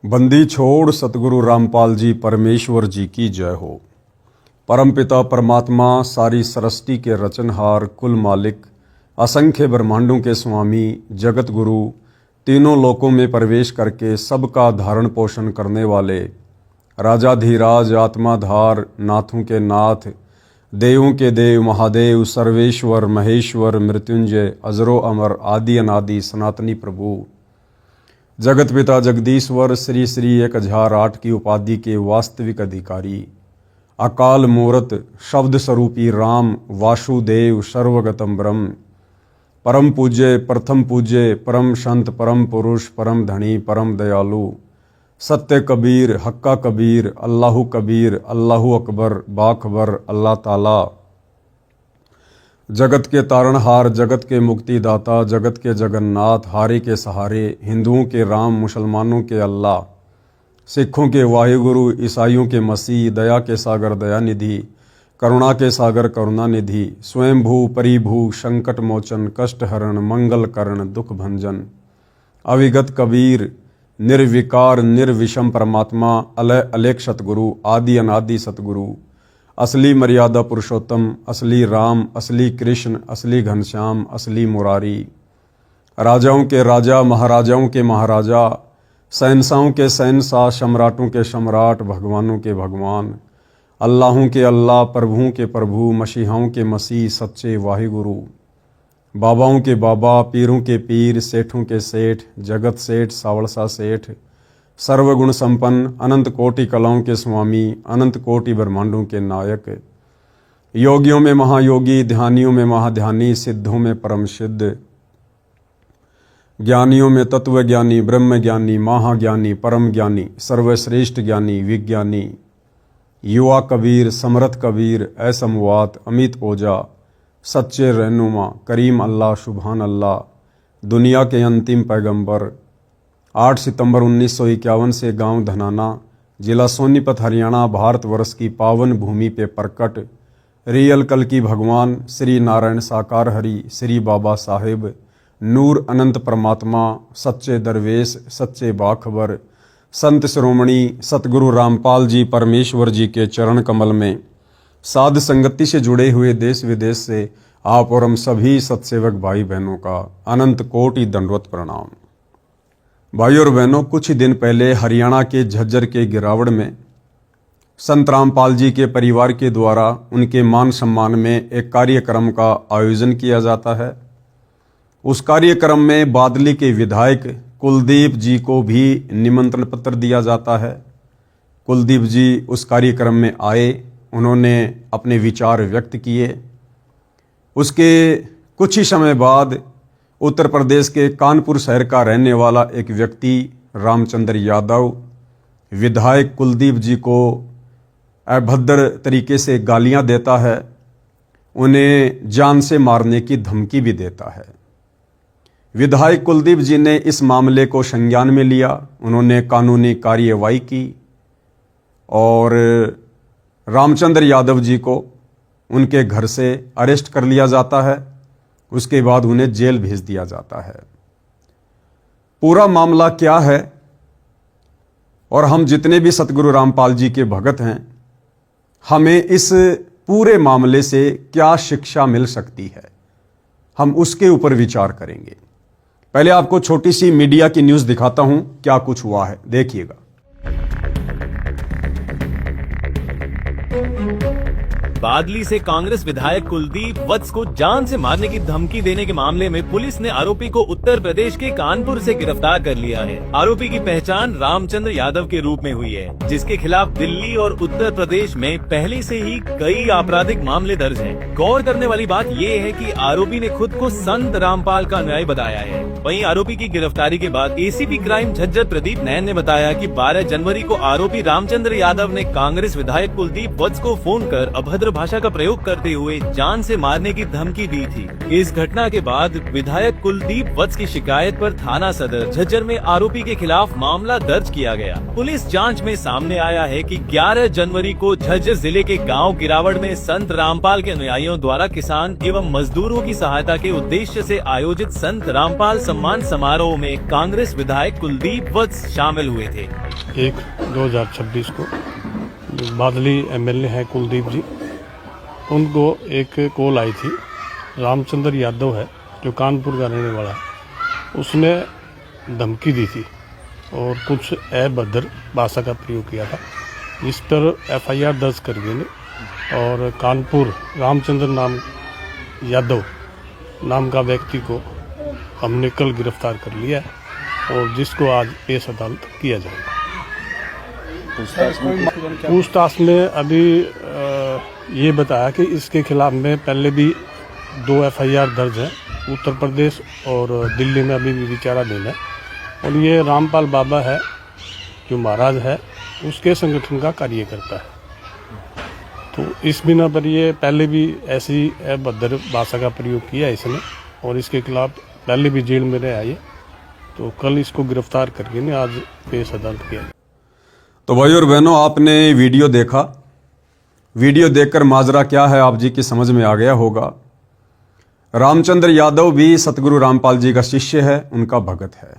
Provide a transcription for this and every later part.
बंदी छोड़ सतगुरु रामपाल जी परमेश्वर जी की जय हो। परमपिता परमात्मा सारी सृष्टि के रचनहार, कुल मालिक, असंख्य ब्रह्मांडों के स्वामी, जगत गुरु, तीनों लोकों में प्रवेश करके सबका धारण पोषण करने वाले, राजाधिराज, आत्माधार, नाथों के नाथ, देवों के देव, महादेव, सर्वेश्वर, महेश्वर, मृत्युंजय, अजरो अमर, आदि अनादि, सनातनी प्रभु, जगत पिता जगदीश्वर, श्री श्री 1008 की उपाधि के वास्तविक अधिकारी, अकाल मूर्त, शब्द स्वरूपी राम, वासुदेव, सर्वगतम ब्रह्म, परम पूज्य, प्रथम पूज्य, परम संत, परम पुरुष, परम धनी, परम दयालु, सत्य कबीर, हक्का कबीर, अल्लाहु कबीर, अल्लाहु अकबर, बाखबर, अल्लाह ताला, जगत के तारणहार, जगत के मुक्तिदाता, जगत के जगन्नाथ, हारे के सहारे, हिंदुओं के राम, मुसलमानों के अल्लाह, सिखों के वाहिगुरु, ईसाइयों के मसीह, दया के सागर दयानिधि, करुणा के सागर करुणानिधि, स्वयंभू परिभू, संकट मोचन, कष्ट हरण, मंगल करण, दुख भंजन, अविगत कबीर, निर्विकार निर्विषम परमात्मा, अलय अलेख सतगुरु, आदि अनादि सतगुरु, असली मर्यादा पुरुषोत्तम, असली राम, असली कृष्ण, असली घनश्याम, असली मुरारी, राजाओं के राजा, महाराजाओं के महाराजा, शहंशाहों के शहंशाह, सम्राटों के सम्राट, भगवानों के भगवान, अल्लाहों के अल्लाह, प्रभुओं के प्रभु, मसीहाओं के मसीह, सच्चे वाहिगुरु, बाबाओं के बाबा, पीरों के पीर, सेठों के सेठ, जगत सेठ, सावड़सा सेठ, सर्वगुण संपन्न, अनंत कोटि कलाओं के स्वामी, अनंत कोटि ब्रह्मांडों के नायक, योगियों में महायोगी, ध्यानियों में महाध्यानी, सिद्धों में परम सिद्ध, ज्ञानियों में तत्वज्ञानी, ब्रह्म ज्ञानी, महाज्ञानी, परम ज्ञानी, सर्वश्रेष्ठ ज्ञानी, विज्ञानी, युवा कबीर, समर्थ कबीर, असमवात, अमित ओजा, सच्चे रहनुमा, करीम अल्लाह, सुभान अल्लाह, दुनिया के अंतिम पैगंबर, 8 सितंबर 1951 से गांव धनाना, जिला सोनीपत, हरियाणा, भारतवर्ष की पावन भूमि पे प्रकट रियल कल की भगवान श्री नारायण साकार हरि, श्री बाबा साहेब, नूर अनंत परमात्मा, सच्चे दरवेश, सच्चे बाखबर, संत श्रोमणी सतगुरु रामपाल जी परमेश्वर जी के चरण कमल में साध संगति से जुड़े हुए देश विदेश से आप और हम सभी सत्सेवक भाई बहनों का अनंत कोटि दंडवत प्रणाम। भाई और बहनों, कुछ ही दिन पहले हरियाणा के झज्जर के गिरावड़ में संत रामपाल जी के परिवार के द्वारा उनके मान सम्मान में एक कार्यक्रम का आयोजन किया जाता है। उस कार्यक्रम में बादली के विधायक कुलदीप जी को भी निमंत्रण पत्र दिया जाता है। कुलदीप जी उस कार्यक्रम में आए, उन्होंने अपने विचार व्यक्त किए। उसके कुछ ही समय बाद उत्तर प्रदेश के कानपुर शहर का रहने वाला एक व्यक्ति रामचंद्र यादव विधायक कुलदीप जी को अभद्र तरीके से गालियां देता है, उन्हें जान से मारने की धमकी भी देता है। विधायक कुलदीप जी ने इस मामले को संज्ञान में लिया, उन्होंने कानूनी कार्यवाही की और रामचंद्र यादव जी को उनके घर से अरेस्ट कर लिया जाता है। उसके बाद उन्हें जेल भेज दिया जाता है। पूरा मामला क्या है और हम जितने भी सतगुरु रामपाल जी के भगत हैं, हमें इस पूरे मामले से क्या शिक्षा मिल सकती है, हम उसके ऊपर विचार करेंगे। पहले आपको छोटी सी मीडिया की न्यूज़ दिखाता हूं, क्या कुछ हुआ है, देखिएगा। बादली से कांग्रेस विधायक कुलदीप वत्स को जान से मारने की धमकी देने के मामले में पुलिस ने आरोपी को उत्तर प्रदेश के कानपुर से गिरफ्तार कर लिया है। आरोपी की पहचान रामचंद्र यादव के रूप में हुई है, जिसके खिलाफ दिल्ली और उत्तर प्रदेश में पहले से ही कई आपराधिक मामले दर्ज हैं। गौर करने वाली बात ये है कि आरोपी ने खुद को संत रामपाल का अनुयायी बताया है। वहीं आरोपी की गिरफ्तारी के बाद एसीपी क्राइम झज्जर प्रदीप नैन ने बताया कि 12 जनवरी को आरोपी रामचंद्र यादव ने कांग्रेस विधायक कुलदीप वत्स को फोन कर अभद्र भाषा का प्रयोग करते हुए जान से मारने की धमकी दी थी। इस घटना के बाद विधायक कुलदीप वत्स की शिकायत पर थाना सदर झज्जर में आरोपी के खिलाफ मामला दर्ज किया गया। पुलिस जांच में सामने आया है कि 11 जनवरी को झज्जर जिले के गांव गिरावड़ में संत रामपाल के अनुयायियों द्वारा किसान एवं मजदूरों की सहायता के उद्देश्य से आयोजित संत रामपाल सम्मान समारोह में कांग्रेस विधायक कुलदीप वत्स शामिल हुए थे। 1/2026 को जो बादली एमएलए हैं कुलदीप जी, उनको एक कॉल आई थी। रामचंद्र यादव है जो कानपुर का रहने वाला है, उसने धमकी दी थी और कुछ अभद्र भाषा का प्रयोग किया था। इस पर एफआईआर दर्ज कर गए और कानपुर रामचंद्र यादव नाम का व्यक्ति को हमने कल गिरफ्तार कर लिया है और जिसको आज पेश अदालत किया जाएगा। पूछताछ में अभी ये बताया कि इसके खिलाफ में पहले भी 2 एफआईआर दर्ज है, उत्तर प्रदेश और दिल्ली में अभी भी विचाराधीन है। और ये रामपाल बाबा है जो महाराज है, उसके संगठन का कार्य करता है। तो इस बिना पर ये पहले भी ऐसी अभद्र भाषा का प्रयोग किया है इसने और इसके खिलाफ पहले भी जेल में रहा है। तो कल इसको गिरफ्तार करके आज पेश अदालत किया। तो भाई और बहनों, आपने वीडियो देखा। वीडियो देखकर माजरा क्या है आप जी की समझ में आ गया होगा। रामचंद्र यादव भी सतगुरु रामपाल जी का शिष्य है, उनका भगत है।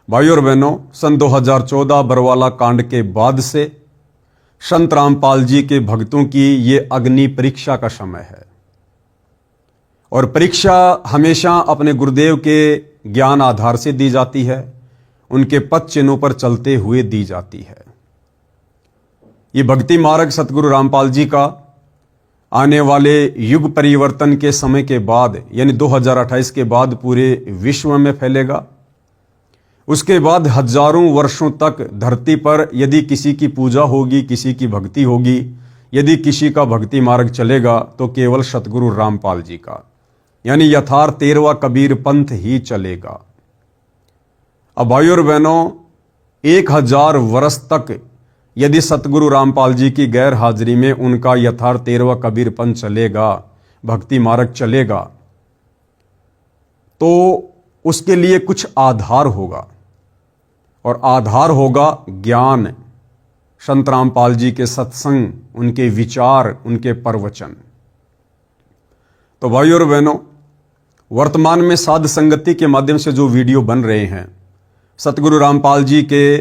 भाई और बहनों, सन 2014 बरवाला कांड के बाद से संत रामपाल जी के भक्तों की ये अग्नि परीक्षा का समय है। और परीक्षा हमेशा अपने गुरुदेव के ज्ञान आधार से दी जाती है, उनके पद चिन्हों पर चलते हुए दी जाती है। ये भक्ति मार्ग सतगुरु रामपाल जी का आने वाले युग परिवर्तन के समय के बाद यानी 2028 के बाद पूरे विश्व में फैलेगा। उसके बाद हजारों वर्षों तक धरती पर यदि किसी की पूजा होगी, किसी की भक्ति होगी, यदि किसी का भक्ति मार्ग चलेगा तो केवल सतगुरु रामपाल जी का, यानी यथार्थ 13वां कबीर पंथ ही चलेगा। अब भाई और बहनों, 1000 वर्ष तक यदि सतगुरु रामपाल जी की गैर हाजिरी में उनका यथार्थ 13वां कबीर पंथ चलेगा, भक्ति मार्ग चलेगा, तो उसके लिए कुछ आधार होगा और आधार होगा ज्ञान, संत रामपाल जी के सत्संग, उनके विचार, उनके प्रवचन। तो भाई और बहनों, वर्तमान में साध संगति के माध्यम से जो वीडियो बन रहे हैं, सतगुरु रामपाल जी के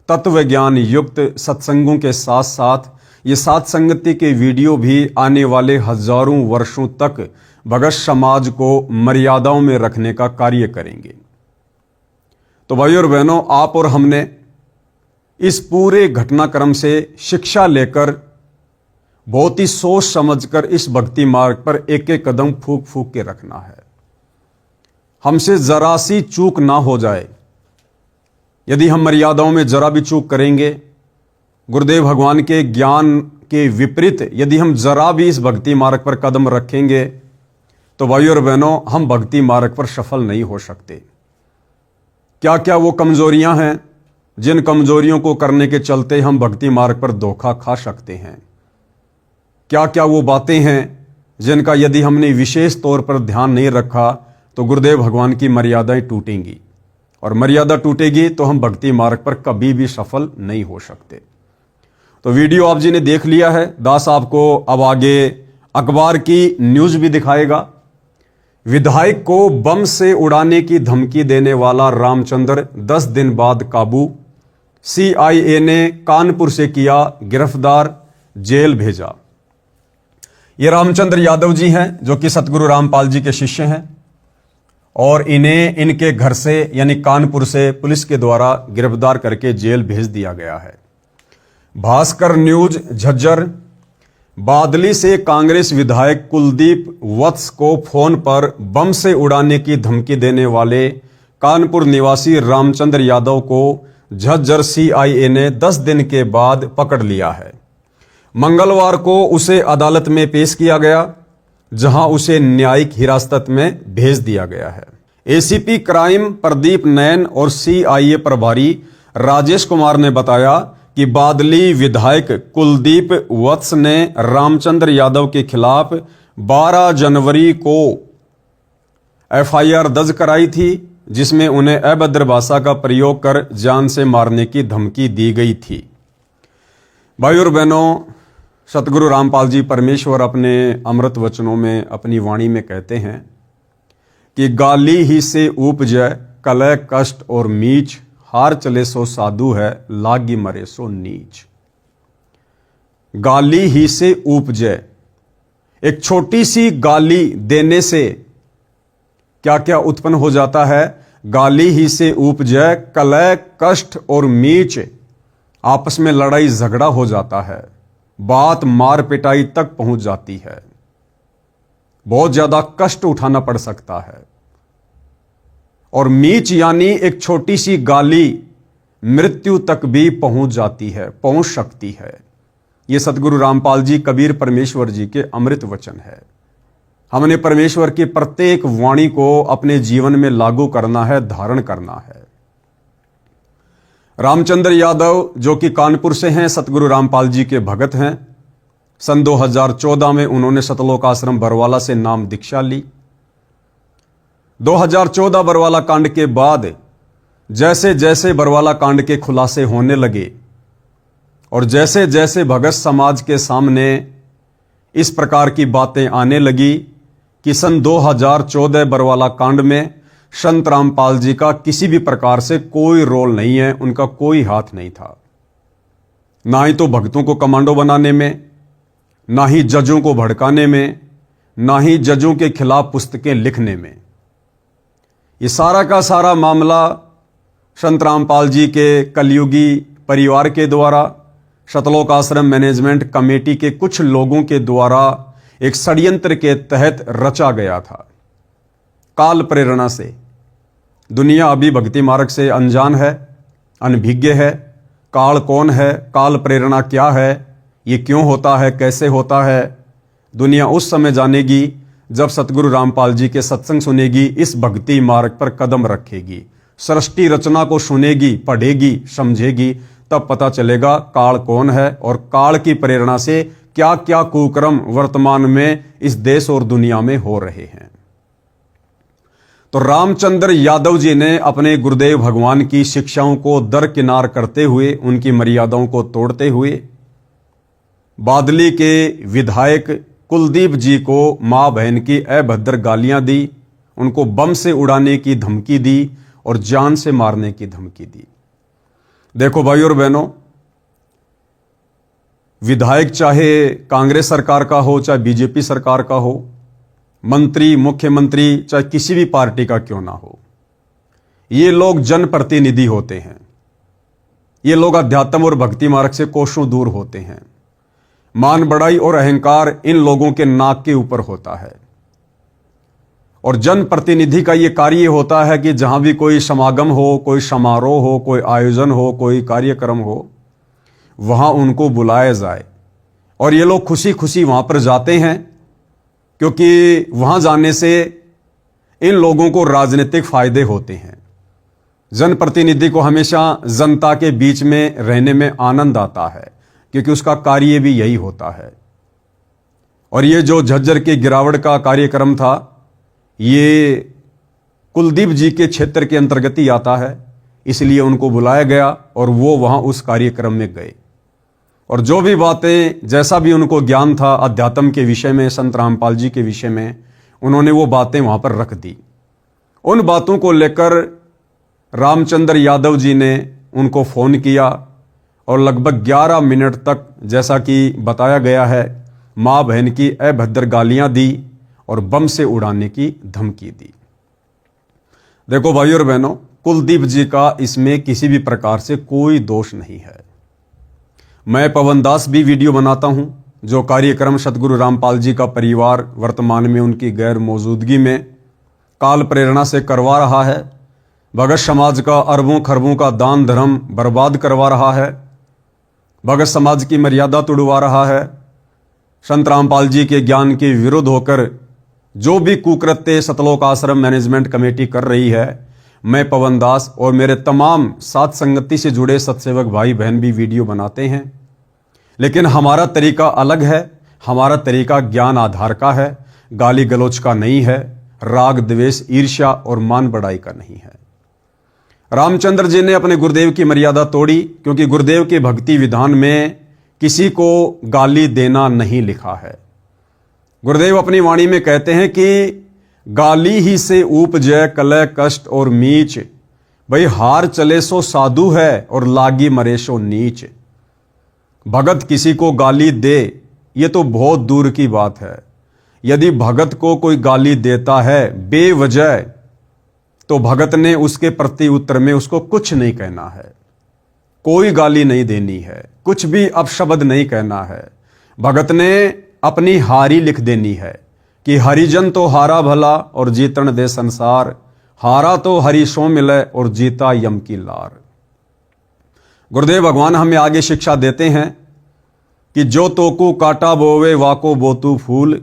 तत्व ज्ञान युक्त सत्संगों के साथ साथ ये साध संगति के वीडियो भी आने वाले हजारों वर्षों तक भगत समाज को मर्यादाओं में रखने का कार्य करेंगे। तो भाई और बहनों, आप और हमने इस पूरे घटनाक्रम से शिक्षा लेकर बहुत ही सोच समझकर इस भक्ति मार्ग पर एक एक कदम फूंक फूंक के रखना है। हमसे जरा सी चूक ना हो जाए। यदि हम मर्यादाओं में जरा भी चूक करेंगे, गुरुदेव भगवान के ज्ञान के विपरीत यदि हम जरा भी इस भक्ति मार्ग पर कदम रखेंगे तो भाई और बहनों, हम भक्ति मार्ग पर सफल नहीं हो सकते। क्या क्या वो कमजोरियां हैं जिन कमजोरियों को करने के चलते हम भक्ति मार्ग पर धोखा खा सकते हैं? क्या क्या वो बातें हैं जिनका यदि हमने विशेष तौर पर ध्यान नहीं रखा तो गुरुदेव भगवान की मर्यादाएं टूटेंगी और मर्यादा टूटेगी तो हम भक्ति मार्ग पर कभी भी सफल नहीं हो सकते। तो वीडियो आप जी ने देख लिया है। दास आपको अब आगे अखबार की न्यूज भी दिखाएगा। विधायक को बम से उड़ाने की धमकी देने वाला रामचंद्र 10 दिन बाद काबू। सीआईए ने कानपुर से किया गिरफ्तार, जेल भेजा। ये रामचंद्र यादव जी हैं जो कि सतगुरु रामपाल जी के शिष्य हैं और इन्हें इनके घर से यानी कानपुर से पुलिस के द्वारा गिरफ्तार करके जेल भेज दिया गया है। भास्कर न्यूज झज्जर, बादली से कांग्रेस विधायक कुलदीप वत्स को फोन पर बम से उड़ाने की धमकी देने वाले कानपुर निवासी रामचंद्र यादव को झज्जर सीआईए ने 10 दिन के बाद पकड़ लिया है। मंगलवार को उसे अदालत में पेश किया गया, जहां उसे न्यायिक हिरासत में भेज दिया गया है। एसीपी क्राइम प्रदीप नैन और सीआईए प्रभारी राजेश कुमार ने बताया कि बादली विधायक कुलदीप वत्स ने रामचंद्र यादव के खिलाफ 12 जनवरी को एफआईआर दर्ज कराई थी, जिसमें उन्हें अभद्र भाषा का प्रयोग कर जान से मारने की धमकी दी गई थी। भाई और बहनों, सतगुरु रामपाल जी परमेश्वर अपने अमृत वचनों में अपनी वाणी में कहते हैं कि गाली ही से उपजय कलह कष्ट और मीच हार चले सो साधु है, लागी मरे सो नीच। गाली ही से उपजे, एक छोटी सी गाली देने से क्या क्या उत्पन्न हो जाता है? गाली ही से उपजे कलह, कष्ट और मीच, आपस में लड़ाई झगड़ा हो जाता है, बात मार पिटाई तक पहुंच जाती है, बहुत ज्यादा कष्ट उठाना पड़ सकता है। और मीच यानी एक छोटी सी गाली मृत्यु तक भी पहुंच जाती है, पहुंच सकती है। यह सतगुरु रामपाल जी कबीर परमेश्वर जी के अमृत वचन है। हमने परमेश्वर की प्रत्येक वाणी को अपने जीवन में लागू करना है, धारण करना है। रामचंद्र यादव जो कि कानपुर से हैं, सतगुरु रामपाल जी के भगत हैं। सन 2014 में उन्होंने सतलोक आश्रम बरवाला से नाम दीक्षा ली। 2014 बरवाला कांड के बाद जैसे जैसे बरवाला कांड के खुलासे होने लगे और जैसे जैसे भगत समाज के सामने इस प्रकार की बातें आने लगी कि सन 2014 बरवाला कांड में संत रामपाल जी का किसी भी प्रकार से कोई रोल नहीं है, उनका कोई हाथ नहीं था। ना ही तो भक्तों को कमांडो बनाने में, ना ही जजों को भड़काने में, ना ही जजों के खिलाफ पुस्तकें लिखने में। ये सारा का सारा मामला संत रामपाल जी के कलयुगी परिवार के द्वारा, सतलोक आश्रम मैनेजमेंट कमेटी के कुछ लोगों के द्वारा एक षड्यंत्र के तहत रचा गया था। काल प्रेरणा से दुनिया अभी भक्ति मार्ग से अनजान है, अनभिज्ञ है। काल कौन है, काल प्रेरणा क्या है, ये क्यों होता है, कैसे होता है, दुनिया उस समय जानेगी जब सतगुरु रामपाल जी के सत्संग सुनेगी, इस भक्ति मार्ग पर कदम रखेगी, सृष्टि रचना को सुनेगी, पढ़ेगी, समझेगी, तब पता चलेगा काल कौन है और काल की प्रेरणा से क्या क्या कुकर्म वर्तमान में इस देश और दुनिया में हो रहे हैं। तो रामचंद्र यादव जी ने अपने गुरुदेव भगवान की शिक्षाओं को दरकिनार करते हुए, उनकी मर्यादाओं को तोड़ते हुए, बादली के विधायक कुलदीप जी को मां बहन की अभद्र गालियां दी, उनको बम से उड़ाने की धमकी दी और जान से मारने की धमकी दी। देखो भाई और बहनों, विधायक चाहे कांग्रेस सरकार का हो, चाहे बीजेपी सरकार का हो, मंत्री, मुख्यमंत्री चाहे किसी भी पार्टी का क्यों ना हो, ये लोग जनप्रतिनिधि होते हैं। ये लोग अध्यात्म और भक्ति मार्ग से कोसों दूर होते हैं। मान बढ़ाई और अहंकार इन लोगों के नाक के ऊपर होता है। और जनप्रतिनिधि का ये कार्य होता है कि जहां भी कोई समागम हो, कोई समारोह हो, कोई आयोजन हो, कोई कार्यक्रम हो, वहां उनको बुलाया जाए। और ये लोग खुशी खुशी वहां पर जाते हैं, क्योंकि वहां जाने से इन लोगों को राजनीतिक फायदे होते हैं। जनप्रतिनिधि को हमेशा जनता के बीच में रहने में आनंद आता है, क्योंकि उसका कार्य भी यही होता है। और ये जो झज्जर के गिरावट का कार्यक्रम था, ये कुलदीप जी के क्षेत्र के अंतर्गत ही आता है, इसलिए उनको बुलाया गया और वो वहां उस कार्यक्रम में गए। और जो भी बातें, जैसा भी उनको ज्ञान था अध्यात्म के विषय में, संत रामपाल जी के विषय में, उन्होंने वो बातें वहां पर रख दी। उन बातों को लेकर रामचंद्र यादव जी ने उनको फोन किया और लगभग 11 मिनट तक, जैसा कि बताया गया है, मां बहन की अभद्र गालियां दी और बम से उड़ाने की धमकी दी। देखो भाई और बहनों, कुलदीप जी का इसमें किसी भी प्रकार से कोई दोष नहीं है। मैं पवन दास भी वीडियो बनाता हूं, जो कार्यक्रम सतगुरु रामपाल जी का परिवार वर्तमान में उनकी गैर मौजूदगी में काल प्रेरणा से करवा रहा है। भगत समाज का अरबों खरबों का दान धर्म बर्बाद करवा रहा है, भगत समाज की मर्यादा तोड़वा रहा है। संत रामपाल जी के ज्ञान के विरुद्ध होकर जो भी कुकृत्य सतलोक आश्रम मैनेजमेंट कमेटी कर रही है, मैं पवन दास और मेरे तमाम साथ संगति से जुड़े सत्सेवक भाई बहन भी वीडियो बनाते हैं। लेकिन हमारा तरीका अलग है। हमारा तरीका ज्ञान आधार का है, गाली गलौच का नहीं है, राग द्वेष ईर्ष्या और मान बढ़ाई का नहीं है। रामचंद्र जी ने अपने गुरुदेव की मर्यादा तोड़ी, क्योंकि गुरुदेव के भक्ति विधान में किसी को गाली देना नहीं लिखा है। गुरुदेव अपनी वाणी में कहते हैं कि गाली ही से उपजय कलह कष्ट और मीच, भाई हार चले सो साधु है और लागी मरे सो नीच। भगत किसी को गाली दे ये तो बहुत दूर की बात है। यदि भगत को कोई गाली देता है बेवजह तो भगत ने उसके प्रति उत्तर में उसको कुछ नहीं कहना है, कोई गाली नहीं देनी है, कुछ भी अपशब्द नहीं कहना है। भगत ने अपनी हारी लिख देनी है कि हरिजन तो हारा भला और जीतन दे संसार, हारा तो हरि सो मिले और जीता यम की लार। गुरुदेव भगवान हमें आगे शिक्षा देते हैं कि जो तोकू काटा बोवे वाको बोतू फूल,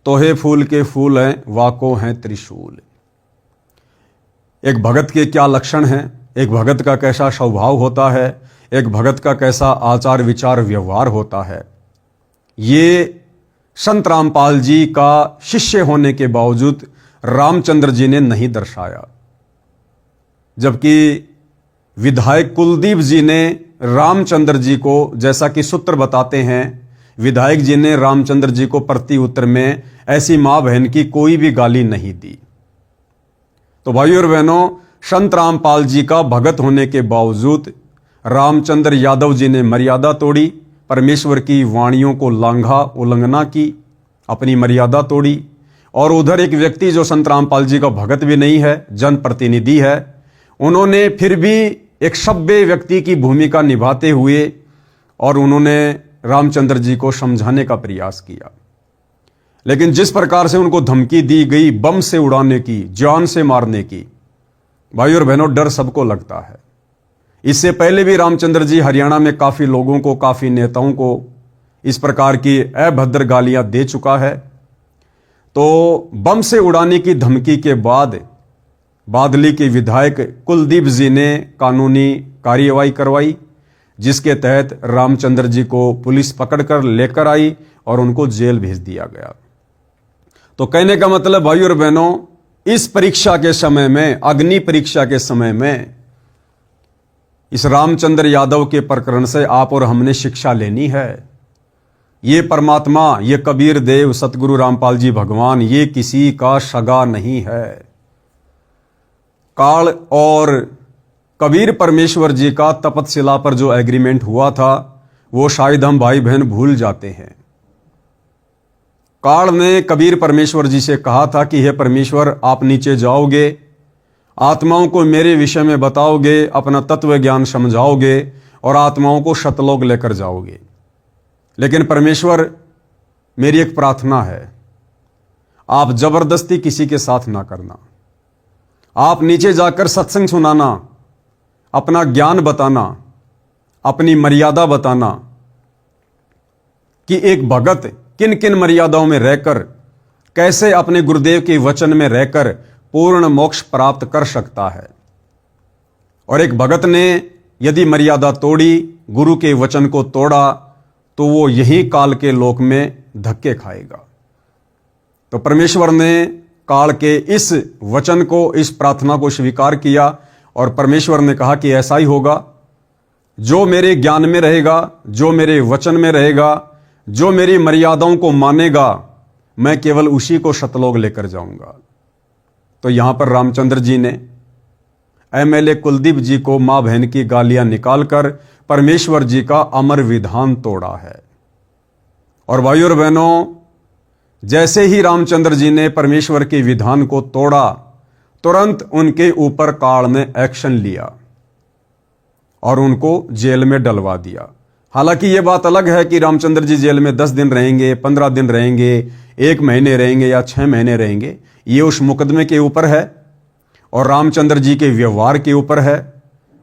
तोहे फूल के फूल हैं वाको हैं त्रिशूल। एक भगत के क्या लक्षण हैं, एक भगत का कैसा स्वभाव होता है, एक भगत का कैसा आचार विचार व्यवहार होता है, ये संत रामपाल जी का शिष्य होने के बावजूद रामचंद्र जी ने नहीं दर्शाया। जबकि विधायक कुलदीप जी ने रामचंद्र जी को, जैसा कि सूत्र बताते हैं, विधायक जी ने रामचंद्र जी को प्रति उत्तर में ऐसी मां बहन की कोई भी गाली नहीं दी। तो भाइयों और बहनों, संत रामपाल जी का भगत होने के बावजूद रामचंद्र यादव जी ने मर्यादा तोड़ी, परमेश्वर की वाणियों को लांघा, उल्लंघना की, अपनी मर्यादा तोड़ी। और उधर एक व्यक्ति जो संत रामपाल जी का भगत भी नहीं है, जनप्रतिनिधि है, उन्होंने फिर भी एक सभ्य व्यक्ति की भूमिका निभाते हुए और उन्होंने रामचंद्र जी को समझाने का प्रयास किया। लेकिन जिस प्रकार से उनको धमकी दी गई बम से उड़ाने की, जान से मारने की, भाई और बहनों, डर सबको लगता है। इससे पहले भी रामचंद्र जी हरियाणा में काफी लोगों को, काफी नेताओं को इस प्रकार की अभद्र गालियां दे चुका है। तो बम से उड़ाने की धमकी के बाद बादली के विधायक कुलदीप जी ने कानूनी कार्रवाई करवाई, जिसके तहत रामचंद्र जी को पुलिस पकड़कर लेकर आई और उनको जेल भेज दिया गया। तो कहने का मतलब भाई और बहनों, इस परीक्षा के समय में, अग्नि परीक्षा के समय में, इस रामचंद्र यादव के प्रकरण से आप और हमने शिक्षा लेनी है। ये परमात्मा, ये कबीर देव सतगुरु रामपाल जी भगवान, ये किसी का सगा नहीं है। काल और कबीर परमेश्वर जी का तपतशिला पर जो एग्रीमेंट हुआ था वो शायद हम भाई बहन भूल जाते हैं। काल ने कबीर परमेश्वर जी से कहा था कि हे परमेश्वर, आप नीचे जाओगे, आत्माओं को मेरे विषय में बताओगे, अपना तत्व ज्ञान समझाओगे और आत्माओं को सतलोक लेकर जाओगे। लेकिन परमेश्वर, मेरी एक प्रार्थना है, आप जबरदस्ती किसी के साथ ना करना। आप नीचे जाकर सत्संग सुनाना, अपना ज्ञान बताना, अपनी मर्यादा बताना कि एक भगत किन किन मर्यादाओं में रहकर कैसे अपने गुरुदेव के वचन में रहकर पूर्ण मोक्ष प्राप्त कर सकता है। और एक भगत ने यदि मर्यादा तोड़ी, गुरु के वचन को तोड़ा, तो वो यही काल के लोक में धक्के खाएगा। तो परमेश्वर ने काल के इस वचन को, इस प्रार्थना को स्वीकार किया और परमेश्वर ने कहा कि ऐसा ही होगा। जो मेरे ज्ञान में रहेगा, जो मेरे वचन में रहेगा, जो मेरी मर्यादाओं को मानेगा, मैं केवल उसी को सतलोक लेकर जाऊंगा। तो यहां पर रामचंद्र जी ने एमएलए कुलदीप जी को मां बहन की गालियां निकालकर परमेश्वर जी का अमर विधान तोड़ा है। और भाइयों और बहनों, जैसे ही रामचंद्र जी ने परमेश्वर के विधान को तोड़ा, तुरंत उनके ऊपर काल ने एक्शन लिया और उनको जेल में डलवा दिया। हालांकि यह बात अलग है कि रामचंद्र जी जेल में 10 दिन रहेंगे, 15 दिन रहेंगे, 1 महीने रहेंगे या 6 महीने रहेंगे, ये उस मुकदमे के ऊपर है और रामचंद्र जी के व्यवहार के ऊपर है।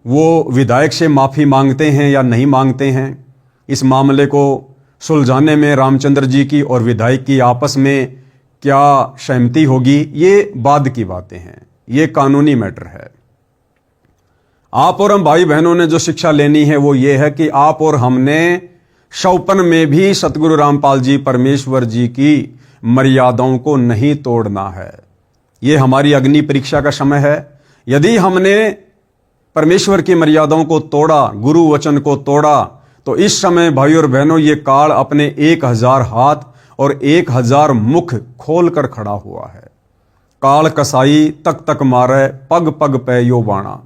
वो विधायक से माफी मांगते हैं या नहीं मांगते हैं, इस मामले को सुलझाने में रामचंद्र जी की और विधायक की आपस में क्या सहमति होगी, ये बाद की बातें हैं, ये कानूनी मैटर है। आप और हम भाई बहनों ने जो शिक्षा लेनी है वो ये है कि आप और हमने शौपन में भी सतगुरु रामपाल जी परमेश्वर जी की मर्यादाओं को नहीं तोड़ना है। ये हमारी अग्नि परीक्षा का समय है। यदि हमने परमेश्वर की मर्यादाओं को तोड़ा, गुरु वचन को तोड़ा, तो इस समय भाई और बहनों ये काल अपने 1000 हाथ और 1000 मुख खोल कर खड़ा हुआ है। काल कसाई तक तक मारे, पग पग पे यो बाणा।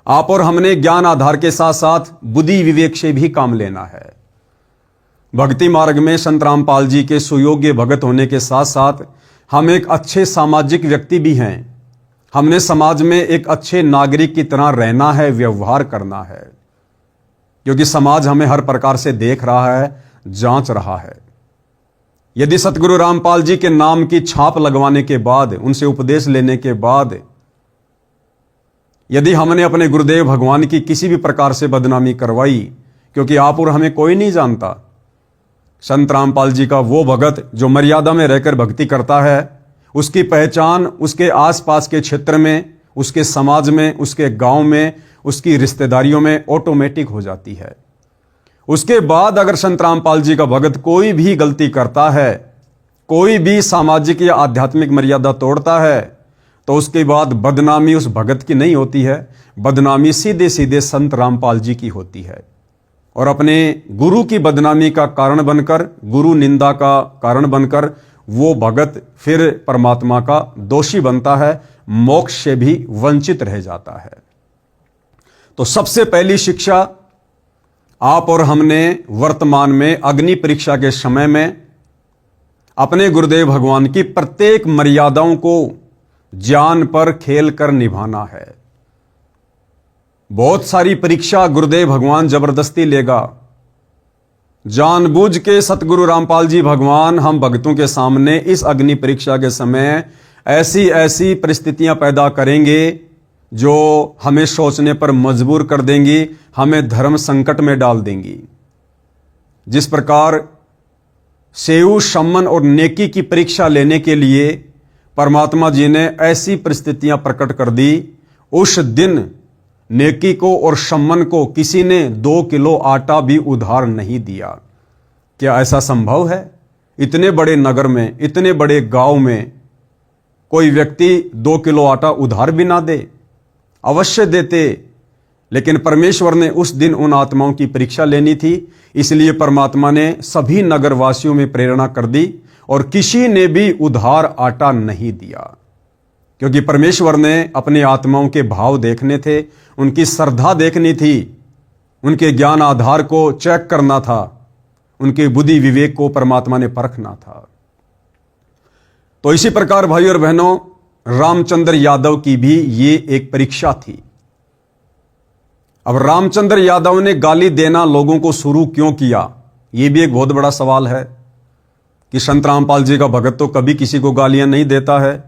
आप और हमने ज्ञान आधार के साथ साथ बुद्धि विवेक से भी काम लेना है। भक्ति मार्ग में संत रामपाल जी के सुयोग्य भगत होने के साथ साथ हम एक अच्छे सामाजिक व्यक्ति भी हैं। हमने समाज में एक अच्छे नागरिक की तरह रहना है, व्यवहार करना है, क्योंकि समाज हमें हर प्रकार से देख रहा है, जांच रहा है। यदि सतगुरु रामपाल जी के नाम की छाप लगवाने के बाद, उनसे उपदेश लेने के बाद यदि हमने अपने गुरुदेव भगवान की किसी भी प्रकार से बदनामी करवाई, क्योंकि आप और हमें कोई नहीं जानता संत रामपाल जी का वो भगत जो मर्यादा में रहकर भक्ति करता है, उसकी पहचान उसके आसपास के क्षेत्र में, उसके समाज में, उसके गांव में, उसकी रिश्तेदारियों में ऑटोमेटिक हो जाती है। उसके बाद अगर संत रामपाल जी का भगत कोई भी गलती करता है, कोई भी सामाजिक या आध्यात्मिक मर्यादा तोड़ता है, तो उसके बाद बदनामी उस भगत की नहीं होती है, बदनामी सीधे सीधे संत रामपाल जी की होती है। और अपने गुरु की बदनामी का कारण बनकर, गुरु निंदा का कारण बनकर वो भगत फिर परमात्मा का दोषी बनता है, मोक्ष से भी वंचित रह जाता है। तो सबसे पहली शिक्षा आप और हमने वर्तमान में अग्नि परीक्षा के समय में अपने गुरुदेव भगवान की प्रत्येक मर्यादाओं को जान पर खेल कर निभाना है। बहुत सारी परीक्षा गुरुदेव भगवान जबरदस्ती लेगा। जानबूझ के सतगुरु रामपाल जी भगवान हम भक्तों के सामने इस अग्नि परीक्षा के समय ऐसी ऐसी परिस्थितियां पैदा करेंगे जो हमें सोचने पर मजबूर कर देंगी, हमें धर्म संकट में डाल देंगी। जिस प्रकार सेऊ, सम्मन और नेकी की परीक्षा लेने के लिए परमात्मा जी ने ऐसी परिस्थितियां प्रकट कर दी, उस दिन नेकी को और सम्मन को किसी ने 2 किलो आटा भी उधार नहीं दिया। क्या ऐसा संभव है? इतने बड़े नगर में, इतने बड़े गांव में कोई व्यक्ति 2 किलो आटा उधार भी ना दे? अवश्य देते, लेकिन परमेश्वर ने उस दिन उन आत्माओं की परीक्षा लेनी थी, इसलिए परमात्मा ने सभी नगरवासियों में प्रेरणा कर दी और किसी ने भी उधार आटा नहीं दिया, क्योंकि परमेश्वर ने अपने आत्माओं के भाव देखने थे, उनकी श्रद्धा देखनी थी, उनके ज्ञान आधार को चेक करना था, उनके बुद्धि विवेक को परमात्मा ने परखना था। तो इसी प्रकार भाई और बहनों, रामचंद्र यादव की भी ये एक परीक्षा थी। अब रामचंद्र यादव ने गाली देना लोगों को शुरू क्यों किया, यह भी एक बहुत बड़ा सवाल है कि संत रामपाल जी का भगत तो कभी किसी को गालियां नहीं देता है।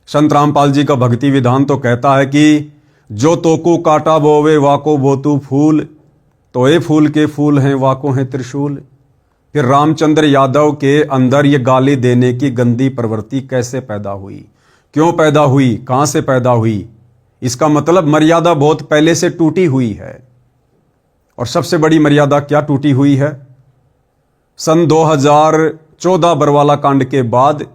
संत रामपाल जी का भक्ति विधान तो कहता है कि जो तोकू काटा बोवे वाको बोतू फूल, तो ये फूल के फूल हैं वाको हैं त्रिशूल। फिर रामचंद्र यादव के अंदर ये गाली देने की गंदी प्रवृत्ति कैसे पैदा हुई, क्यों पैदा हुई, कहां से पैदा हुई? इसका मतलब मर्यादा बहुत पहले से टूटी हुई है। और सबसे बड़ी मर्यादा क्या टूटी हुई है? सन 2014 बरवाला कांड के बाद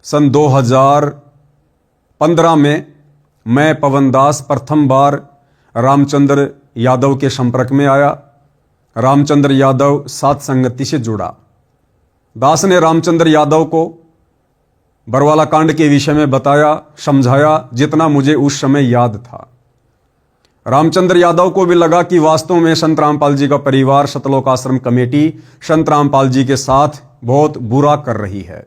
सन 2015 में मैं पवन दास प्रथम बार रामचंद्र यादव के संपर्क में आया। रामचंद्र यादव सात संगति से जुड़ा। दास ने रामचंद्र यादव को बरवाला कांड के विषय में बताया, समझाया, जितना मुझे उस समय याद था। रामचंद्र यादव को भी लगा कि वास्तव में संत रामपाल जी का परिवार, सतलोक आश्रम कमेटी संत रामपाल जी के साथ बहुत बुरा कर रही है,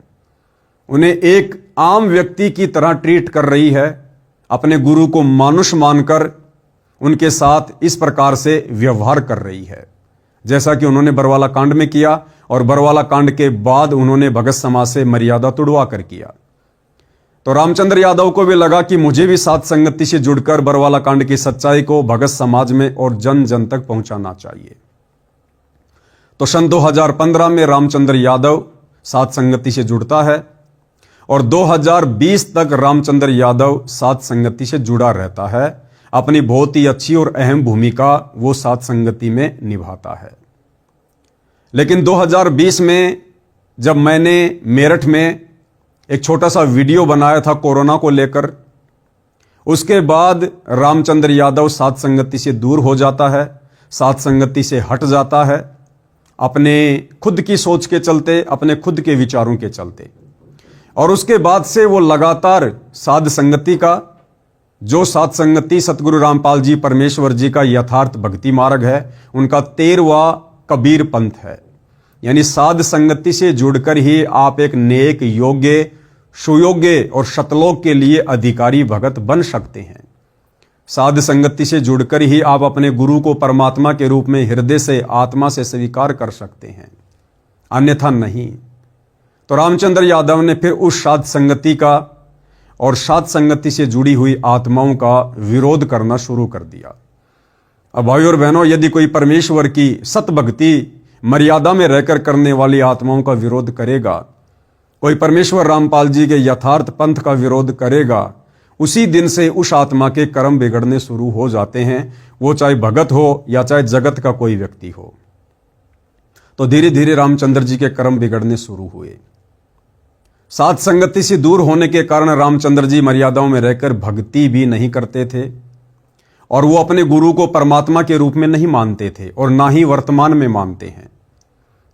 उन्हें एक आम व्यक्ति की तरह ट्रीट कर रही है, अपने गुरु को मानुष मानकर उनके साथ इस प्रकार से व्यवहार कर रही है, जैसा कि उन्होंने बरवाला कांड में किया और बरवाला कांड के बाद उन्होंने भगत समाज से मर्यादा तुड़वा कर किया। तो रामचंद्र यादव को भी लगा कि मुझे भी सात संगति से जुड़कर बरवाला कांड की सच्चाई को भगत समाज में और जन जन तक पहुंचाना चाहिए। तो सन 2015 में रामचंद्र यादव सात संगति से जुड़ता है और 2020 तक रामचंद्र यादव सात संगति से जुड़ा रहता है। अपनी बहुत ही अच्छी और अहम भूमिका वो सात संगति में निभाता है। लेकिन 2020 में जब मैंने मेरठ में एक छोटा सा वीडियो बनाया था कोरोना को लेकर, उसके बाद रामचंद्र यादव सात संगति से दूर हो जाता है, सात संगति से हट जाता है, अपने खुद की सोच के चलते, अपने खुद के विचारों के चलते। और उसके बाद से वो लगातार साध संगति का जो साध संगति सतगुरु रामपाल जी परमेश्वर जी का यथार्थ भक्ति मार्ग है, उनका 13वां कबीर पंथ है। यानी साध संगति से जुड़कर ही आप एक नेक, योग्य, सुयोग्य और शतलोक के लिए अधिकारी भगत बन सकते हैं। साध संगति से जुड़कर ही आप अपने गुरु को परमात्मा के रूप में हृदय से, आत्मा से स्वीकार कर सकते हैं, अन्यथा नहीं। तो रामचंद्र यादव ने फिर उस साध संगति का और साध संगति से जुड़ी हुई आत्माओं का विरोध करना शुरू कर दिया। अब भाई और बहनों, यदि कोई परमेश्वर की सत भक्ति मर्यादा में रहकर करने वाली आत्माओं का विरोध करेगा, कोई परमेश्वर रामपाल जी के यथार्थ पंथ का विरोध करेगा, उसी दिन से उस आत्मा के कर्म बिगड़ने शुरू हो जाते हैं, वो चाहे भगत हो या चाहे जगत का कोई व्यक्ति हो। तो धीरे धीरे रामचंद्र जी के कर्म बिगड़ने शुरू हुए। साध संगति से दूर होने के कारण रामचंद्र जी मर्यादाओं में रहकर भक्ति भी नहीं करते थे और वो अपने गुरु को परमात्मा के रूप में नहीं मानते थे और ना ही वर्तमान में मानते हैं,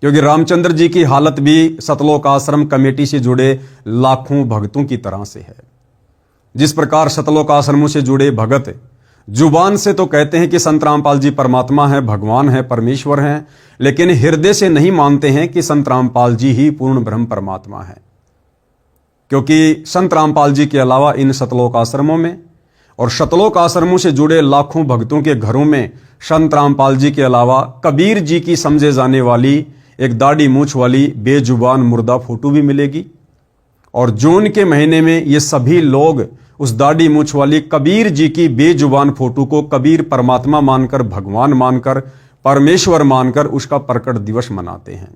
क्योंकि रामचंद्र जी की हालत भी सतलोक आश्रम कमेटी से जुड़े लाखों भक्तों की तरह से है। जिस प्रकार सतलोक आश्रमों से जुड़े भगत जुबान से तो कहते हैं कि संत रामपाल जी परमात्मा है, भगवान है, परमेश्वर हैं, लेकिन हृदय से नहीं मानते हैं कि संत रामपाल जी ही पूर्ण ब्रह्म परमात्मा है। क्योंकि संत रामपाल जी के अलावा इन सतलोक आश्रमों में और सतलोक आश्रमों से जुड़े लाखों भक्तों के घरों में संत रामपाल जी के अलावा कबीर जी की समझे जाने वाली एक दाढ़ी मूछ वाली बेजुबान मुर्दा फोटो भी मिलेगी। और जून के महीने में ये सभी लोग उस दाढ़ी मूछ वाली कबीर जी की बेजुबान फोटो को कबीर परमात्मा मानकर, भगवान मानकर, परमेश्वर मानकर उसका प्रकट दिवस मनाते हैं।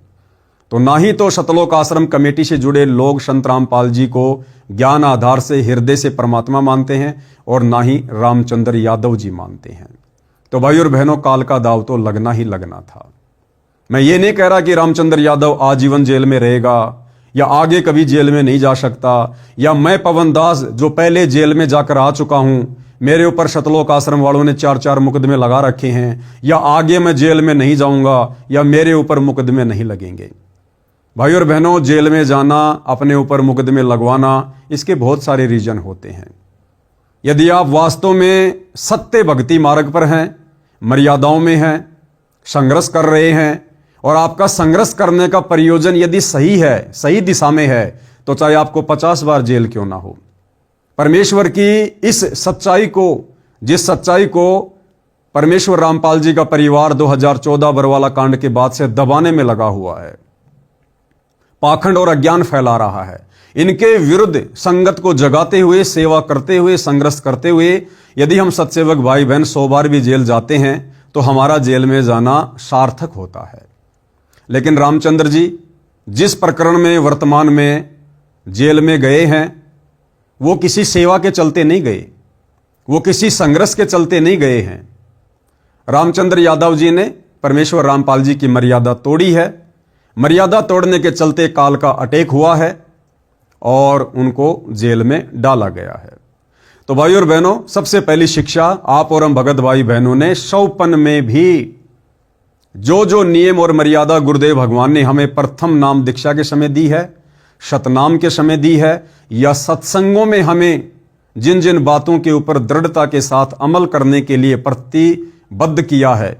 तो ना ही तो सतलोक आश्रम कमेटी से जुड़े लोग संत रामपाल जी को ज्ञान आधार से, हृदय से परमात्मा मानते हैं और ना ही रामचंद्र यादव जी मानते हैं। तो भाई और बहनों, काल का दाव तो लगना ही लगना था। मैं ये नहीं कह रहा कि रामचंद्र यादव आजीवन जेल में रहेगा या आगे कभी जेल में नहीं जा सकता, या मैं पवन दास जो पहले जेल में जाकर आ चुका हूं, मेरे ऊपर सतलोक आश्रम वालों ने 4-4 मुकदमे लगा रखे हैं, या आगे मैं जेल में नहीं जाऊंगा या मेरे ऊपर मुकदमे नहीं लगेंगे। भाई और बहनों, जेल में जाना, अपने ऊपर मुकदमे लगवाना, इसके बहुत सारे रीजन होते हैं। यदि आप वास्तव में सत्य भक्ति मार्ग पर हैं, मर्यादाओं में हैं, संघर्ष कर रहे हैं और आपका संघर्ष करने का प्रयोजन यदि सही है, सही दिशा में है, तो चाहे आपको 50 बार जेल क्यों ना हो, परमेश्वर की इस सच्चाई को, जिस सच्चाई को परमेश्वर रामपाल जी का परिवार 2014 बरवाला कांड के बाद से दबाने में लगा हुआ है, पाखंड और अज्ञान फैला रहा है, इनके विरुद्ध संगत को जगाते हुए, सेवा करते हुए, संघर्ष करते हुए यदि हम सत्सेवक भाई बहन 100 बार भी जेल जाते हैं तो हमारा जेल में जाना सार्थक होता है। लेकिन रामचंद्र जी जिस प्रकरण में वर्तमान में जेल में गए हैं, वो किसी सेवा के चलते नहीं गए, वो किसी संघर्ष के चलते नहीं गए हैं। रामचंद्र यादव जी ने परमेश्वर रामपाल जी की मर्यादा तोड़ी है। मर्यादा तोड़ने के चलते काल का अटैक हुआ है और उनको जेल में डाला गया है। तो भाई और बहनों, सबसे पहली शिक्षा आप और हम भगत भाई बहनों ने 100पन में भी जो नियम और मर्यादा गुरुदेव भगवान ने हमें प्रथम नाम दीक्षा के समय दी है, शतनाम के समय दी है, या सत्संगों में हमें जिन जिन बातों के ऊपर दृढ़ता के साथ अमल करने के लिए प्रतिबद्ध किया है,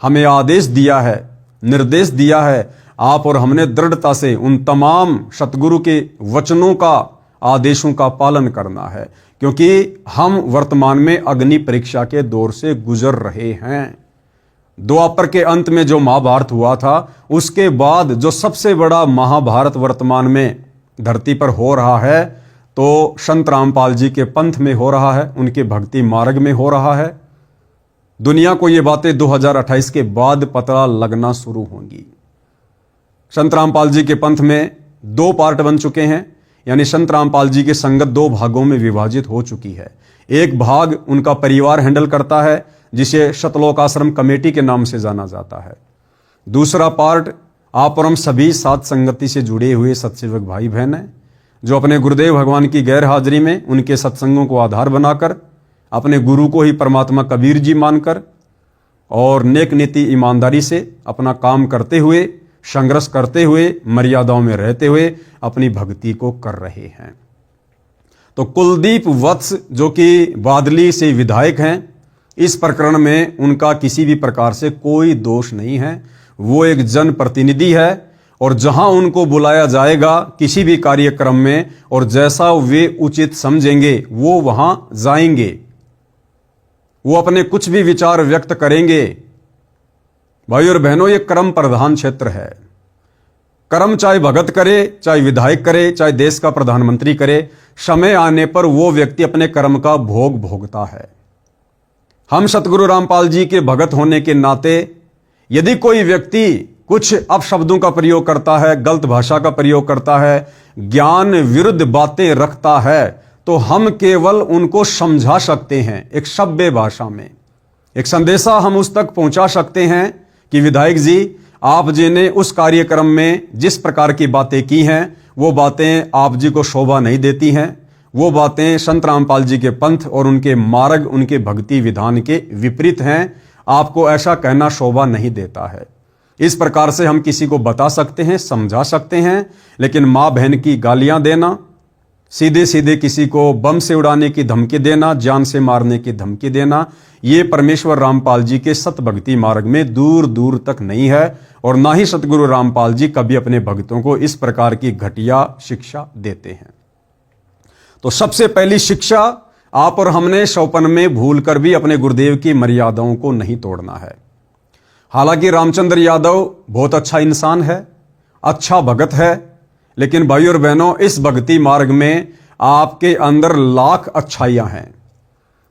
हमें आदेश दिया है, निर्देश दिया है, आप और हमने दृढ़ता से उन तमाम सतगुरु के वचनों का, आदेशों का पालन करना है, क्योंकि हम वर्तमान में अग्नि परीक्षा के दौर से गुजर रहे हैं। द्वापर के अंत में जो महाभारत हुआ था, उसके बाद जो सबसे बड़ा महाभारत वर्तमान में धरती पर हो रहा है, तो संत रामपाल जी के पंथ में हो रहा है, उनके भक्ति मार्ग में हो रहा है। दुनिया को ये बातें 2028 के बाद पता लगना शुरू होंगी। संत रामपाल जी के पंथ में 2 पार्ट बन चुके हैं, यानी संत रामपाल जी की संगत 2 भागों में विभाजित हो चुकी है। एक भाग उनका परिवार हैंडल करता है, जिसे सतलोक आश्रम कमेटी के नाम से जाना जाता है। दूसरा पार्ट आप और हम सभी साध संगति से जुड़े हुए सत्सेवक भाई बहन हैं, जो अपने गुरुदेव भगवान की गैर हाजिरी में उनके सत्संगों को आधार बनाकर, अपने गुरु को ही परमात्मा कबीर जी मानकर और नेक नीति ईमानदारी से अपना काम करते हुए, संघर्ष करते हुए, मर्यादाओं में रहते हुए अपनी भक्ति को कर रहे हैं। तो कुलदीप वत्स जो कि बादली से विधायक हैं, इस प्रकरण में उनका किसी भी प्रकार से कोई दोष नहीं है। वो एक जनप्रतिनिधि है और जहां उनको बुलाया जाएगा किसी भी कार्यक्रम में और जैसा वे उचित समझेंगे वो वहां जाएंगे, वो अपने कुछ भी विचार व्यक्त करेंगे। भाई और बहनों, ये कर्म प्रधान क्षेत्र है। कर्म चाहे भगत करे, चाहे विधायक करे, चाहे देश का प्रधानमंत्री करे, समय आने पर वो व्यक्ति अपने कर्म का भोग भोगता है। हम सतगुरु रामपाल जी के भगत होने के नाते यदि कोई व्यक्ति कुछ अपशब्दों का प्रयोग करता है, गलत भाषा का प्रयोग करता है, ज्ञान विरुद्ध बातें रखता है, तो हम केवल उनको समझा सकते हैं एक सभ्य भाषा में। एक संदेशा हम उस तक पहुंचा सकते हैं कि विधायक जी, आप जी ने उस कार्यक्रम में जिस प्रकार की बातें की हैं वो बातें आप जी को शोभा नहीं देती हैं, वो बातें संत रामपाल जी के पंथ और उनके मार्ग, उनके भक्ति विधान के विपरीत हैं, आपको ऐसा कहना शोभा नहीं देता है। इस प्रकार से हम किसी को बता सकते हैं, समझा सकते हैं, लेकिन माँ बहन की गालियां देना, सीधे सीधे किसी को बम से उड़ाने की धमकी देना, जान से मारने की धमकी देना, ये परमेश्वर रामपाल जी के सत भक्ति मार्ग में दूर दूर तक नहीं है और ना ही सतगुरु रामपाल जी कभी अपने भक्तों को इस प्रकार की घटिया शिक्षा देते हैं। तो सबसे पहली शिक्षा, आप और हमने शौपन में भूलकर भी अपने गुरुदेव की मर्यादाओं को नहीं तोड़ना है। हालांकि रामचंद्र यादव बहुत अच्छा इंसान है, अच्छा भगत है, लेकिन भाई और बहनों, इस भक्ति मार्ग में आपके अंदर लाख अच्छाइयां हैं।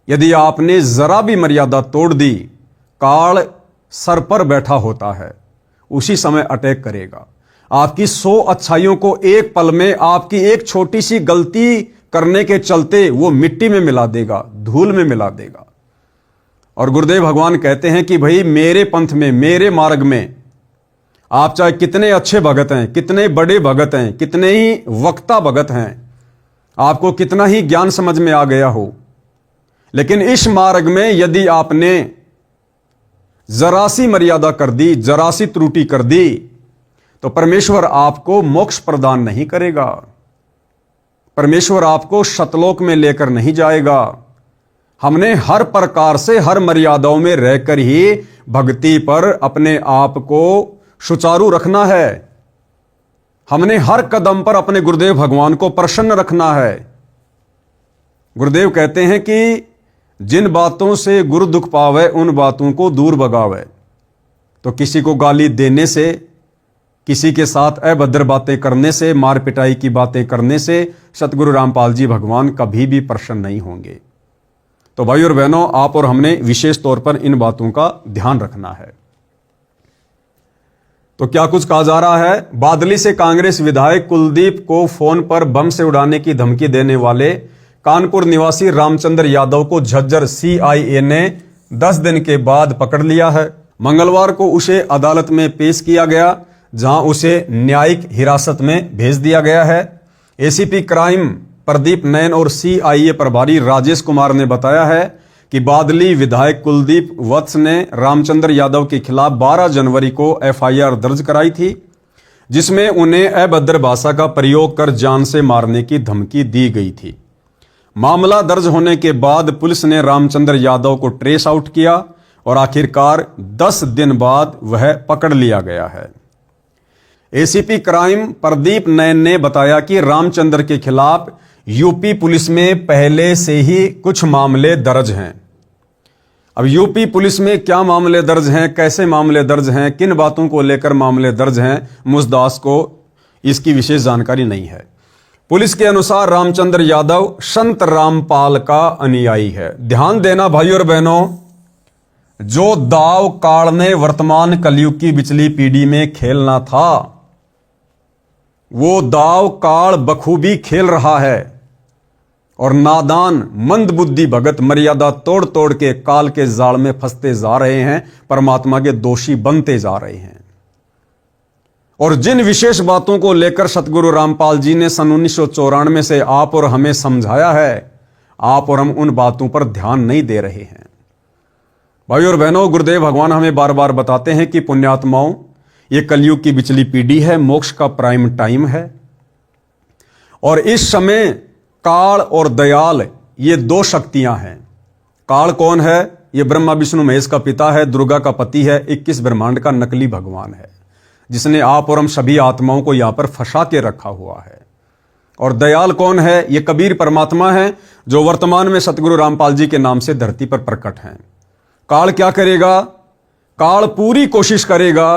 यदि आपने जरा भी मर्यादा तोड़ दी, काल सर पर बैठा होता है, उसी समय अटैक करेगा। आपकी 100 अच्छाइयों को एक पल में आपकी एक छोटी सी गलती करने के चलते वो मिट्टी में मिला देगा, धूल में मिला देगा। और गुरुदेव भगवान कहते हैं कि भाई मेरे पंथ में, मेरे मार्ग में आप चाहे कितने अच्छे भगत हैं, कितने बड़े भगत हैं, कितने ही वक्ता भगत हैं, आपको कितना ही ज्ञान समझ में आ गया हो, लेकिन इस मार्ग में यदि आपने जरा सी मर्यादा कर दी, जरा सी त्रुटि कर दी, तो परमेश्वर आपको मोक्ष प्रदान नहीं करेगा, परमेश्वर आपको सतलोक में लेकर नहीं जाएगा। हमने हर प्रकार से, हर मर्यादाओं में रहकर ही भक्ति पर अपने आप को सुचारू रखना है। हमने हर कदम पर अपने गुरुदेव भगवान को प्रसन्न रखना है। गुरुदेव कहते हैं कि जिन बातों से गुरु दुख पावे उन बातों को दूर भगावे। तो किसी को गाली देने से, किसी के साथ अभद्र बातें करने से, मार पिटाई की बातें करने से सतगुरु रामपाल जी भगवान कभी भी प्रसन्न नहीं होंगे। तो भाई और बहनों, आप और हमने विशेष तौर पर इन बातों का ध्यान रखना है। तो क्या कुछ कहा जा रहा है? बादली से कांग्रेस विधायक कुलदीप को फोन पर बम से उड़ाने की धमकी देने वाले कानपुर निवासी रामचंद्र यादव को झज्जर सीआईए ने 10 दिन के बाद पकड़ लिया है। मंगलवार को उसे अदालत में पेश किया गया, जहां उसे न्यायिक हिरासत में भेज दिया गया है। एसीपी क्राइम प्रदीप नैन और सीआईए प्रभारी राजेश कुमार ने बताया है कि बादली विधायक कुलदीप वत्स ने रामचंद्र यादव के खिलाफ 12 जनवरी को एफआईआर दर्ज कराई थी, जिसमें उन्हें अभद्र भाषा का प्रयोग कर जान से मारने की धमकी दी गई थी। मामला दर्ज होने के बाद पुलिस ने रामचंद्र यादव को ट्रेस आउट किया और आखिरकार 10 दिन बाद वह पकड़ लिया गया है। एसीपी क्राइम प्रदीप नैन ने बताया कि रामचंद्र के खिलाफ यूपी पुलिस में पहले से ही कुछ मामले दर्ज हैं। अब यूपी पुलिस में क्या मामले दर्ज हैं, कैसे मामले दर्ज हैं, किन बातों को लेकर मामले दर्ज हैं, मुझदास को इसकी विशेष जानकारी नहीं है। पुलिस के अनुसार रामचंद्र यादव संत रामपाल का अनुयायी है। ध्यान देना भाई और बहनों, जो दाव काल ने वर्तमान कलयुग की बिचली पीढ़ी में खेलना था, वो दाव काल बखूबी खेल रहा है और नादान मंदबुद्धि भगत मर्यादा तोड़ तोड़ के काल के जाल में फंसते जा रहे हैं, परमात्मा के दोषी बनते जा रहे हैं। और जिन विशेष बातों को लेकर सतगुरु रामपाल जी ने सन 1994 से आप और हमें समझाया है, आप और हम उन बातों पर ध्यान नहीं दे रहे हैं। भाई और बहनों, गुरुदेव भगवान हमें बार बार बताते हैं कि पुण्यात्माओं, ये कलयुग की बिचली पीढ़ी है, मोक्ष का प्राइम टाइम है और इस समय काल और दयाल ये दो शक्तियां हैं। काल कौन है? ये ब्रह्मा विष्णु महेश का पिता है, दुर्गा का पति है, 21 ब्रह्मांड का नकली भगवान है, जिसने आप और हम सभी आत्माओं को यहां पर फंसा के रखा हुआ है। और दयाल कौन है? ये कबीर परमात्मा है, जो वर्तमान में सतगुरु रामपाल जी के नाम से धरती पर प्रकट हैं। काल क्या करेगा? काल पूरी कोशिश करेगा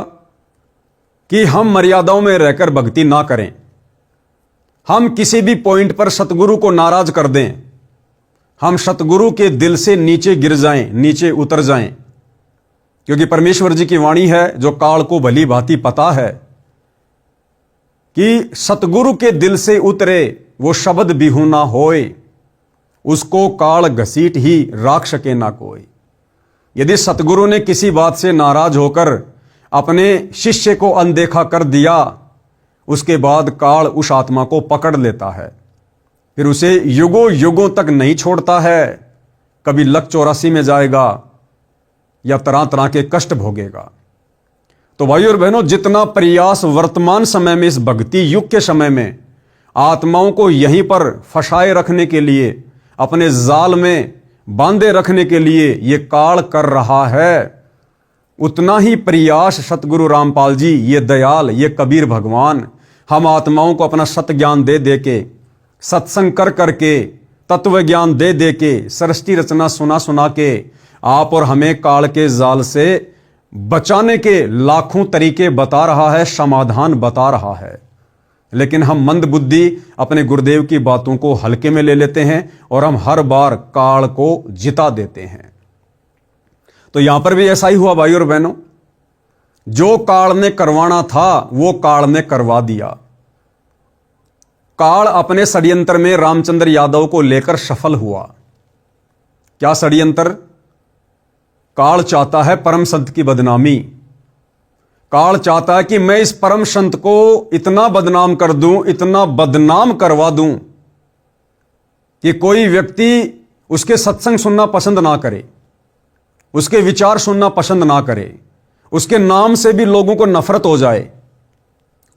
कि हम मर्यादाओं में रहकर भक्ति ना करें, हम किसी भी पॉइंट पर सतगुरु को नाराज कर दें, हम सतगुरु के दिल से नीचे गिर जाएं, नीचे उतर जाएं। क्योंकि परमेश्वर जी की वाणी है, जो काल को भली भांति पता है कि सतगुरु के दिल से उतरे वो शब्द बिहू ना होए, उसको काल घसीट ही राख सके ना कोई। यदि सतगुरु ने किसी बात से नाराज होकर अपने शिष्य को अनदेखा कर दिया, उसके बाद काल उस आत्मा को पकड़ लेता है, फिर उसे युगों युगों तक नहीं छोड़ता है। कभी लक 84 में जाएगा या तरह तरह के कष्ट भोगेगा। तो भाई और बहनों, जितना प्रयास वर्तमान समय में, इस भक्ति युग के समय में आत्माओं को यहीं पर फंसाए रखने के लिए, अपने जाल में बांधे रखने के लिए ये काल कर रहा है, उतना ही प्रयास सतगुरु रामपाल जी, ये दयाल, ये कबीर भगवान हम आत्माओं को अपना सत ज्ञान दे दे के, सत्संग कर करके, तत्व ज्ञान दे दे के, सृष्टि रचना सुना सुना के आप और हमें काल के जाल से बचाने के लाखों तरीके बता रहा है, समाधान बता रहा है। लेकिन हम मंद बुद्धि अपने गुरुदेव की बातों को हल्के में ले लेते हैं और हम हर बार काल को जिता देते हैं। तो यहां पर भी ऐसा ही हुआ भाई और बहनों, जो काल ने करवाना था वो काल ने करवा दिया। काल अपने षड्यंत्र में रामचंद्र यादव को लेकर सफल हुआ। क्या षड्यंत्र? काल चाहता है परम संत की बदनामी। काल चाहता है कि मैं इस परम संत को इतना बदनाम कर दूं, इतना बदनाम करवा दूं कि कोई व्यक्ति उसके सत्संग सुनना पसंद ना करे, उसके विचार सुनना पसंद ना करे, उसके नाम से भी लोगों को नफरत हो जाए,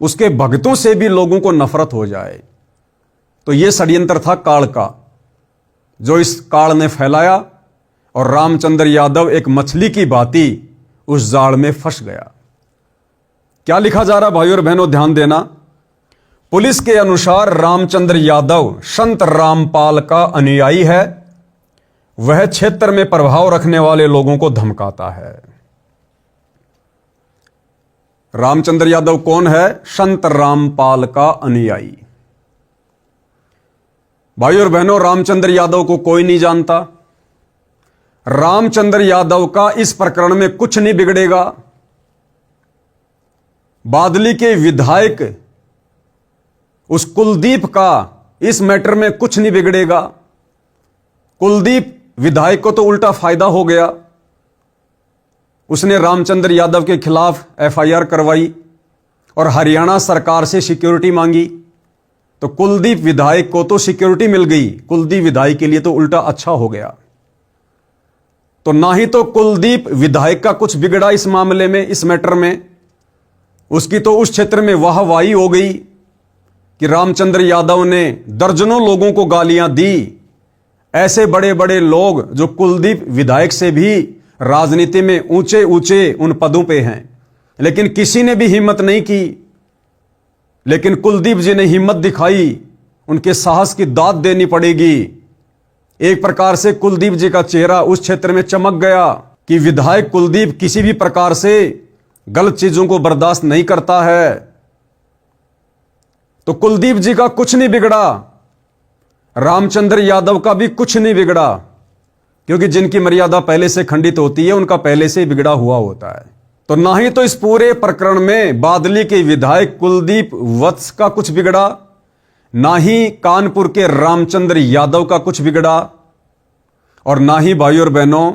उसके भक्तों से भी लोगों को नफरत हो जाए। तो यह षड्यंत्र था काल का, जो इस काल ने फैलाया, और रामचंद्र यादव एक मछली की भांति उस जाल में फंस गया। क्या लिखा जा रहा भाइयों और बहनों, ध्यान देना। पुलिस के अनुसार रामचंद्र यादव संत रामपाल का अनुयायी है। वह क्षेत्र में प्रभाव रखने वाले लोगों को धमकाता है। रामचंद्र यादव कौन है? संत रामपाल का अनुयायी। भाइयों और बहनों, रामचंद्र यादव को कोई नहीं जानता। रामचंद्र यादव का इस प्रकरण में कुछ नहीं बिगड़ेगा। बादली के विधायक उस कुलदीप का इस मैटर में कुछ नहीं बिगड़ेगा। कुलदीप विधायक को तो उल्टा फायदा हो गया। उसने रामचंद्र यादव के खिलाफ एफआईआर करवाई और हरियाणा सरकार से सिक्योरिटी मांगी, तो कुलदीप विधायक को तो सिक्योरिटी मिल गई। कुलदीप विधायक के लिए तो उल्टा अच्छा हो गया। तो ना ही तो कुलदीप विधायक का कुछ बिगड़ा इस मामले में, इस मैटर में। उसकी तो उस क्षेत्र में वाहवाही हो गई कि रामचंद्र यादव ने दर्जनों लोगों को गालियां दी। ऐसे बड़े बड़े लोग जो कुलदीप विधायक से भी राजनीति में ऊंचे ऊंचे उन पदों पे हैं, लेकिन किसी ने भी हिम्मत नहीं की। लेकिन कुलदीप जी ने हिम्मत दिखाई, उनके साहस की दाद देनी पड़ेगी। एक प्रकार से कुलदीप जी का चेहरा उस क्षेत्र में चमक गया कि विधायक कुलदीप किसी भी प्रकार से गलत चीजों को बर्दाश्त नहीं करता है। तो कुलदीप जी का कुछ नहीं बिगड़ा, रामचंद्र यादव का भी कुछ नहीं बिगड़ा, क्योंकि जिनकी मर्यादा पहले से खंडित होती है उनका पहले से बिगड़ा हुआ होता है। तो ना ही तो इस पूरे प्रकरण में बादली के विधायक कुलदीप वत्स का कुछ बिगड़ा, ना ही कानपुर के रामचंद्र यादव का कुछ बिगड़ा, और ना ही भाइयों और बहनों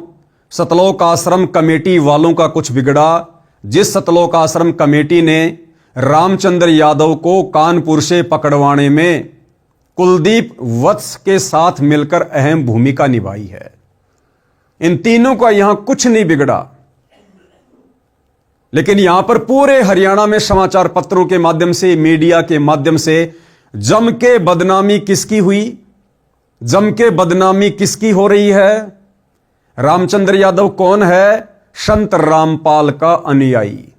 सतलोक आश्रम कमेटी वालों का कुछ बिगड़ा। जिस सतलोक आश्रम कमेटी ने रामचंद्र यादव को कानपुर से पकड़वाने में कुलदीप वत्स के साथ मिलकर अहम भूमिका निभाई है, इन तीनों का यहां कुछ नहीं बिगड़ा। लेकिन यहां पर पूरे हरियाणा में समाचार पत्रों के माध्यम से, मीडिया के माध्यम से जम के बदनामी किसकी हुई? जम के बदनामी किसकी हो रही है? रामचंद्र यादव कौन है? संत रामपाल का अनुयायी।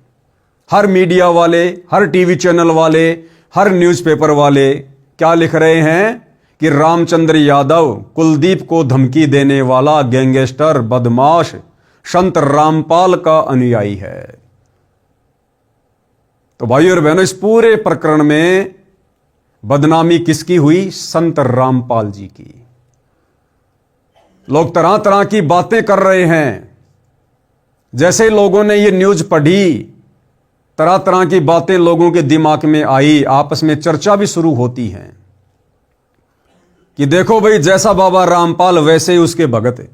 हर मीडिया वाले, हर टीवी चैनल वाले, हर न्यूज़पेपर वाले क्या लिख रहे हैं कि रामचंद्र यादव कुलदीप को धमकी देने वाला गैंगस्टर बदमाश संत रामपाल का अनुयायी है। तो भाइयों और बहनों, इस पूरे प्रकरण में बदनामी किसकी हुई? संत रामपाल जी की। लोग तरह तरह की बातें कर रहे हैं। जैसे लोगों ने ये न्यूज पढ़ी, तरह तरह की बातें लोगों के दिमाग में आई, आपस में चर्चा भी शुरू होती है कि देखो भाई, जैसा बाबा रामपाल वैसे ही उसके भगत।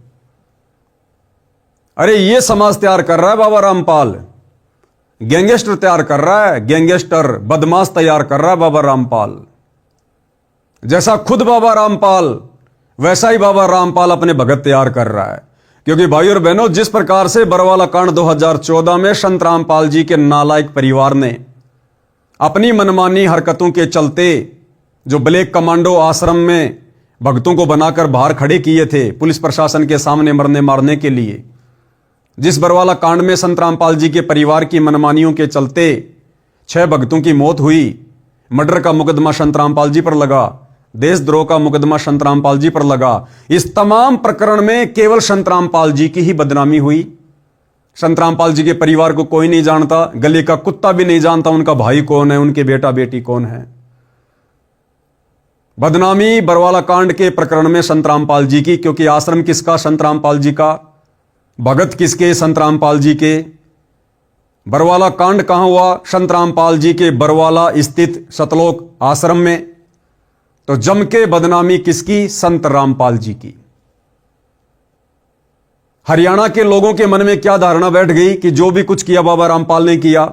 अरे ये समाज तैयार कर रहा है बाबा रामपाल, गैंगस्टर तैयार कर रहा है, गैंगस्टर बदमाश तैयार कर रहा है बाबा रामपाल। जैसा खुद बाबा रामपाल, वैसा ही बाबा रामपाल अपने भगत तैयार कर रहा है। क्योंकि भाइयों और बहनों, जिस प्रकार से बरवाला कांड 2014 में संत रामपाल जी के नालायक परिवार ने अपनी मनमानी हरकतों के चलते जो ब्लैक कमांडो आश्रम में भक्तों को बनाकर बाहर खड़े किए थे पुलिस प्रशासन के सामने मरने मारने के लिए, जिस बरवाला कांड में संत रामपाल जी के परिवार की मनमानियों के चलते 6 भक्तों की मौत हुई, मर्डर का मुकदमा संत रामपाल जी पर लगा, देशद्रोह का मुकदमा संत रामपाल जी पर लगा, इस तमाम प्रकरण में केवल संत रामपाल जी की ही बदनामी हुई। संत रामपाल जी के परिवार को कोई नहीं जानता, गली का कुत्ता भी नहीं जानता उनका भाई कौन है, उनके बेटा बेटी कौन है। बदनामी बरवाला कांड के प्रकरण में संत रामपाल जी की, क्योंकि आश्रम किसका? संत रामपाल जी का। भगत किसके? संत रामपाल जी के। बरवाला कांड कहां हुआ? संत रामपाल जी के बरवाला स्थित सतलोक आश्रम में। तो जम के बदनामी किसकी? संत रामपाल जी की। हरियाणा के लोगों के मन में क्या धारणा बैठ गई कि जो भी कुछ किया बाबा रामपाल ने किया।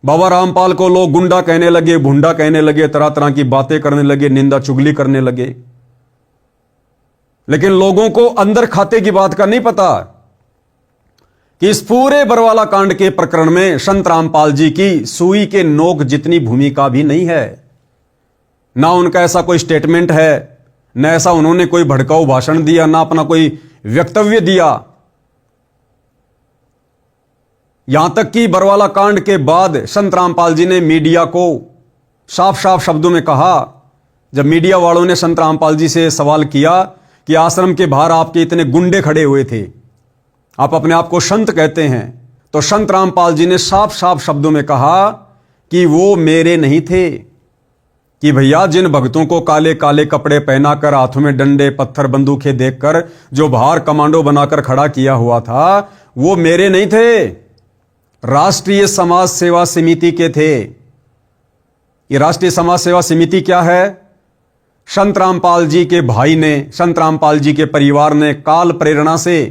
बाबा रामपाल को लोग गुंडा कहने लगे, भुंडा कहने लगे, तरह तरह की बातें करने लगे, निंदा चुगली करने लगे। लेकिन लोगों को अंदर खाते की बात का नहीं पता कि इस पूरे बरवाला कांड के प्रकरण में संत रामपाल जी की सुई के नोक जितनी भूमिका भी नहीं है। ना उनका ऐसा कोई स्टेटमेंट है, ना ऐसा उन्होंने कोई भड़काऊ भाषण दिया, ना अपना कोई वक्तव्य दिया। यहां तक कि बरवाला कांड के बाद संत रामपाल जी ने मीडिया को साफ साफ शब्दों में कहा, जब मीडिया वालों ने संत रामपाल जी से सवाल किया कि आश्रम के बाहर आपके इतने गुंडे खड़े हुए थे, आप अपने आप को संत कहते हैं, तो संत रामपाल जी ने साफ साफ शब्दों में कहा कि वो मेरे नहीं थे, कि भैया जिन भक्तों को काले काले कपड़े पहनाकर, हाथों में डंडे पत्थर बंदूकें देखकर जो बाहर कमांडो बनाकर खड़ा किया हुआ था, वो मेरे नहीं थे, राष्ट्रीय समाज सेवा समिति के थे। ये राष्ट्रीय समाज सेवा समिति क्या है? संत रामपाल जी के भाई ने, संत रामपाल जी के परिवार ने काल प्रेरणा से,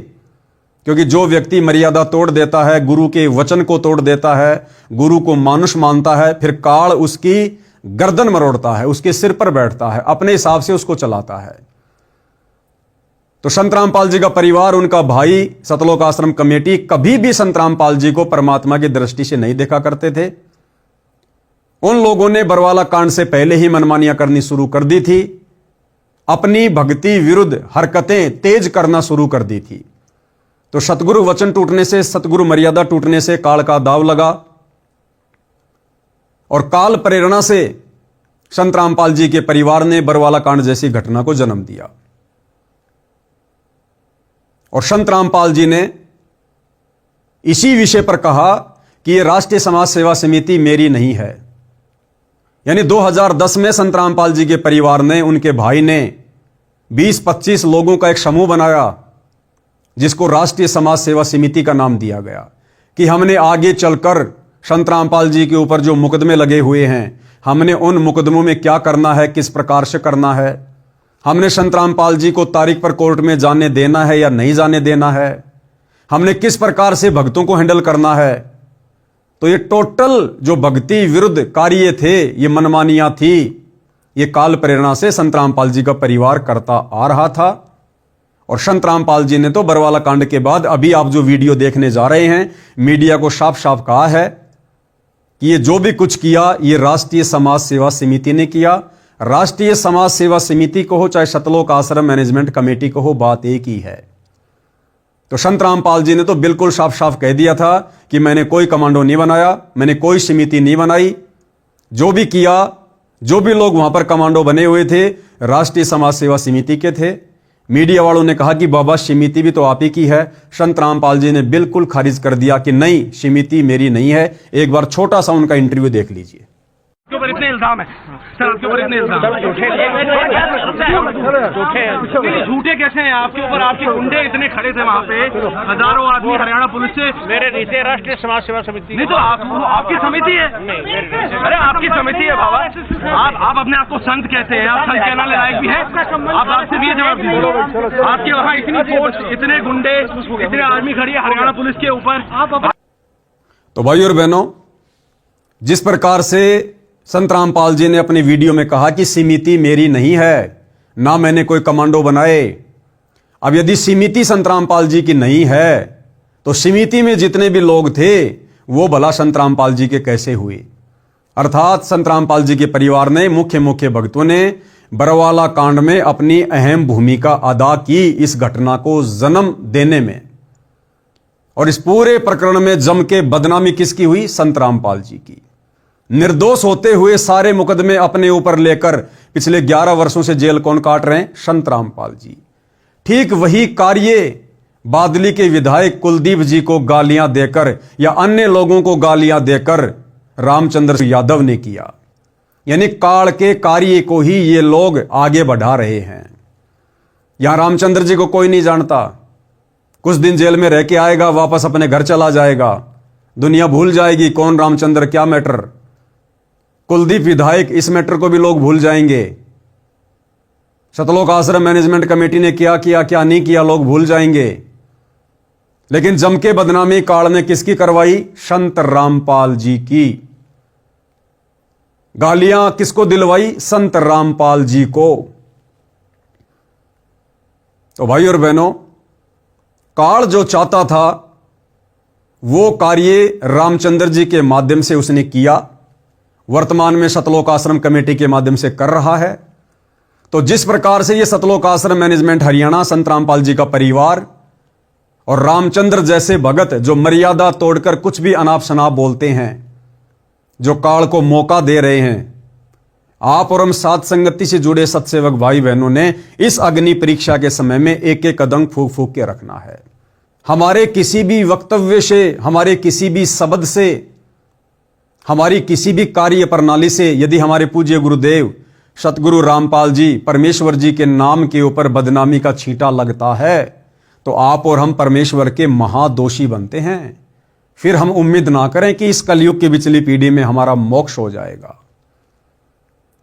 क्योंकि जो व्यक्ति मर्यादा तोड़ देता है, गुरु के वचन को तोड़ देता है, गुरु को मानुष मानता है, फिर काल उसकी गर्दन मरोड़ता है, उसके सिर पर बैठता है, अपने हिसाब से उसको चलाता है। तो संत रामपाल जी का परिवार, उनका भाई, सतलोक आश्रम कमेटी कभी भी संत रामपाल जी को परमात्मा की दृष्टि से नहीं देखा करते थे। उन लोगों ने बरवाला कांड से पहले ही मनमानियां करनी शुरू कर दी थी, अपनी भक्ति विरुद्ध हरकतें तेज करना शुरू कर दी थी। तो सतगुरु वचन टूटने से, सतगुरु मर्यादा टूटने से काल का दाव लगा और काल प्रेरणा से संत रामपाल जी के परिवार ने बरवाला कांड जैसी घटना को जन्म दिया। और संत रामपाल जी ने इसी विषय पर कहा कि यह राष्ट्रीय समाज सेवा समिति मेरी नहीं है। यानी 2010 में संत रामपाल जी के परिवार ने, उनके भाई ने 20-25 लोगों का एक समूह बनाया, जिसको राष्ट्रीय समाज सेवा समिति का नाम दिया गया, कि हमने आगे चलकर संत रामपाल जी के ऊपर जो मुकदमे लगे हुए हैं, हमने उन मुकदमों में क्या करना है, किस प्रकार से करना है, हमने संत रामपाल जी को तारीख पर कोर्ट में जाने देना है या नहीं जाने देना है, हमने किस प्रकार से भक्तों को हैंडल करना है। तो ये टोटल जो भक्ति विरुद्ध कार्य थे, ये मनमानियां थी, ये काल प्रेरणा से संत रामपाल जी का परिवार करता आ रहा था। और संत रामपाल जी ने तो बरवाला कांड के बाद, अभी आप जो वीडियो देखने जा रहे हैं, मीडिया को साफ साफ कहा है कि ये जो भी कुछ किया, ये राष्ट्रीय समाज सेवा समिति ने किया, राष्ट्रीय समाज सेवा समिति को हो चाहे सतलोक आश्रम मैनेजमेंट कमेटी को हो, बात एक ही है। तो संत रामपाल जी ने तो बिल्कुल साफ साफ कह दिया था कि मैंने कोई कमांडो नहीं बनाया, मैंने कोई समिति नहीं बनाई। जो भी किया, जो भी लोग वहां पर कमांडो बने हुए थे, राष्ट्रीय समाज सेवा समिति के थे। मीडिया वालों ने कहा कि बाबा समिति भी तो आप ही की है। संत रामपाल जी ने बिल्कुल खारिज कर दिया कि नहीं, समिति मेरी नहीं है। एक बार छोटा सा उनका इंटरव्यू देख लीजिए। आपके ऊपर इतने इल्जाम है सर, आपके ऊपर इतने इल्जाम झूठे कैसे हैं आपके ऊपर? आपके गुंडे इतने खड़े थे वहाँ पे, हजारों आदमी हरियाणा पुलिस से। मेरे नीचे राष्ट्रीय समाज सेवा समिति नहीं तो आपकी समिति है। अरे आपकी समिति है बाबा। आप अपने आप को संत कहते हैं, आप संत कहने लायक भी है। आप आपसे भी जवाब दीजिए। आपके वहाँ इतनी फोर्स, इतने गुंडे, इतने आर्मी खड़ी है हरियाणा पुलिस के ऊपर। तो भाई और बहनों, जिस प्रकार से संत रामपाल जी ने अपने वीडियो में कहा कि समिति मेरी नहीं है, ना मैंने कोई कमांडो बनाए। अब यदि समिति संत रामपाल जी की नहीं है तो समिति में जितने भी लोग थे वो भला संत रामपाल जी के कैसे हुए? अर्थात संत रामपाल जी के परिवार ने, मुख्य भक्तों ने बरवाला कांड में अपनी अहम भूमिका अदा की इस घटना को जन्म देने में। और इस पूरे प्रकरण में जम के बदनामी किसकी हुई? संत रामपाल जी की। निर्दोष होते हुए सारे मुकदमे अपने ऊपर लेकर पिछले 11 वर्षों से जेल कौन काट रहे हैं? संत रामपाल जी। ठीक वही कार्य बादली के विधायक कुलदीप जी को गालियां देकर या अन्य लोगों को गालियां देकर रामचंद्र यादव ने किया। यानी काल के कार्य को ही ये लोग आगे बढ़ा रहे हैं। यहां रामचंद्र जी को कोई नहीं जानता। कुछ दिन जेल में रह के आएगा, वापस अपने घर चला जाएगा। दुनिया भूल जाएगी कौन रामचंद्र, क्या मैटर। कुलदीप विधायक, इस मैटर को भी लोग भूल जाएंगे। सतलोक आश्रम मैनेजमेंट कमेटी ने क्या किया, क्या नहीं किया, लोग भूल जाएंगे। लेकिन जम के बदनामी काल ने किसकी करवाई? संत रामपाल जी की। गालियां किसको दिलवाई? संत रामपाल जी को। तो भाई और बहनों, काल जो चाहता था वो कार्य रामचंद्र जी के माध्यम से उसने किया, वर्तमान में सतलोक आश्रम कमेटी के माध्यम से कर रहा है। तो जिस प्रकार से ये सतलोक आश्रम मैनेजमेंट हरियाणा, संत रामपाल जी का परिवार और रामचंद्र जैसे भगत जो मर्यादा तोड़कर कुछ भी अनाप शनाप बोलते हैं, जो काल को मौका दे रहे हैं, आप और हम साथ संगति से जुड़े सत्सेवक भाई बहनों ने इस अग्नि परीक्षा के समय में एक एक कदम फूंक फूंक के रखना है। हमारे किसी भी वक्तव्य से, हमारे किसी भी शब्द से, हमारी किसी भी कार्य प्रणाली से यदि हमारे पूज्य गुरुदेव सतगुरु रामपाल जी, परमेश्वर जी के नाम के ऊपर बदनामी का छींटा लगता है तो आप और हम परमेश्वर के महादोषी बनते हैं। फिर हम उम्मीद ना करें कि इस कलयुग की पिछली पीढ़ी में हमारा मोक्ष हो जाएगा।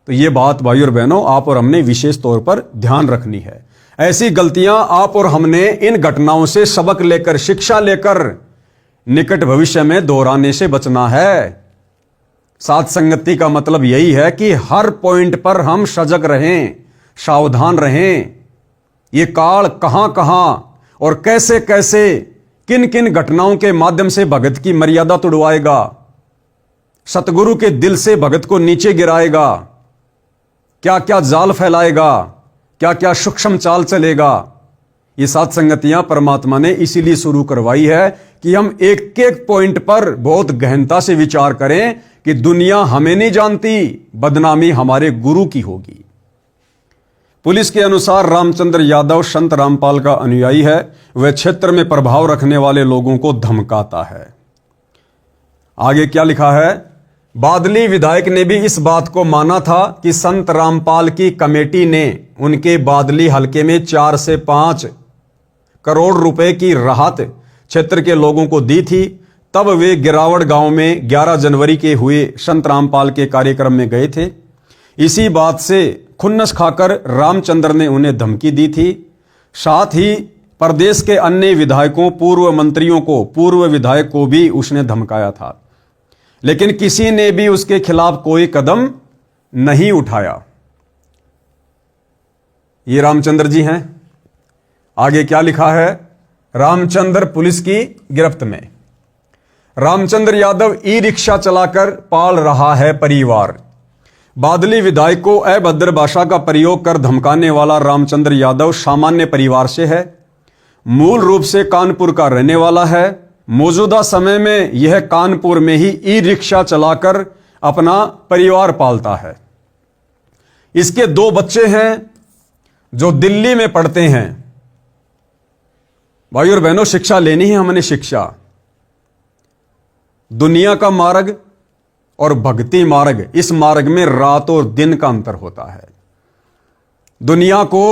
तो ये बात भाई और बहनों, आप और हमने विशेष तौर पर ध्यान रखनी है। ऐसी गलतियां आप और हमने इन घटनाओं से सबक लेकर, शिक्षा लेकर निकट भविष्य में दोहराने से बचना है। साथ संगति का मतलब यही है कि हर पॉइंट पर हम सजग रहें, सावधान रहें। ये काल कहां कहां और कैसे कैसे, किन किन घटनाओं के माध्यम से भगत की मर्यादा तुड़वाएगा, सतगुरु के दिल से भगत को नीचे गिराएगा, क्या क्या जाल फैलाएगा, क्या क्या सूक्ष्म चाल चलेगा। ये सात संगतियां परमात्मा ने इसीलिए शुरू करवाई है कि हम एक एक पॉइंट पर बहुत गहनता से विचार करें कि दुनिया हमें नहीं जानती, बदनामी हमारे गुरु की होगी। पुलिस के अनुसार रामचंद्र यादव संत रामपाल का अनुयायी है। वह क्षेत्र में प्रभाव रखने वाले लोगों को धमकाता है। आगे क्या लिखा है? बादली विधायक ने भी इस बात को माना था कि संत रामपाल की कमेटी ने उनके बादली हलके में 4 से 5 करोड़ रुपए की राहत क्षेत्र के लोगों को दी थी। तब वे गिरावड़ गांव में 11 जनवरी के हुए संत रामपाल के कार्यक्रम में गए थे। इसी बात से खुन्नस खाकर रामचंद्र ने उन्हें धमकी दी थी। साथ ही प्रदेश के अन्य विधायकों, पूर्व मंत्रियों को, पूर्व विधायक को भी उसने धमकाया था, लेकिन किसी ने भी उसके खिलाफ कोई कदम नहीं उठाया। ये रामचंद्र जी हैं। आगे क्या लिखा है? रामचंद्र पुलिस की गिरफ्त में। रामचंद्र यादव ई रिक्शा चलाकर पाल रहा है परिवार। बादली विधायक को अभद्र भाषा का प्रयोग कर धमकाने वाला रामचंद्र यादव सामान्य परिवार से है, मूल रूप से कानपुर का रहने वाला है। मौजूदा समय में यह कानपुर में ही ई रिक्शा चलाकर अपना परिवार पालता है। इसके 2 बच्चे हैं जो दिल्ली में पढ़ते हैं। भाई और बहनों, शिक्षा लेनी है हमने। शिक्षा, दुनिया का मार्ग और भक्ति मार्ग, इस मार्ग में रात और दिन का अंतर होता है। दुनिया को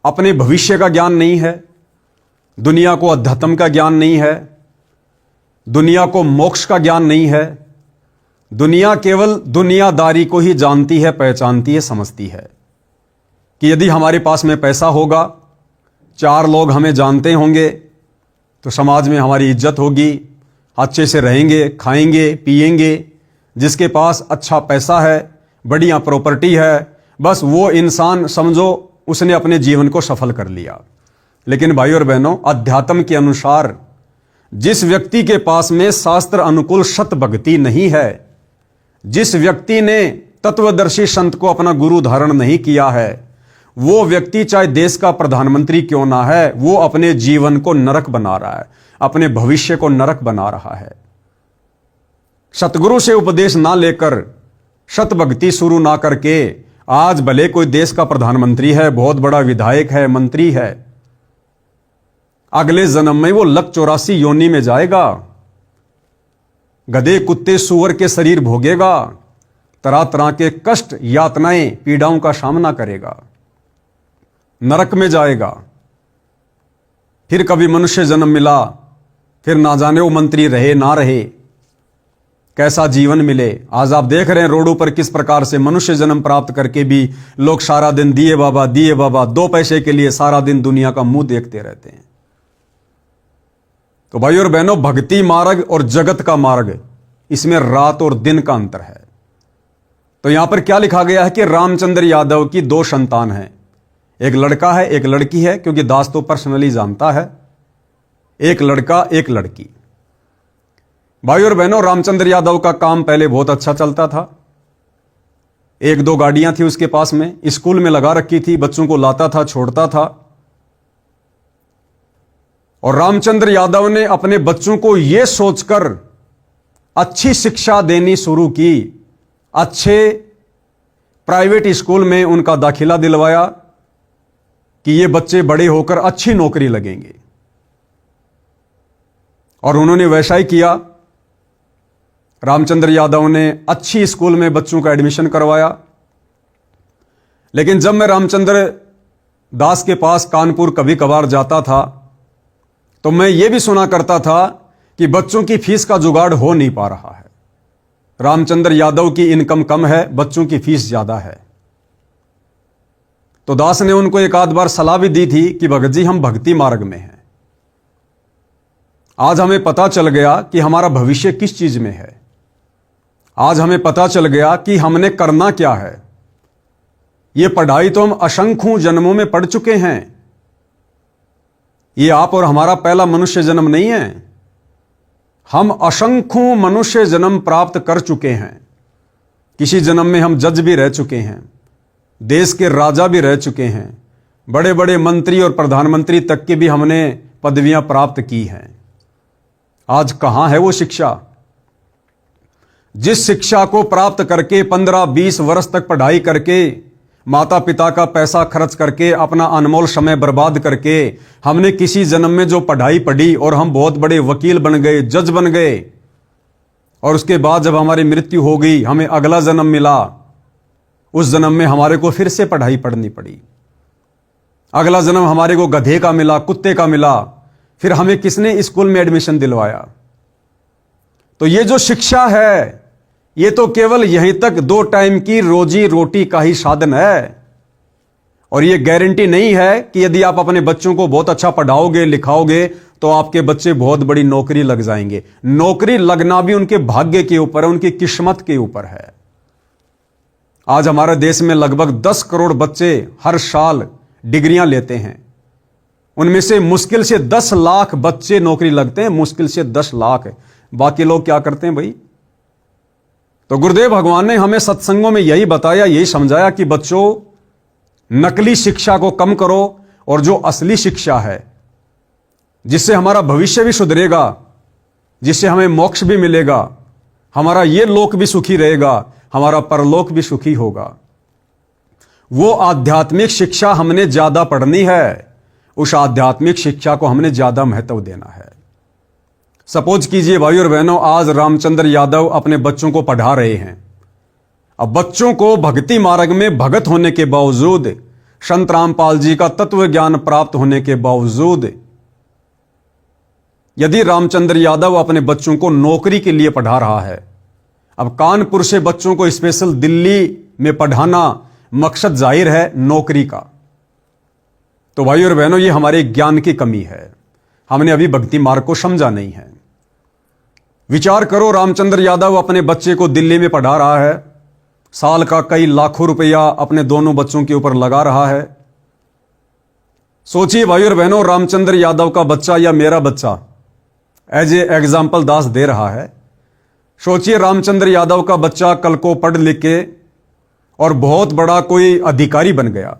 अपने भविष्य का ज्ञान नहीं है, दुनिया को अध्यात्म का ज्ञान नहीं है, दुनिया को मोक्ष का ज्ञान नहीं है। दुनिया केवल दुनियादारी को ही जानती है, पहचानती है, समझती है कि यदि हमारे पास में पैसा होगा, 4 लोग हमें जानते होंगे, तो समाज में हमारी इज्जत होगी, अच्छे से रहेंगे, खाएंगे, पिएंगे। जिसके पास अच्छा पैसा है, बढ़िया प्रॉपर्टी है, बस वो इंसान समझो उसने अपने जीवन को सफल कर लिया। लेकिन भाई और बहनों, अध्यात्म के अनुसार जिस व्यक्ति के पास में शास्त्र अनुकूल सत भक्ति नहीं है, जिस व्यक्ति ने तत्वदर्शी संत को अपना गुरु धारण नहीं किया है, वो व्यक्ति चाहे देश का प्रधानमंत्री क्यों ना है, वो अपने जीवन को नरक बना रहा है, अपने भविष्य को नरक बना रहा है। सतगुरु से उपदेश ना लेकर, सत भक्ति शुरू ना करके, आज भले कोई देश का प्रधानमंत्री है, बहुत बड़ा विधायक है, मंत्री है, अगले जन्म में वो लक 84 योनि में जाएगा, गधे, कुत्ते, सुअर के शरीर भोगेगा, तरह तरह के कष्ट, यातनाएं, पीड़ाओं का सामना करेगा, नरक में जाएगा। फिर कभी मनुष्य जन्म मिला, फिर ना जाने वो मंत्री रहे ना रहे, कैसा जीवन मिले। आज आप देख रहे हैं रोडों पर किस प्रकार से मनुष्य जन्म प्राप्त करके भी लोग सारा दिन दिए बाबा, 2 पैसे के लिए सारा दिन दुनिया का मुंह देखते रहते हैं। तो भाई और बहनों, भक्ति मार्ग और जगत का मार्ग, इसमें रात और दिन का अंतर है। तो यहां पर क्या लिखा गया है कि रामचंद्र यादव की 2 संतान हैं, एक लड़का है, एक लड़की है, क्योंकि दास तो पर्सनली जानता है, एक लड़का, एक लड़की। भाई और बहनों, रामचंद्र यादव का काम पहले बहुत अच्छा चलता था। 1-2 गाड़ियां थी उसके पास में, स्कूल में लगा रखी थी, बच्चों को लाता था, छोड़ता था। और रामचंद्र यादव ने अपने बच्चों को यह सोचकर अच्छी शिक्षा देनी शुरू की, अच्छे प्राइवेट स्कूल में उनका दाखिला दिलवाया कि ये बच्चे बड़े होकर अच्छी नौकरी लगेंगे। और उन्होंने वैसा ही किया। रामचंद्र यादव ने अच्छी स्कूल में बच्चों का एडमिशन करवाया। लेकिन जब मैं रामचंद्र दास के पास कानपुर कभी कभार जाता था, तो मैं ये भी सुना करता था कि बच्चों की फीस का जुगाड़ हो नहीं पा रहा है। रामचंद्र यादव की इनकम कम है, बच्चों की फीस ज्यादा है। तो दास ने उनको एक आध बार सलाह भी दी थी कि भगत जी, हम भक्ति मार्ग में हैं। आज हमें पता चल गया कि हमारा भविष्य किस चीज में है। आज हमें पता चल गया कि हमने करना क्या है। ये पढ़ाई तो हम असंख्यों जन्मों में पढ़ चुके हैं। ये आप और हमारा पहला मनुष्य जन्म नहीं है। हम असंख्यों मनुष्य जन्म प्राप्त कर चुके हैं। किसी जन्म में हम जज भी रह चुके हैं, देश के राजा भी रह चुके हैं, बड़े बड़े मंत्री और प्रधानमंत्री तक की भी हमने पदवियां प्राप्त की हैं। आज कहां है वो शिक्षा? जिस शिक्षा को प्राप्त करके 15-20 वर्ष तक पढ़ाई करके, माता पिता का पैसा खर्च करके, अपना अनमोल समय बर्बाद करके हमने किसी जन्म में जो पढ़ाई पढ़ी और हम बहुत बड़े वकील बन गए, जज बन गए, और उसके बाद जब हमारी मृत्यु हो गई, हमें अगला जन्म मिला, उस जन्म में हमारे को फिर से पढ़ाई पढ़नी पड़ी। अगला जन्म हमारे को गधे का मिला, कुत्ते का मिला, फिर हमें किसने स्कूल में एडमिशन दिलवाया? तो ये जो शिक्षा है, ये तो केवल यहीं तक 2 टाइम की रोजी रोटी का ही साधन है। और ये गारंटी नहीं है कि यदि आप अपने बच्चों को बहुत अच्छा पढ़ाओगे, लिखाओगे, तो आपके बच्चे बहुत बड़ी नौकरी लग जाएंगे। नौकरी लगना भी उनके भाग्य के ऊपर है, उनकी किस्मत के ऊपर है। आज हमारे देश में लगभग 10 करोड़ बच्चे हर साल डिग्रियां लेते हैं। उनमें से मुश्किल से 10 लाख बच्चे नौकरी लगते हैं, मुश्किल से 10 लाख। बाकी लोग क्या करते हैं भाई? तो गुरुदेव भगवान ने हमें सत्संगों में यही बताया, यही समझाया कि बच्चों, नकली शिक्षा को कम करो और जो असली शिक्षा है, जिससे हमारा भविष्य भी सुधरेगा, जिससे हमें मोक्ष भी मिलेगा, हमारा ये लोक भी सुखी रहेगा, हमारा परलोक भी सुखी होगा, वो आध्यात्मिक शिक्षा हमने ज्यादा पढ़नी है। उस आध्यात्मिक शिक्षा को हमने ज्यादा महत्व देना है। सपोज कीजिए भाई और बहनों, आज रामचंद्र यादव अपने बच्चों को पढ़ा रहे हैं। अब बच्चों को भक्ति मार्ग में भगत होने के बावजूद, संत रामपाल जी का तत्व ज्ञान प्राप्त होने के बावजूद, यदि रामचंद्र यादव अपने बच्चों को नौकरी के लिए पढ़ा रहा है, अब कानपुर से बच्चों को स्पेशल दिल्ली में पढ़ाना मकसद जाहिर है नौकरी का, तो भाई और बहनों, ये हमारे ज्ञान की कमी है। हमने अभी भक्ति मार्ग को समझा नहीं है। विचार करो, रामचंद्र यादव अपने बच्चे को दिल्ली में पढ़ा रहा है, साल का कई लाखों रुपया अपने दोनों बच्चों के ऊपर लगा रहा है। सोचिए भाई और बहनों, रामचंद्र यादव का बच्चा या मेरा बच्चा एज ए एग्जाम्पल दास दे रहा है। सोचिए रामचंद्र यादव का बच्चा कल को पढ़ लिख के और बहुत बड़ा कोई अधिकारी बन गया।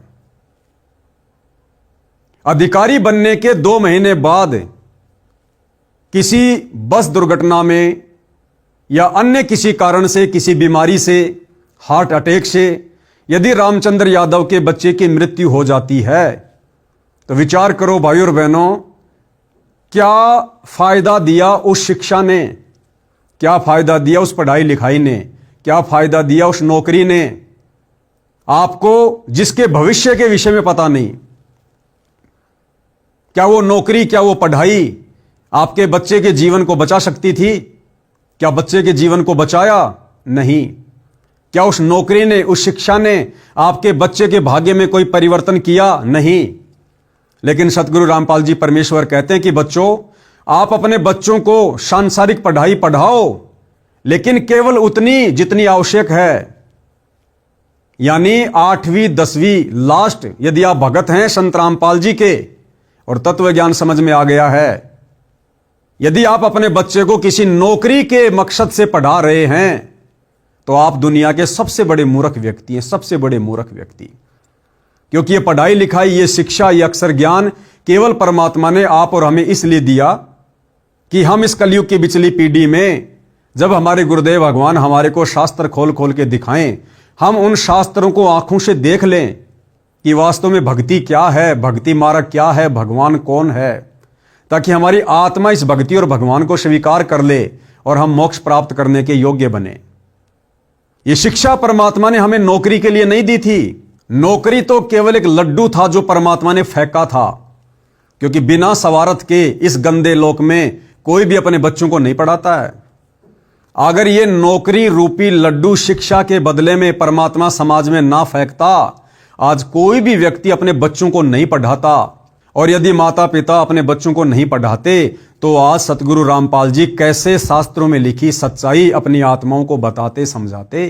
अधिकारी बनने के 2 महीने बाद किसी बस दुर्घटना में या अन्य किसी कारण से, किसी बीमारी से, हार्ट अटैक से यदि रामचंद्र यादव के बच्चे की मृत्यु हो जाती है, तो विचार करो भाई और बहनों, क्या फायदा दिया उस शिक्षा ने, क्या फायदा दिया उस पढ़ाई लिखाई ने, क्या फायदा दिया उस नौकरी ने, आपको जिसके भविष्य के विषय में पता नहीं। क्या वो नौकरी, क्या वो पढ़ाई आपके बच्चे के जीवन को बचा सकती थी? क्या बच्चे के जीवन को बचाया? नहीं। क्या उस नौकरी ने, उस शिक्षा ने आपके बच्चे के भाग्य में कोई परिवर्तन किया? नहीं। लेकिन सतगुरु रामपाल जी परमेश्वर कहते हैं कि बच्चों, आप अपने बच्चों को सांसारिक पढ़ाई पढ़ाओ, लेकिन केवल उतनी जितनी आवश्यक है, यानी 8वीं 10वीं लास्ट। यदि आप भगत हैं संत रामपाल जी के और तत्व ज्ञान समझ में आ गया है, यदि आप अपने बच्चे को किसी नौकरी के मकसद से पढ़ा रहे हैं, तो आप दुनिया के सबसे बड़े मूर्ख व्यक्ति हैं, सबसे बड़े मूर्ख व्यक्ति। क्योंकि ये पढ़ाई लिखाई, ये शिक्षा, ये अक्षर ज्ञान केवल परमात्मा ने आप और हमें इसलिए दिया कि हम इस कलयुग की बिचली पीढ़ी में, जब हमारे गुरुदेव भगवान हमारे को शास्त्र खोल खोल के दिखाएं, हम उन शास्त्रों को आंखों से देख लें कि वास्तव में भक्ति क्या है, भक्ति मार्ग क्या है, भगवान कौन है, ताकि हमारी आत्मा इस भक्ति और भगवान को स्वीकार कर ले और हम मोक्ष प्राप्त करने के योग्य बने। ये शिक्षा परमात्मा ने हमें नौकरी के लिए नहीं दी थी। नौकरी तो केवल एक लड्डू था जो परमात्मा ने फेंका था, क्योंकि बिना सवारत के इस गंदे लोक में कोई भी अपने बच्चों को नहीं पढ़ाता है। अगर ये नौकरी रूपी लड्डू शिक्षा के बदले में परमात्मा समाज में ना फेंकता, आज कोई भी व्यक्ति अपने बच्चों को नहीं पढ़ाता। और यदि माता पिता अपने बच्चों को नहीं पढ़ाते, तो आज सतगुरु रामपाल जी कैसे शास्त्रों में लिखी सच्चाई अपनी आत्माओं को बताते, समझाते।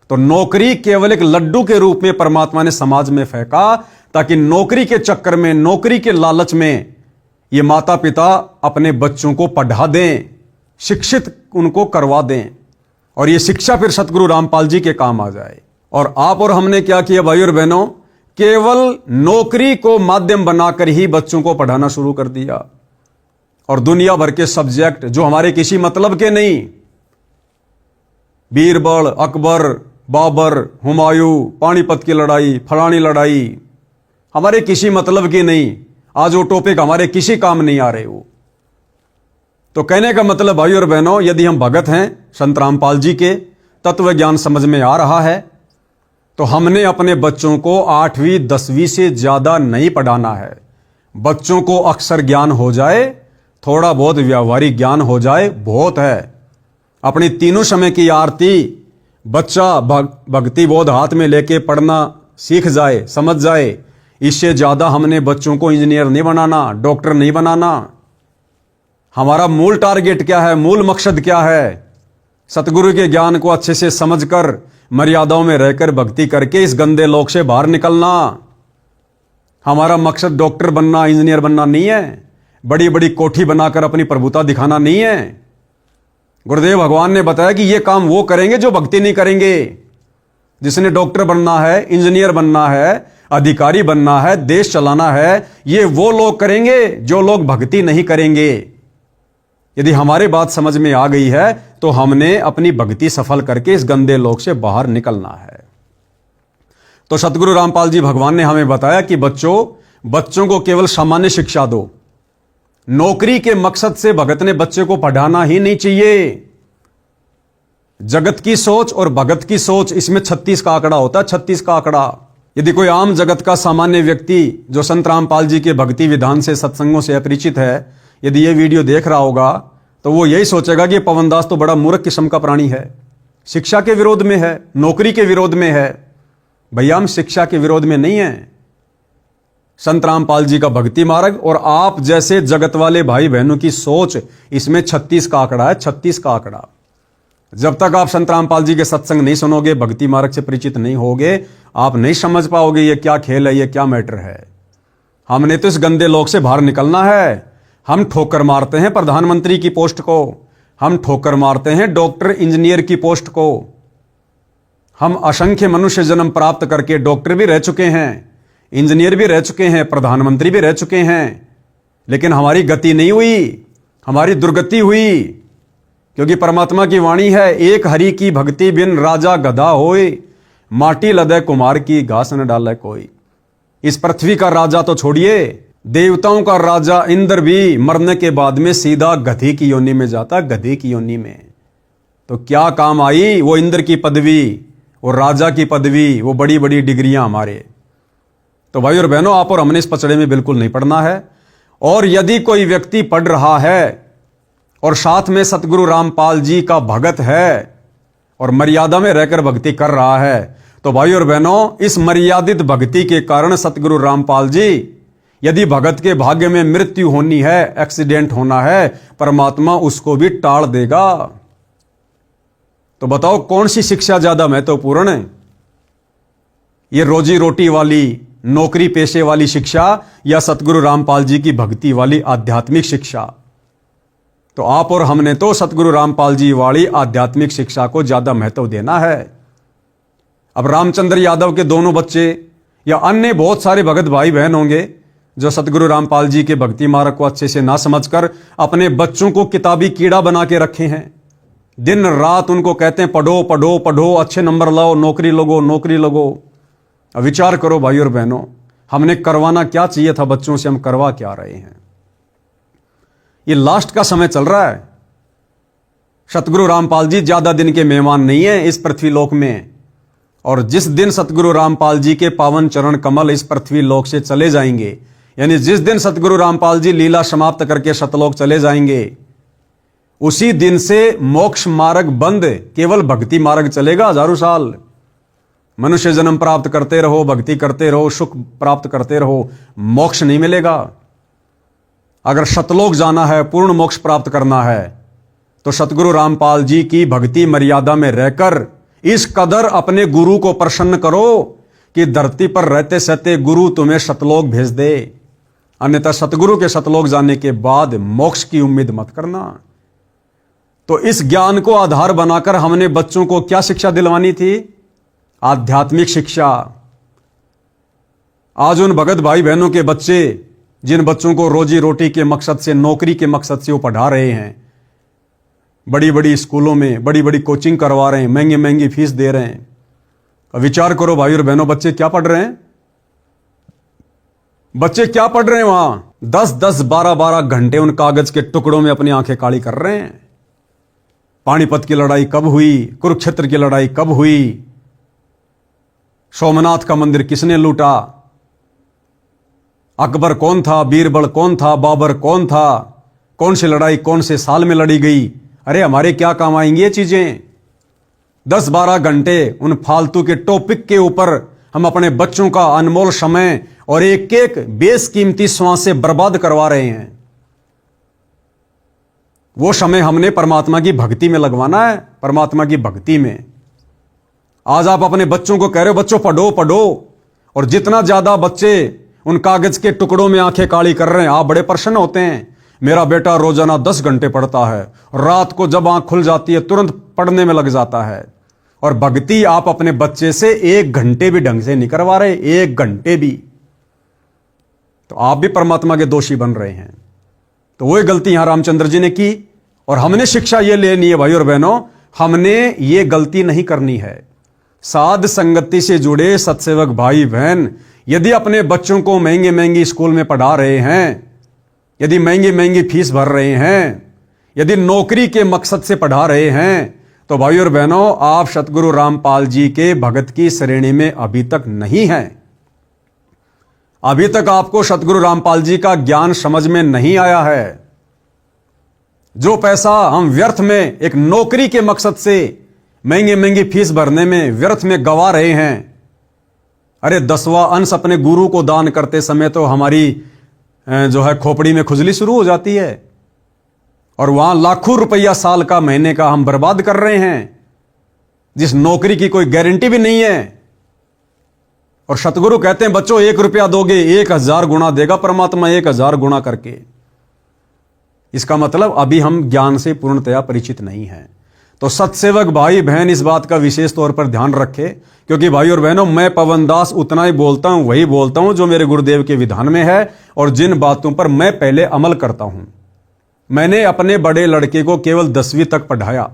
तो नौकरी केवल एक लड्डू के रूप में परमात्मा ने समाज में फेंका, ताकि नौकरी के चक्कर में, नौकरी के लालच में ये माता पिता अपने बच्चों को पढ़ा दें, शिक्षित उनको करवा दें, और ये शिक्षा फिर सतगुरु रामपाल जी के काम आ जाए। और आप और हमने क्या किया भाई और बहनों, केवल नौकरी को माध्यम बनाकर ही बच्चों को पढ़ाना शुरू कर दिया। और दुनिया भर के सब्जेक्ट जो हमारे किसी मतलब के नहीं, बीरबल, अकबर, बाबर, हुमायूं, पानीपत की लड़ाई, फलानी लड़ाई, हमारे किसी मतलब की नहीं। आज वो टॉपिक हमारे किसी काम नहीं आ रहे हो। तो कहने का मतलब भाई और बहनों, यदि हम भगत हैं संत रामपाल जी के, तत्व ज्ञान समझ में आ रहा है, तो हमने अपने बच्चों को 8वीं 10वीं से ज्यादा नहीं पढ़ाना है। बच्चों को अक्षर ज्ञान हो जाए, थोड़ा बहुत व्यावहारिक ज्ञान हो जाए, बहुत है। अपनी तीनों समय की आरती बच्चा भक्ति बोध हाथ में लेके पढ़ना सीख जाए, समझ जाए। इससे ज्यादा हमने बच्चों को इंजीनियर नहीं बनाना, डॉक्टर नहीं बनाना। हमारा मूल टारगेट क्या है, मूल मकसद क्या है? सतगुरु के ज्ञान को अच्छे से समझकर, मर्यादाओं में रहकर भक्ति करके इस गंदे लोक से बाहर निकलना। हमारा मकसद डॉक्टर बनना, इंजीनियर बनना नहीं है, बड़ी बड़ी कोठी बनाकर अपनी प्रभुता दिखाना नहीं है। गुरुदेव भगवान ने बताया कि ये काम वो करेंगे जो भक्ति नहीं करेंगे। जिसने डॉक्टर बनना है, इंजीनियर बनना है, अधिकारी बनना है, देश चलाना है, ये वो लोग करेंगे जो लोग भक्ति नहीं करेंगे। यदि हमारी बात समझ में आ गई है तो हमने अपनी भक्ति सफल करके इस गंदे लोक से बाहर निकलना है। तो सतगुरु रामपाल जी भगवान ने हमें बताया कि बच्चों को केवल सामान्य शिक्षा दो। नौकरी के मकसद से भगत ने बच्चे को पढ़ाना ही नहीं चाहिए। जगत की सोच और भगत की सोच, इसमें 36 का आंकड़ा होता है, 36 का आंकड़ा। यदि कोई आम जगत का सामान्य व्यक्ति जो संत रामपाल जी के भक्ति विधान से, सत्संगों से अपरिचित है, यदि ये वीडियो देख रहा होगा तो वो यही सोचेगा कि पवनदास तो बड़ा मूर्ख किस्म का प्राणी है, शिक्षा के विरोध में है, नौकरी के विरोध में है। भैया हम शिक्षा के विरोध में नहीं है। संत रामपाल जी का भक्ति मार्ग और आप जैसे जगत वाले भाई बहनों की सोच, इसमें 36 का आंकड़ा है, 36 का आंकड़ा। जब तक आप संत रामपाल जी के सत्संग नहीं सुनोगे, भक्ति मार्ग से परिचित नहीं होगे, आप नहीं समझ पाओगे ये क्या खेल है, ये क्या मैटर है। हमने तो इस गंदे लोक से बाहर निकलना है। हम ठोकर मारते हैं प्रधानमंत्री की पोस्ट को, हम ठोकर मारते हैं डॉक्टर इंजीनियर की पोस्ट को। हम असंख्य मनुष्य जन्म प्राप्त करके डॉक्टर भी रह चुके हैं, इंजीनियर भी रह चुके हैं, प्रधानमंत्री भी रह चुके हैं, लेकिन हमारी गति नहीं हुई, हमारी दुर्गति हुई। क्योंकि परमात्मा की वाणी है, एक हरि की भक्ति बिन राजा गधा होए, माटी लदे कुमार की घास न डाले कोई। इस पृथ्वी का राजा तो छोड़िए, देवताओं का राजा इंद्र भी मरने के बाद में सीधा गधी की योनि में जाता, गधी की योनि में। तो क्या काम आई वो इंद्र की पदवी, वो राजा की पदवी, वो बड़ी बड़ी डिग्रियां हमारे। तो भाई और बहनों, आप और हमने इस पचड़े में बिल्कुल नहीं पढ़ना है। और यदि कोई व्यक्ति पढ़ रहा है और साथ में सतगुरु रामपाल जी का भगत है और मर्यादा में रहकर भक्ति कर रहा है, तो भाई और बहनों, इस मर्यादित भक्ति के कारण सतगुरु रामपाल जी, यदि भगत के भाग्य में मृत्यु होनी है, एक्सीडेंट होना है, परमात्मा उसको भी टाल देगा। तो बताओ कौन सी शिक्षा ज्यादा महत्वपूर्ण है, ये रोजी रोटी वाली, नौकरी पेशे वाली शिक्षा या सतगुरु रामपाल जी की भक्ति वाली आध्यात्मिक शिक्षा? तो आप और हमने तो सतगुरु रामपाल जी वाली आध्यात्मिक शिक्षा को ज्यादा महत्व देना है। अब रामचंद्र यादव के दोनों बच्चे या अन्य बहुत सारे भगत भाई बहन होंगे जो सतगुरु रामपाल जी के भक्ति मार्ग को अच्छे से ना समझकर अपने बच्चों को किताबी कीड़ा बना के रखे हैं। दिन रात उनको कहते हैं पढ़ो पढ़ो पढ़ो, अच्छे नंबर लाओ, नौकरी लगो, नौकरी लगो। अब विचार करो भाई और बहनों, हमने करवाना क्या चाहिए था बच्चों से, हम करवा क्या रहे हैं। ये लास्ट का समय चल रहा है। सतगुरु रामपाल जी ज्यादा दिन के मेहमान नहीं है इस पृथ्वी लोक में। और जिस दिन सतगुरु रामपाल जी के पावन चरण कमल इस पृथ्वी लोक से चले जाएंगे, यानी जिस दिन सतगुरु रामपाल जी लीला समाप्त करके सतलोक चले जाएंगे, उसी दिन से मोक्ष मार्ग बंद, केवल भक्ति मार्ग चलेगा। हजारों साल मनुष्य जन्म प्राप्त करते रहो, भक्ति करते रहो, सुख प्राप्त करते रहो, मोक्ष नहीं मिलेगा। अगर सतलोक जाना है, पूर्ण मोक्ष प्राप्त करना है, तो सतगुरु रामपाल जी की भक्ति मर्यादा में रहकर इस कदर अपने गुरु को प्रसन्न करो कि धरती पर रहते सहते गुरु तुम्हें सतलोक भेज दे। अन्यथा सतगुरु के सतलोक जाने के बाद मोक्ष की उम्मीद मत करना। तो इस ज्ञान को आधार बनाकर हमने बच्चों को क्या शिक्षा दिलवानी थी? आध्यात्मिक शिक्षा। आज उन भगत भाई बहनों के बच्चे, जिन बच्चों को रोजी रोटी के मकसद से, नौकरी के मकसद से वो पढ़ा रहे हैं, बड़ी बड़ी स्कूलों में बड़ी बड़ी कोचिंग करवा रहे हैं, महंगी महंगी फीस दे रहे हैं। अब विचार करो भाई और बहनों, बच्चे क्या पढ़ रहे हैं? बच्चे क्या पढ़ रहे हैं वहां? 10-10, 12-12 घंटे उन कागज के टुकड़ों में अपनी आंखें काली कर रहे हैं। पानीपत की लड़ाई कब हुई, कुरुक्षेत्र की लड़ाई कब हुई, सोमनाथ का मंदिर किसने लूटा, अकबर कौन था, बीरबल कौन था, बाबर कौन था, कौन सी लड़ाई कौन से साल में लड़ी गई। अरे हमारे क्या काम आएंगी ये चीजें? 10-12 घंटे उन फालतू के टॉपिक के ऊपर हम अपने बच्चों का अनमोल समय और एक एक बेशकीमती श्वासें बर्बाद करवा रहे हैं। वो समय हमने परमात्मा की भक्ति में लगवाना है, परमात्मा की भक्ति में। आज आप अपने बच्चों को कह रहे हो बच्चों पढ़ो पढ़ो, और जितना ज्यादा बच्चे उन कागज के टुकड़ों में आंखें काली कर रहे हैं, आप बड़े प्रसन्न होते हैं। मेरा बेटा रोजाना 10 घंटे पढ़ता है, रात को जब आंख खुल जाती है तुरंत पढ़ने में लग जाता है। और भक्ति आप अपने बच्चे से 1 घंटे भी ढंग से नहीं करवा रहे, 1 घंटे भी, तो आप भी परमात्मा के दोषी बन रहे हैं। तो वही गलती यहां रामचंद्र जी ने की, और हमने शिक्षा यह लेनी है भाई और बहनों, हमने ये गलती नहीं करनी है। साध संगति से जुड़े सत्सेवक भाई बहन यदि अपने बच्चों को महंगे महंगी स्कूल में पढ़ा रहे हैं, यदि महंगी महंगी फीस भर रहे हैं, यदि नौकरी के मकसद से पढ़ा रहे हैं, तो भाई और बहनों आप सतगुरु रामपाल जी के भगत की श्रेणी में अभी तक नहीं हैं। अभी तक आपको सतगुरु रामपाल जी का ज्ञान समझ में नहीं आया है। जो पैसा हम व्यर्थ में एक नौकरी के मकसद से महंगी महंगी फीस भरने में व्यर्थ में गवा रहे हैं, अरे 10वां अंश अपने गुरु को दान करते समय तो हमारी जो है खोपड़ी में खुजली शुरू हो जाती है, और वहां लाखों रुपया साल का महीने का हम बर्बाद कर रहे हैं, जिस नौकरी की कोई गारंटी भी नहीं है। और सतगुरु कहते हैं बच्चों 1 रुपया दोगे 1000 गुना देगा परमात्मा, 1000 गुना करके। इसका मतलब अभी हम ज्ञान से पूर्णतया परिचित नहीं हैं। तो सत्सेवक भाई बहन इस बात का विशेष तौर पर ध्यान रखे, क्योंकि भाई और बहनों मैं पवन दास उतना ही बोलता हूं, वही बोलता हूं जो मेरे गुरुदेव के विधान में है और जिन बातों पर मैं पहले अमल करता हूं। मैंने अपने बड़े लड़के को केवल 10वीं तक पढ़ाया,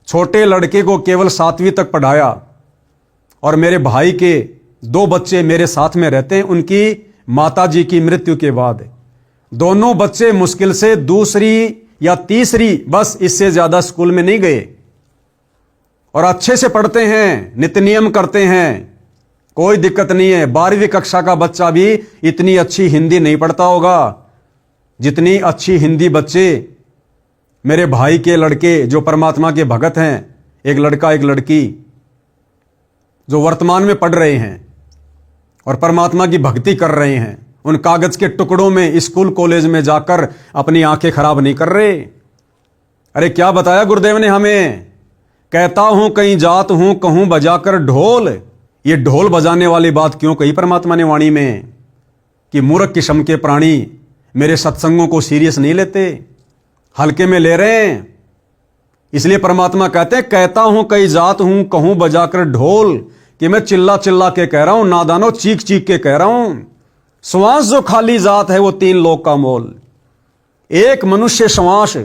छोटे लड़के को केवल 7वीं तक पढ़ाया, और मेरे भाई के 2 बच्चे मेरे साथ में रहते हैं। उनकी माताजी की मृत्यु के बाद दोनों बच्चे मुश्किल से 2री या 3री, बस इससे ज्यादा स्कूल में नहीं गए, और अच्छे से पढ़ते हैं, नित्य नियम करते हैं, कोई दिक्कत नहीं है। 12वीं कक्षा का बच्चा भी इतनी अच्छी हिंदी नहीं पढ़ता होगा जितनी अच्छी हिंदी बच्चे मेरे भाई के लड़के जो परमात्मा के भगत हैं, एक लड़का एक लड़की जो वर्तमान में पढ़ रहे हैं और परमात्मा की भक्ति कर रहे हैं, उन कागज के टुकड़ों में स्कूल कॉलेज में जाकर अपनी आंखें खराब नहीं कर रहे। अरे क्या बताया गुरुदेव ने हमें, कहता हूं कहीं जात हूं कहूं बजाकर ढोल। ये ढोल बजाने वाली बात क्यों कही परमात्मा ने वाणी में, कि मूर्ख किस्म के प्राणी मेरे सत्संगों को सीरियस नहीं लेते, हल्के में ले रहे हैं। इसलिए परमात्मा कहते हैं कहता हूं कहीं जात हूं कहूं बजाकर ढोल, कि मैं चिल्ला चिल्ला के कह रहा हूं, नादानो चीख चीख के कह रहा हूं। श्वास जो खाली जात है वो 3 लोक का मोल, एक मनुष्य श्वास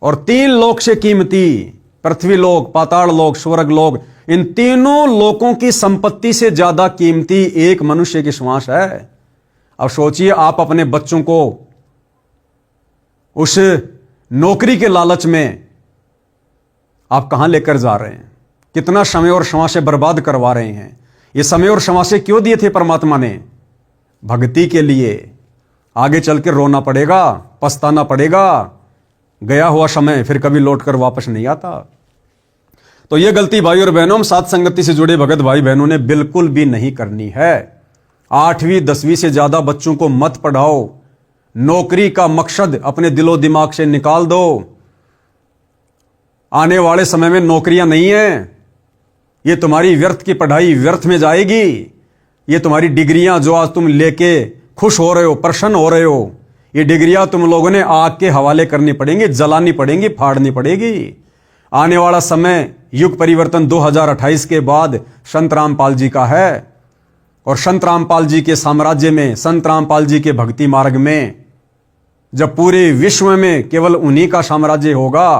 और 3 लोक से कीमती, पृथ्वी लोक, पाताल लोक, स्वर्ग लोक, इन तीनों लोकों की संपत्ति से ज्यादा कीमती एक मनुष्य की श्वास है। अब सोचिए आप अपने बच्चों को उस नौकरी के लालच में आप कहां लेकर जा रहे हैं, कितना समय और श्वासें बर्बाद करवा रहे हैं। ये समय और श्वासें क्यों दिए थे परमात्मा ने? भक्ति के लिए। आगे चल के रोना पड़ेगा, पछताना पड़ेगा, गया हुआ समय फिर कभी लौटकर वापस नहीं आता। तो यह गलती भाई और बहनों साथ संगति से जुड़े भगत भाई बहनों ने बिल्कुल भी नहीं करनी है। 8वीं 10वीं से ज्यादा बच्चों को मत पढ़ाओ, नौकरी का मकसद अपने दिलो दिमाग से निकाल दो। आने वाले समय में नौकरियां नहीं है, ये तुम्हारी व्यर्थ की पढ़ाई व्यर्थ में जाएगी। ये तुम्हारी डिग्रियां जो आज तुम लेके खुश हो रहे हो, प्रसन्न हो रहे हो, ये डिग्रियां तुम लोगों ने आग के हवाले करनी पड़ेंगी, जलानी पड़ेंगी, फाड़नी पड़ेगी। आने वाला समय युग परिवर्तन 2028 के बाद संत रामपाल जी का है, और संत रामपाल जी के साम्राज्य में, संत रामपाल जी के भक्ति मार्ग में जब पूरे विश्व में केवल उन्हीं का साम्राज्य होगा,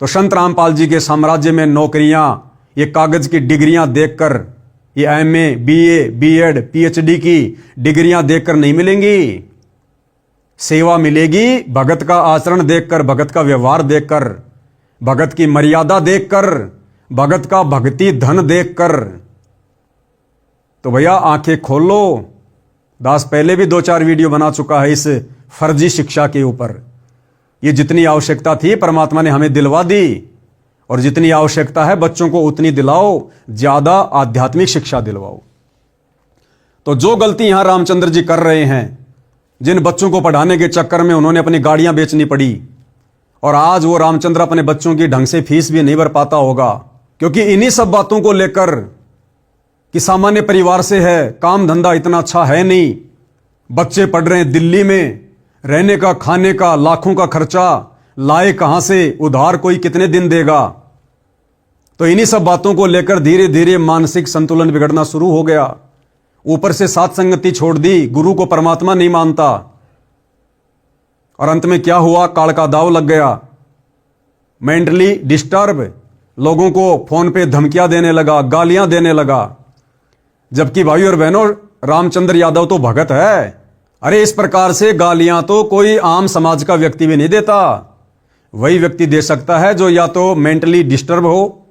तो संत रामपाल जी के साम्राज्य में नौकरियां ये कागज की डिग्रियां देखकर, ये MA, BA, B.Ed, PhD की डिग्रियां देखकर नहीं मिलेंगी। सेवा मिलेगी भगत का आचरण देखकर, भगत का व्यवहार देखकर, भगत की मर्यादा देखकर, भगत का भक्ति धन देखकर। तो भैया आंखें खोलो। दास पहले भी 2-4 वीडियो बना चुका है इस फर्जी शिक्षा के ऊपर। ये जितनी आवश्यकता थी परमात्मा ने हमें दिलवा दी, और जितनी आवश्यकता है बच्चों को उतनी दिलाओ, ज्यादा आध्यात्मिक शिक्षा दिलवाओ। तो जो गलती यहां रामचंद्र जी कर रहे हैं, जिन बच्चों को पढ़ाने के चक्कर में उन्होंने अपनी गाड़ियां बेचनी पड़ी, और आज वो रामचंद्र अपने बच्चों की ढंग से फीस भी नहीं भर पाता होगा, क्योंकि इन्हीं सब बातों को लेकर कि सामान्य परिवार से है, काम धंधा इतना अच्छा है नहीं, बच्चे पढ़ रहे हैं दिल्ली में, रहने का, खाने का, लाखों का खर्चा लाए कहां से, उधार कोई कितने दिन देगा। तो इन्हीं सब बातों को लेकर धीरे धीरे मानसिक संतुलन बिगड़ना शुरू हो गया। ऊपर से साथ संगति छोड़ दी, गुरु को परमात्मा नहीं मानता, और अंत में क्या हुआ, काल का दाव लग गया। मेंटली डिस्टर्ब, लोगों को फोन पे धमकियां देने लगा, गालियां देने लगा। जबकि भाई और बहनों, रामचंद्र यादव तो भगत है। अरे इस प्रकार से गालियां तो कोई आम समाज का व्यक्ति भी नहीं देता। वही व्यक्ति दे सकता है जो या तो मेंटली डिस्टर्ब हो,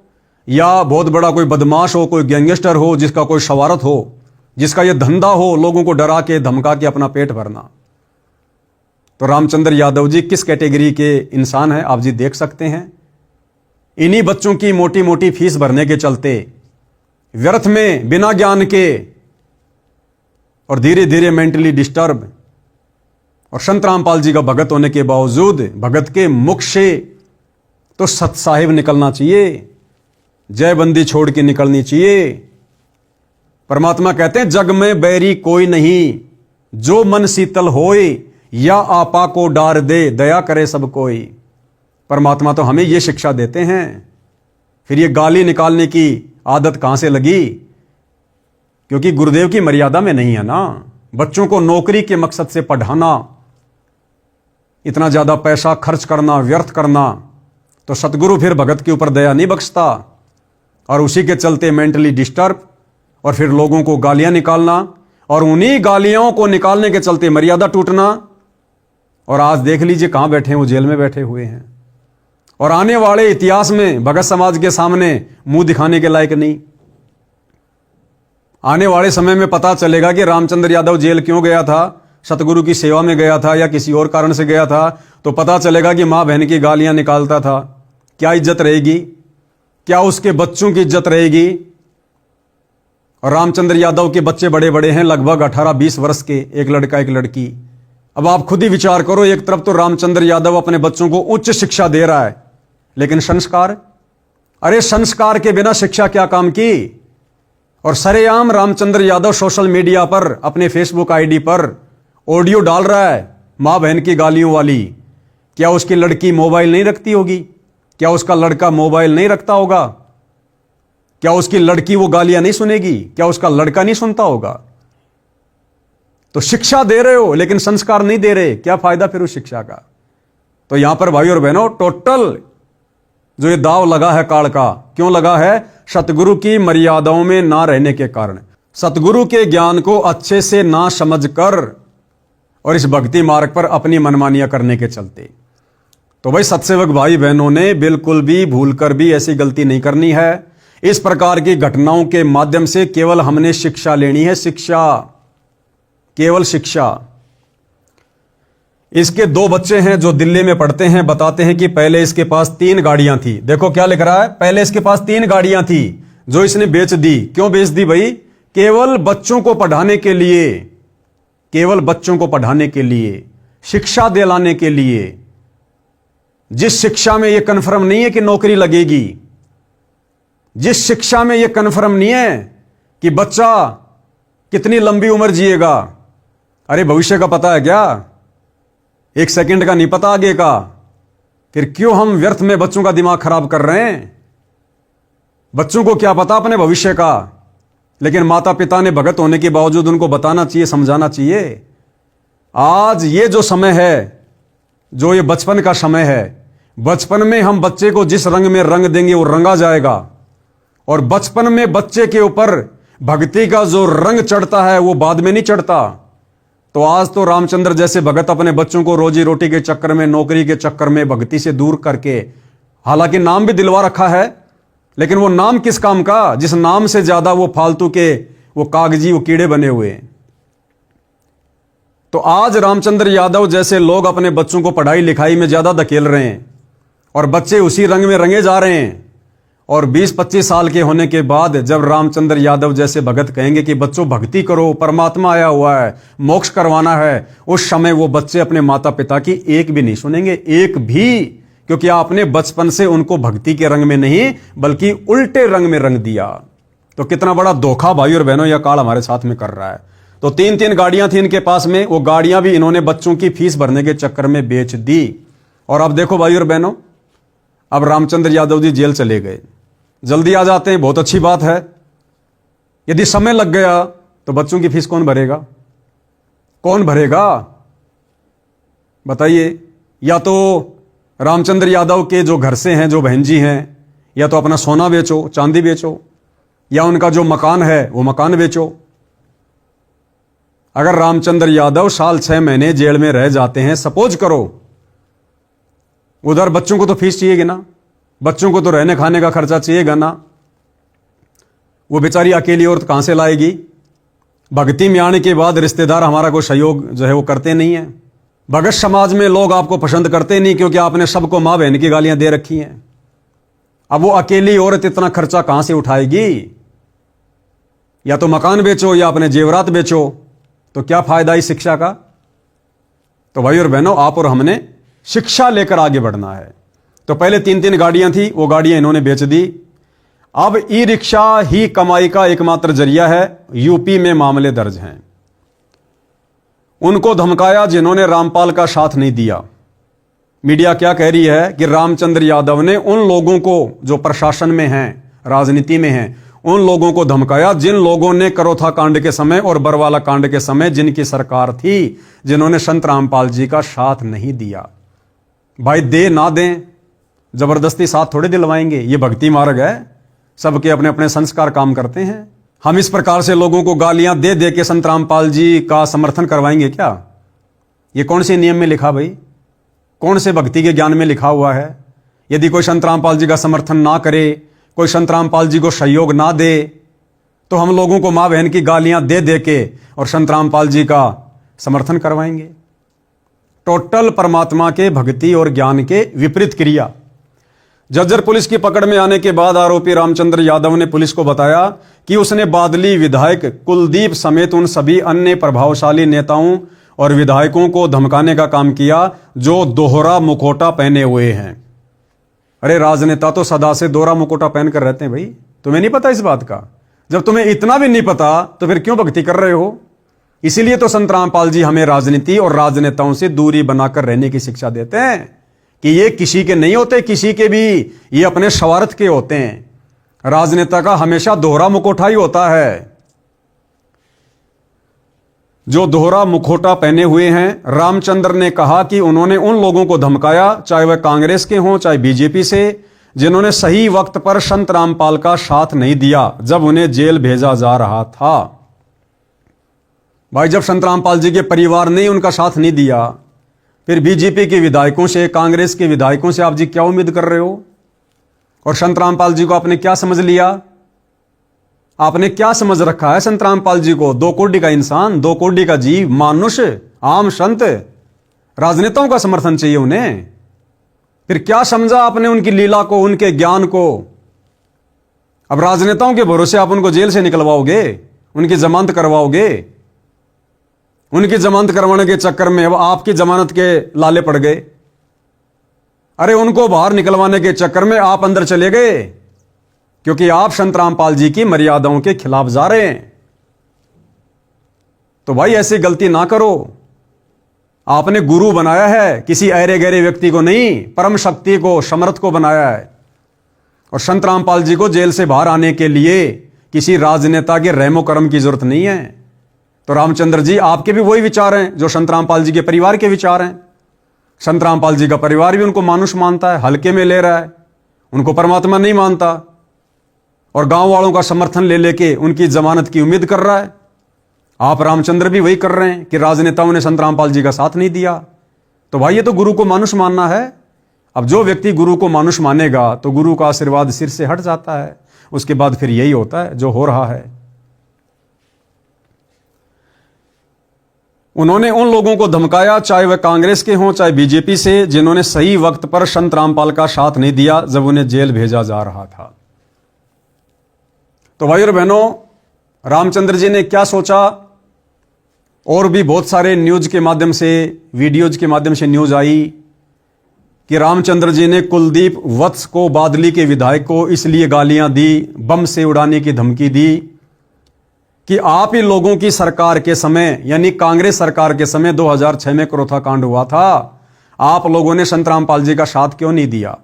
या बहुत बड़ा कोई बदमाश हो, कोई गैंगस्टर हो, जिसका कोई शवारत हो, जिसका यह धंधा हो लोगों को डरा के धमका के अपना पेट भरना। तो रामचंद्र यादव जी किस कैटेगरी के इंसान हैं आप जी देख सकते हैं। इन्हीं बच्चों की मोटी मोटी फीस भरने के चलते, व्यर्थ में, बिना ज्ञान के, और धीरे धीरे मेंटली डिस्टर्ब, और संत रामपाल जी का भगत होने के बावजूद भगत के मुख से तो सत साहिब निकलना चाहिए, जय बंदी छोड़ के निकलनी चाहिए। परमात्मा कहते हैं जग में बैरी कोई नहीं, जो मन शीतल होए, या आपा को डार दे, दया करे सब कोई। परमात्मा तो हमें यह शिक्षा देते हैं। फिर ये गाली निकालने की आदत कहां से लगी? क्योंकि गुरुदेव की मर्यादा में नहीं है ना। बच्चों को नौकरी के मकसद से पढ़ाना, इतना ज्यादा पैसा खर्च करना, व्यर्थ करना, तो सतगुरु फिर भगत के ऊपर दया नहीं बख्शता। और उसी के चलते मेंटली डिस्टर्ब, और फिर लोगों को गालियां निकालना, और उन्हीं गालियों को निकालने के चलते मर्यादा टूटना। और आज देख लीजिए कहां बैठे हैं, वो जेल में बैठे हुए हैं। और आने वाले इतिहास में भगत समाज के सामने मुंह दिखाने के लायक नहीं। आने वाले समय में पता चलेगा कि रामचंद्र यादव जेल क्यों गया था, सतगुरु की सेवा में गया था या किसी और कारण से गया था। तो पता चलेगा कि मां बहन की गालियां निकालता था। क्या इज्जत रहेगी? क्या उसके बच्चों की इज्जत रहेगी? और रामचंद्र यादव के बच्चे बड़े बड़े हैं, लगभग 18-20 वर्ष के, एक लड़का एक लड़की। अब आप खुद ही विचार करो, एक तरफ तो रामचंद्र यादव अपने बच्चों को उच्च शिक्षा दे रहा है, लेकिन संस्कार, अरे संस्कार के बिना शिक्षा क्या काम की? और सरेआम रामचंद्र यादव सोशल मीडिया पर, अपने फेसबुक आईडी पर ऑडियो डाल रहा है मां बहन की गालियों वाली। क्या उसकी लड़की मोबाइल नहीं रखती होगी? क्या उसका लड़का मोबाइल नहीं रखता होगा? क्या उसकी लड़की वो गालियां नहीं सुनेगी? क्या उसका लड़का नहीं सुनता होगा? तो शिक्षा दे रहे हो लेकिन संस्कार नहीं दे रहे, क्या फायदा फिर उस शिक्षा का? तो यहां पर भाई और बहनों, टोटल जो ये दाव लगा है काल का, क्यों लगा है? सतगुरु की मर्यादाओं में ना रहने के कारण, सतगुरु के ज्ञान को अच्छे से ना समझकर, और इस भक्ति मार्ग पर अपनी मनमानियां करने के चलते। तो भाई सत्सेवक भाई बहनों ने बिल्कुल भी भूलकर भी ऐसी गलती नहीं करनी है। इस प्रकार की घटनाओं के माध्यम से केवल हमने शिक्षा लेनी है, शिक्षा, केवल शिक्षा। इसके 2 बच्चे हैं जो दिल्ली में पढ़ते हैं, बताते हैं कि पहले इसके पास 3 गाड़ियां थी। देखो क्या लिख रहा है, पहले इसके पास 3 गाड़ियां थी जो इसने बेच दी। क्यों बेच दी भाई? केवल बच्चों को पढ़ाने के लिए, केवल बच्चों को पढ़ाने के लिए, शिक्षा दिलाने के लिए। जिस शिक्षा में यह कन्फर्म नहीं है कि नौकरी लगेगी, जिस शिक्षा में यह कन्फर्म नहीं है कि बच्चा कितनी लंबी उम्र जिएगा। अरे भविष्य का पता है क्या? 1 सेकंड का नहीं पता आगे का। फिर क्यों हम व्यर्थ में बच्चों का दिमाग खराब कर रहे हैं? बच्चों को क्या पता अपने भविष्य का? लेकिन माता पिता ने भगत होने के बावजूद उनको बताना चाहिए, समझाना चाहिए। आज ये जो समय है, जो ये बचपन का समय है, बचपन में हम बच्चे को जिस रंग में रंग देंगे वो रंगा जाएगा। और बचपन में बच्चे के ऊपर भक्ति का जो रंग चढ़ता है वो बाद में नहीं चढ़ता। तो आज तो रामचंद्र जैसे भगत अपने बच्चों को रोजी रोटी के चक्कर में, नौकरी के चक्कर में भक्ति से दूर करके, हालांकि नाम भी दिलवा रखा है, लेकिन वो नाम किस काम का, जिस नाम से ज्यादा वो फालतू के, वो कागजी, वो कीड़े बने हुए हैं। तो आज रामचंद्र यादव जैसे लोग अपने बच्चों को पढ़ाई लिखाई में ज्यादा धकेल रहे हैं, और बच्चे उसी रंग में रंगे जा रहे हैं। और 20-25 साल के होने के बाद जब रामचंद्र यादव जैसे भगत कहेंगे कि बच्चों भक्ति करो, परमात्मा आया हुआ है, मोक्ष करवाना है, उस समय वो बच्चे अपने माता पिता की एक भी नहीं सुनेंगे, एक भी। क्योंकि आपने बचपन से उनको भक्ति के रंग में नहीं बल्कि उल्टे रंग में रंग दिया। तो कितना बड़ा धोखा भाई और बहनों यह काल हमारे साथ में कर रहा है। तो 3-3 गाड़ियां थी इनके पास में, वो गाड़ियां भी इन्होंने बच्चों की फीस भरने के चक्कर में बेच दी। और अब देखो भाई और बहनों, अब रामचंद्र यादव जी जेल चले गए, जल्दी आ जाते हैं, बहुत अच्छी बात है। यदि समय लग गया तो बच्चों की फीस कौन भरेगा? कौन भरेगा बताइए? या तो रामचंद्र यादव के जो घर से हैं, जो बहन जी हैं, या तो अपना सोना बेचो, चांदी बेचो, या उनका जो मकान है वो मकान बेचो। अगर रामचंद्र यादव साल 6 महीने जेल में रह जाते हैं, सपोज करो, उधर बच्चों को तो फीस चाहिएगी ना, बच्चों को तो रहने खाने का खर्चा चाहिएगा ना, वो बेचारी अकेली औरत कहां से लाएगी? भक्ति में आने के बाद रिश्तेदार हमारा कोई सहयोग जो है वो करते नहीं है। भगत समाज में लोग आपको पसंद करते नहीं, क्योंकि आपने सबको मां बहन की गालियां दे रखी हैं। अब वो अकेली औरत इतना खर्चा कहां से उठाएगी? या तो मकान बेचो या अपने जेवरात बेचो, तो क्या फायदा इस शिक्षा का? तो भाई और बहनों, आप और हमने शिक्षा लेकर आगे बढ़ना है। तो पहले 3-3 गाड़ियां थी, वो गाड़ियां इन्होंने बेच दी। अब ई रिक्शा ही कमाई का एकमात्र जरिया है। यूपी में मामले दर्ज हैं। उनको धमकाया जिन्होंने रामपाल का साथ नहीं दिया। मीडिया क्या कह रही है कि रामचंद्र यादव ने उन लोगों को जो प्रशासन में हैं, राजनीति में हैं, उन लोगों को धमकाया जिन लोगों ने करोथा कांड के समय और बरवाला कांड के समय जिनकी सरकार थी, जिन्होंने संत रामपाल जी का साथ नहीं दिया। भाई दे ना दें, जबरदस्ती साथ थोड़े दिलवाएंगे। ये भक्ति मार्ग है, सबके अपने अपने संस्कार काम करते हैं। हम इस प्रकार से लोगों को गालियां दे दे के संत रामपाल जी का समर्थन करवाएंगे क्या? ये कौन से नियम में लिखा भाई? कौन से भक्ति के ज्ञान में लिखा हुआ है? यदि कोई संत रामपाल जी का समर्थन ना करे, कोई संत रामपाल जी को सहयोग ना दे, तो हम लोगों को मां बहन की गालियां दे दे के और संत रामपाल जी का समर्थन करवाएंगे। टोटल परमात्मा के भक्ति और ज्ञान के विपरीत क्रिया। जज्जर पुलिस की पकड़ में आने के बाद आरोपी रामचंद्र यादव ने पुलिस को बताया कि उसने बादली विधायक कुलदीप समेत उन सभी अन्य प्रभावशाली नेताओं और विधायकों को धमकाने का काम किया जो दोहरा मुखौटा पहने हुए हैं। अरे राजनेता तो सदा से दोहरा मुखौटा पहनकर रहते हैं भाई, तुम्हें नहीं पता इस बात का? जब तुम्हें इतना भी नहीं पता तो फिर क्यों भक्ति कर रहे हो? इसीलिए तो संत रामपाल जी हमें राजनीति और राजनेताओं से दूरी बनाकर रहने की शिक्षा देते हैं कि ये किसी के नहीं होते, किसी के भी, ये अपने स्वार्थ के होते हैं। राजनेता का हमेशा दोहरा मुखौटा ही होता है। जो दोहरा मुखौटा पहने हुए हैं, रामचंद्र ने कहा कि उन्होंने उन लोगों को धमकाया, चाहे वह कांग्रेस के हों चाहे बीजेपी से, जिन्होंने सही वक्त पर संत रामपाल का साथ नहीं दिया जब उन्हें जेल भेजा जा रहा था। भाई जब संत रामपाल जी के परिवार ने उनका साथ नहीं दिया, फिर बीजेपी के विधायकों से, कांग्रेस के विधायकों से आप जी क्या उम्मीद कर रहे हो? और संत रामपाल जी को आपने क्या समझ लिया? आपने क्या समझ रखा है संत रामपाल जी को? 2 कोटि का इंसान, 2 कोटि का जीव, मानुष, आम संत, राजनेताओं का समर्थन चाहिए उन्हें। फिर क्या समझा आपने उनकी लीला को, उनके ज्ञान को? अब राजनेताओं के भरोसे आप उनको जेल से निकलवाओगे, उनकी जमानत करवाओगे। उनकी जमानत करवाने के चक्कर में अब आपकी जमानत के लाले पड़ गए। अरे उनको बाहर निकलवाने के चक्कर में आप अंदर चले गए, क्योंकि आप संत रामपाल जी की मर्यादाओं के खिलाफ जा रहे हैं। तो भाई ऐसी गलती ना करो। आपने गुरु बनाया है, किसी ऐरे गहरे व्यक्ति को नहीं, परम शक्ति को, समर्थ को बनाया है। और संत रामपाल जी को जेल से बाहर आने के लिए किसी राजनेता के रहमो करम की जरूरत नहीं है। तो रामचंद्र जी, आपके भी वही विचार हैं जो संत रामपाल जी के परिवार के विचार हैं। संत रामपाल जी का परिवार भी उनको मानुष मानता है, हल्के में ले रहा है, उनको परमात्मा नहीं मानता, और गांव वालों का समर्थन ले लेके उनकी जमानत की उम्मीद कर रहा है। आप रामचंद्र भी वही कर रहे हैं कि राजनेताओं ने संत रामपाल जी का साथ नहीं दिया। तो भाई ये तो गुरु को मानुष मानना है। अब जो व्यक्ति गुरु को मानुष मानेगा तो गुरु का आशीर्वाद सिर से हट जाता है। उसके बाद फिर यही होता है जो हो रहा है। उन्होंने उन लोगों को धमकाया, चाहे वह कांग्रेस के हों चाहे बीजेपी से, जिन्होंने सही वक्त पर संत रामपाल का साथ नहीं दिया जब उन्हें जेल भेजा जा रहा था। तो भाई और बहनों, रामचंद्र जी ने क्या सोचा? और भी बहुत सारे न्यूज के माध्यम से, वीडियोज के माध्यम से न्यूज आई कि रामचंद्र जी ने कुलदीप वत्स को, बादली के विधायक को, इसलिए गालियां दी, बम से उड़ाने की धमकी दी कि आप ही लोगों की सरकार के समय, यानी कांग्रेस सरकार के समय 2006 में करोथा कांड हुआ था, आप लोगों ने संतराम पाल जी का साथ क्यों नहीं दिया?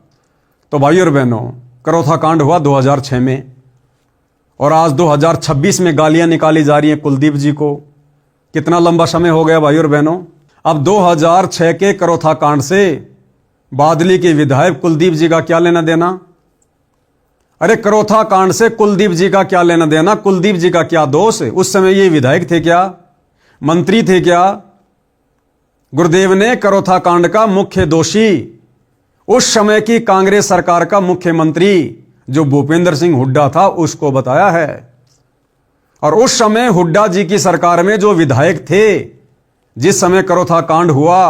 तो भाई और बहनों, करोथा कांड हुआ 2006 में और आज 2026 में गालियां निकाली जा रही हैं कुलदीप जी को। कितना लंबा समय हो गया भाई और बहनों। अब 2006 के करोथा कांड से बादली के विधायक कुलदीप जी का क्या लेना देना? अरे करोथा कांड से कुलदीप जी का क्या लेना देना? कुलदीप जी का क्या दोष? उस समय ये विधायक थे क्या? मंत्री थे क्या? गुरुदेव ने करोथा कांड का मुख्य दोषी उस समय की कांग्रेस सरकार का मुख्यमंत्री जो भूपेंद्र सिंह हुड्डा था उसको बताया है। और उस समय हुड्डा जी की सरकार में जो विधायक थे, जिस समय करोथा कांड हुआ,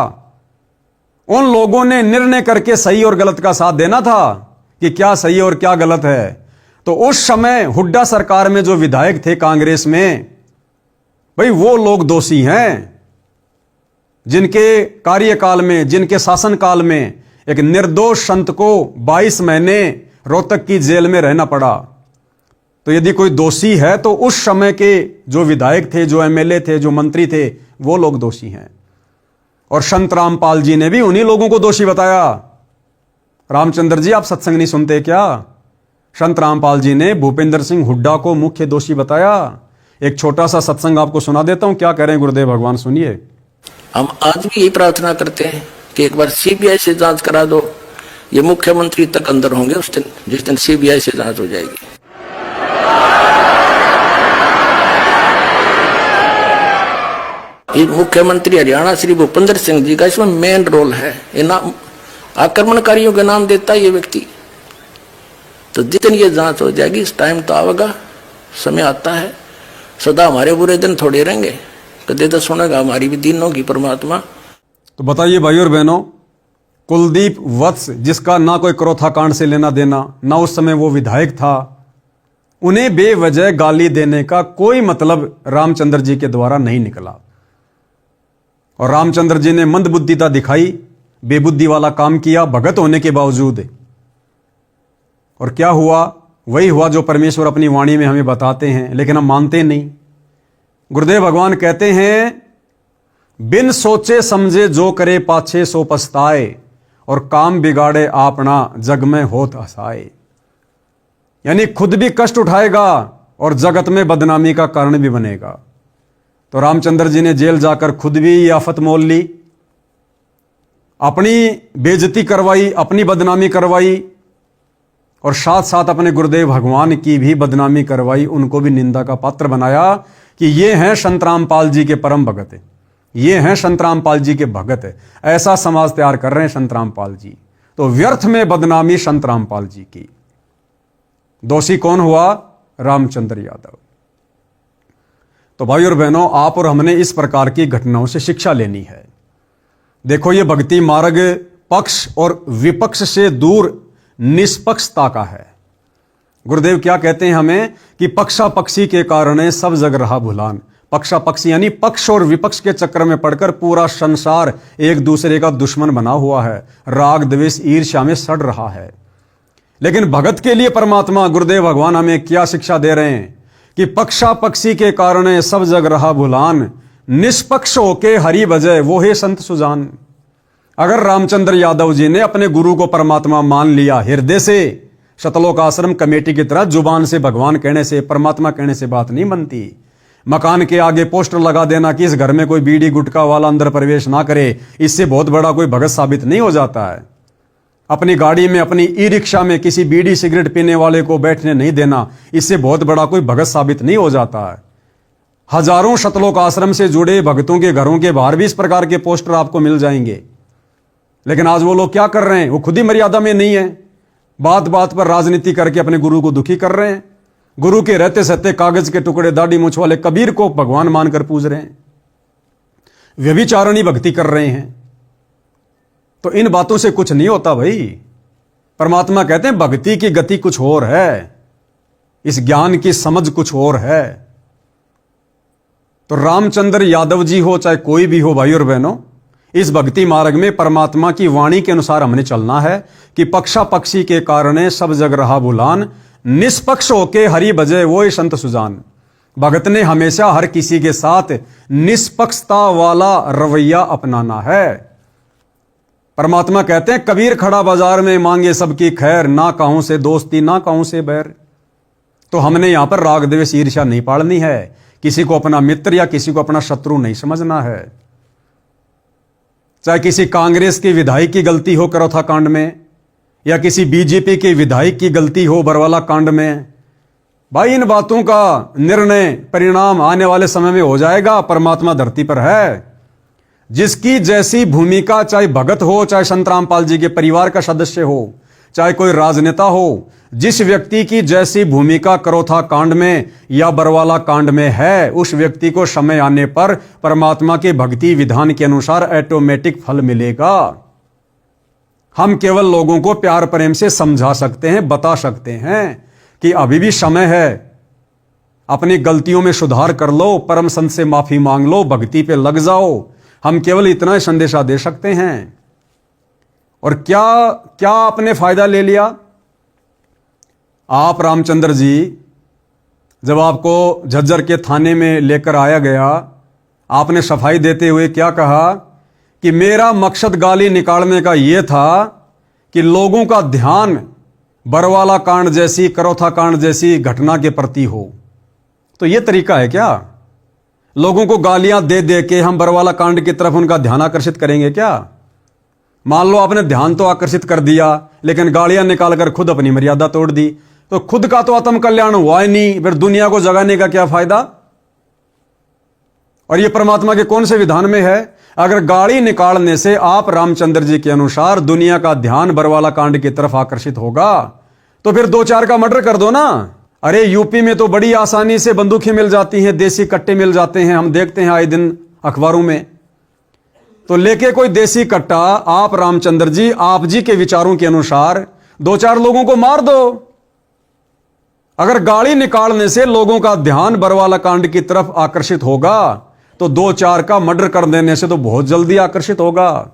उन लोगों ने निर्णय करके सही और गलत का साथ देना था कि क्या सही और क्या गलत है। तो उस समय हुड्डा सरकार में जो विधायक थे कांग्रेस में, भाई वो लोग दोषी हैं जिनके कार्यकाल में, जिनके शासनकाल में एक निर्दोष संत को 22 महीने रोहतक की जेल में रहना पड़ा। तो यदि कोई दोषी है तो उस समय के जो विधायक थे, जो एमएलए थे, जो मंत्री थे, वो लोग दोषी हैं। और संत रामपाल जी ने भी उन्हीं लोगों को दोषी बताया। रामचंद्र जी, आप सत्संग नहीं सुनते क्या? संत रामपाल जी ने भूपेंद्र सिंह हुड्डा को मुख्य दोषी बताया। एक छोटा सा सत्संग आपको सुना देता हूं, क्या कह रहे हैं गुरुदेव भगवान, सुनिए। हम आज भी यही प्रार्थना करते हैं कि एक बार सीबीआई से जांच करा दो। ये मुख्यमंत्री तक अंदर होंगे उस दिन, जिस दिन सीबीआई से जांच हो जाएगी। ये मुख्यमंत्री हरियाणा श्री भूपेंद्र सिंह जी का इसमें मेन रोल है। ये नाम आक्रमणकारियों के नाम देता है ये व्यक्ति। तो जिस दिन ये जांच हो जाएगी, इस टाइम तो आवेगा, समय आता है। सदा हमारे बुरे दिन थोड़े रहेंगे, कदे तो सुनेगा हमारी भी दिन होगी परमात्मा। तो बताइए भाई और बहनों, कुलदीप वत्स, जिसका ना कोई करोथा कांड से लेना देना, ना उस समय वो विधायक था, उन्हें बेवजह गाली देने का कोई मतलब रामचंद्र जी के द्वारा नहीं निकला। और रामचंद्र जी ने मंदबुद्धिता दिखाई, बेबुद्धि वाला काम किया भगत होने के बावजूद। और क्या हुआ? वही हुआ जो परमेश्वर अपनी वाणी में हमें बताते हैं, लेकिन हम मानते नहीं। गुरुदेव भगवान कहते हैं, बिन सोचे समझे जो करे पाछे सो पछताए, और काम बिगाड़े आपना जग में होत हसाए। यानी खुद भी कष्ट उठाएगा और जगत में बदनामी का कारण भी बनेगा। तो रामचंद्र जी ने जेल जाकर खुद भी ये आफत मोल ली, अपनी बेइज्जती करवाई, अपनी बदनामी करवाई, और साथ साथ अपने गुरुदेव भगवान की भी बदनामी करवाई, उनको भी निंदा का पात्र बनाया कि ये हैं संत रामपाल जी के परम भगत, ये हैं संत रामपाल जी के भगत। ऐसा समाज तैयार कर रहे हैं संत रामपाल जी। तो व्यर्थ में बदनामी संत रामपाल जी की। दोषी कौन हुआ? रामचंद्र यादव। तो भाई और बहनों, आप और हमने इस प्रकार की घटनाओं से शिक्षा लेनी है। देखो, ये भक्ति मार्ग पक्ष और विपक्ष से दूर निष्पक्षता का है। गुरुदेव क्या कहते हैं हमें कि पक्षा पक्षी के कारण सब जग रहा भुलान। पक्षा पक्षी यानी पक्ष और विपक्ष के चक्कर में पड़कर पूरा संसार एक दूसरे का दुश्मन बना हुआ है, राग द्वेष ईर्ष्या में सड़ रहा है। लेकिन भगत के लिए परमात्मा गुरुदेव भगवान हमें क्या शिक्षा दे रहे हैं कि पक्षा पक्षी के कारण सब जग रहा भुलान, निष्पक्ष होके हरि भजय वो है संत सुजान। अगर रामचंद्र यादव जी ने अपने गुरु को परमात्मा मान लिया हृदय से, शतलोक आश्रम कमेटी की तरह जुबान से भगवान कहने से, परमात्मा कहने से बात नहीं बनती। मकान के आगे पोस्टर लगा देना कि इस घर में कोई बीड़ी गुटखा वाला अंदर प्रवेश ना करे, इससे बहुत बड़ा कोई भगत साबित नहीं हो जाता है। अपनी गाड़ी में, अपनी ई रिक्शा में किसी बीड़ी सिगरेट पीने वाले को बैठने नहीं देना, इससे बहुत बड़ा कोई भगत साबित नहीं हो जाता है। हजारों शतलोक आश्रम से जुड़े भक्तों के घरों के बाहर भी इस प्रकार के पोस्टर आपको मिल जाएंगे। लेकिन आज वो लोग क्या कर रहे हैं? वो खुद ही मर्यादा में नहीं है, बात बात पर राजनीति करके अपने गुरु को दुखी कर रहे हैं। गुरु के रहते सहते कागज के टुकड़े दाढ़ी मूंछ वाले कबीर को भगवान मानकर पूज रहे हैं, व्यभिचारणी भक्ति कर रहे हैं। तो इन बातों से कुछ नहीं होता भाई। परमात्मा कहते हैं भक्ति की गति कुछ और है, इस ज्ञान की समझ कुछ और है। तो रामचंद्र यादव जी हो चाहे कोई भी हो, भाई और बहनों, इस भक्ति मार्ग में परमात्मा की वाणी के अनुसार हमने चलना है कि पक्षा पक्षी के कारण सब जग रहा भुलान, निष्पक्ष होके हरि भजय वो संत सुजान। भगत ने हमेशा हर किसी के साथ निष्पक्षता वाला रवैया अपनाना है। परमात्मा कहते हैं कबीर खड़ा बाजार में मांगे सबकी खैर, ना कहूं से दोस्ती ना कहूं से बैर। तो हमने यहां पर राग द्वेष ईर्ष्या नहीं पालनी है, किसी को अपना मित्र या किसी को अपना शत्रु नहीं समझना है। चाहे किसी कांग्रेस की विधायक की गलती हो करौथा कांड में, या किसी बीजेपी के विधायक की गलती हो बरवाला कांड में, भाई इन बातों का निर्णय परिणाम आने वाले समय में हो जाएगा। परमात्मा धरती पर है, जिसकी जैसी भूमिका, चाहे भगत हो, चाहे संत रामपाल जी के परिवार का सदस्य हो, चाहे कोई राजनेता हो, जिस व्यक्ति की जैसी भूमिका करौथा कांड में या बरवाला कांड में है, उस व्यक्ति को समय आने पर परमात्मा के भक्ति विधान के अनुसार ऑटोमेटिक फल मिलेगा। हम केवल लोगों को प्यार प्रेम से समझा सकते हैं, बता सकते हैं कि अभी भी समय है, अपनी गलतियों में सुधार कर लो, परम संत से माफी मांग लो, भक्ति पे लग जाओ। हम केवल इतना ही संदेशा दे सकते हैं। और क्या क्या आपने फायदा ले लिया? आप रामचंद्र जी, जब आपको झज्जर के थाने में लेकर आया गया, आपने सफाई देते हुए क्या कहा कि मेरा मकसद गाली निकालने का यह था कि लोगों का ध्यान बरवाला कांड जैसी, करौथा कांड जैसी घटना के प्रति हो। तो यह तरीका है क्या? लोगों को गालियां दे दे के हम बरवाला कांड की तरफ उनका ध्यान आकर्षित करेंगे क्या? मान लो आपने ध्यान तो आकर्षित कर दिया, लेकिन गालियां निकालकर खुद अपनी मर्यादा तोड़ दी, तो खुद का तो आत्म कल्याण हुआ ही नहीं, फिर दुनिया को जगाने का क्या फायदा? और यह परमात्मा के कौन से विधान में है? अगर गाली निकालने से आप रामचंद्र जी के अनुसार दुनिया का ध्यान बरवाला कांड की तरफ आकर्षित होगा, तो फिर 2-4 का मर्डर कर दो ना। अरे यूपी में तो बड़ी आसानी से बंदूकें मिल जाती हैं, देसी कट्टे मिल जाते हैं, हम देखते हैं आए दिन अखबारों में। तो लेके कोई देसी कट्टा आप रामचंद्र जी, आप जी के विचारों के अनुसार 2-4 लोगों को मार दो। अगर गाली निकालने से लोगों का ध्यान बरवाला कांड की तरफ आकर्षित होगा, तो 2-4 का मर्डर कर देने से तो बहुत जल्दी आकर्षित होगा।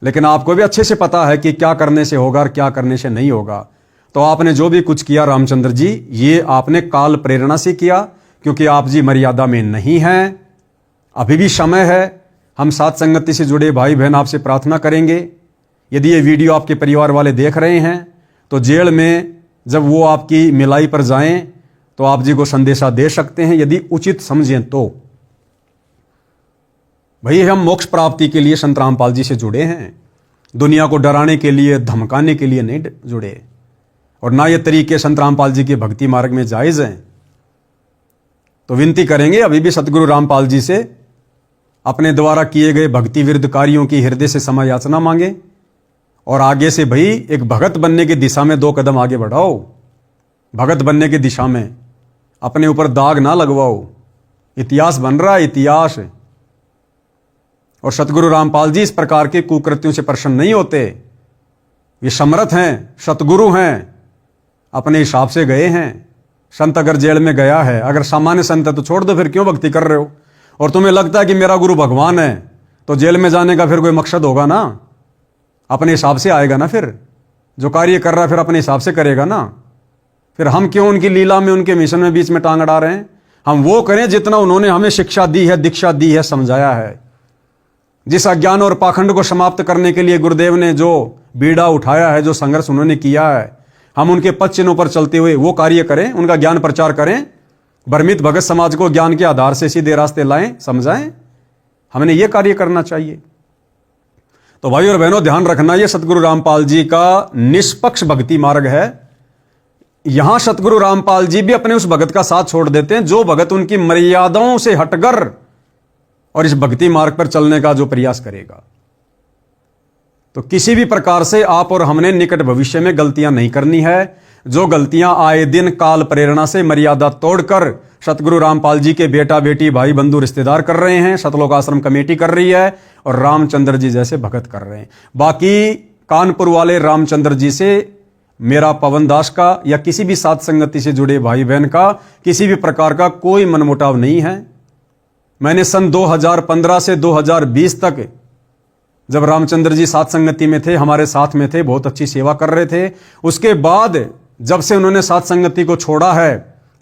लेकिन आपको भी अच्छे से पता है कि क्या करने से होगा और क्या करने से नहीं होगा। तो आपने जो भी कुछ किया रामचंद्र जी, ये आपने काल प्रेरणा से किया, क्योंकि आप जी मर्यादा में नहीं हैं। अभी भी समय है। हम साथ संगति से जुड़े भाई बहन आपसे प्रार्थना करेंगे, यदि ये वीडियो आपके परिवार वाले देख रहे हैं, तो जेल में जब वो आपकी मिलाई पर जाएं, तो आप जी को संदेशा दे सकते हैं, यदि उचित समझें तो। भाई हम मोक्ष प्राप्ति के लिए संत रामपाल जी से जुड़े हैं, दुनिया को डराने के लिए, धमकाने के लिए नहीं जुड़े। और ना ये तरीके संत रामपाल जी के भक्ति मार्ग में जायज हैं। तो विनती करेंगे अभी भी सतगुरु रामपाल जी से, अपने द्वारा किए गए भक्ति विरुद्ध कार्यों की हृदय से क्षमा याचना मांगे, और आगे से भाई एक भगत बनने की दिशा में 2 कदम आगे बढ़ाओ। भगत बनने की दिशा में अपने ऊपर दाग ना लगवाओ। इतिहास बन रहा है, इतिहास। और सतगुरु रामपाल जी इस प्रकार के कुकृत्यों से प्रसन्न नहीं होते। ये समर्थ हैं, सतगुरु हैं, अपने हिसाब से गए हैं। संत अगर जेल में गया है, अगर सामान्य संत है तो छोड़ दो, फिर क्यों भक्ति कर रहे हो? और तुम्हें लगता है कि मेरा गुरु भगवान है, तो जेल में जाने का फिर कोई मकसद होगा ना? अपने हिसाब से आएगा ना, फिर जो कार्य कर रहा है फिर अपने हिसाब से करेगा ना। फिर हम क्यों उनकी लीला में, उनके मिशन में बीच में टांग अड़ा रहे हैं? हम वो करें जितना उन्होंने हमें शिक्षा दी है, दीक्षा दी है, समझाया है। जिस अज्ञान और पाखंड को समाप्त करने के लिए गुरुदेव ने जो बीड़ा उठाया है, जो संघर्ष उन्होंने किया है, हम उनके पद चिन्हों पर चलते हुए वो कार्य करें, उनका ज्ञान प्रचार करें, भ्रमित भगत समाज को ज्ञान के आधार से सीधे रास्ते लाएं, समझाएं। हमने ये कार्य करना चाहिए। तो भाई और बहनों, ध्यान रखना, ये सतगुरु रामपाल जी का निष्पक्ष भक्ति मार्ग है। यहां सतगुरु रामपाल जी भी अपने उस भगत का साथ छोड़ देते हैं जो भगत उनकी मर्यादाओं से हटकर और इस भक्ति मार्ग पर चलने का जो प्रयास करेगा। तो किसी भी प्रकार से आप और हमने निकट भविष्य में गलतियां नहीं करनी है। जो गलतियां आए दिन काल प्रेरणा से मर्यादा तोड़कर सतगुरु रामपाल जी के बेटा बेटी भाई बंधु रिश्तेदार कर रहे हैं, सतलोक आश्रम कमेटी कर रही है, और रामचंद्र जी जैसे भगत कर रहे हैं। बाकी कानपुर वाले रामचंद्र जी से मेरा पवन दास का या किसी भी साथ संगति से जुड़े भाई बहन का किसी भी प्रकार का कोई मनमुटाव नहीं है। मैंने सन 2015 से 2020 तक जब रामचंद्र जी साथ संगति में थे, हमारे साथ में थे, बहुत अच्छी सेवा कर रहे थे। उसके बाद जब से उन्होंने साथ संगति को छोड़ा है,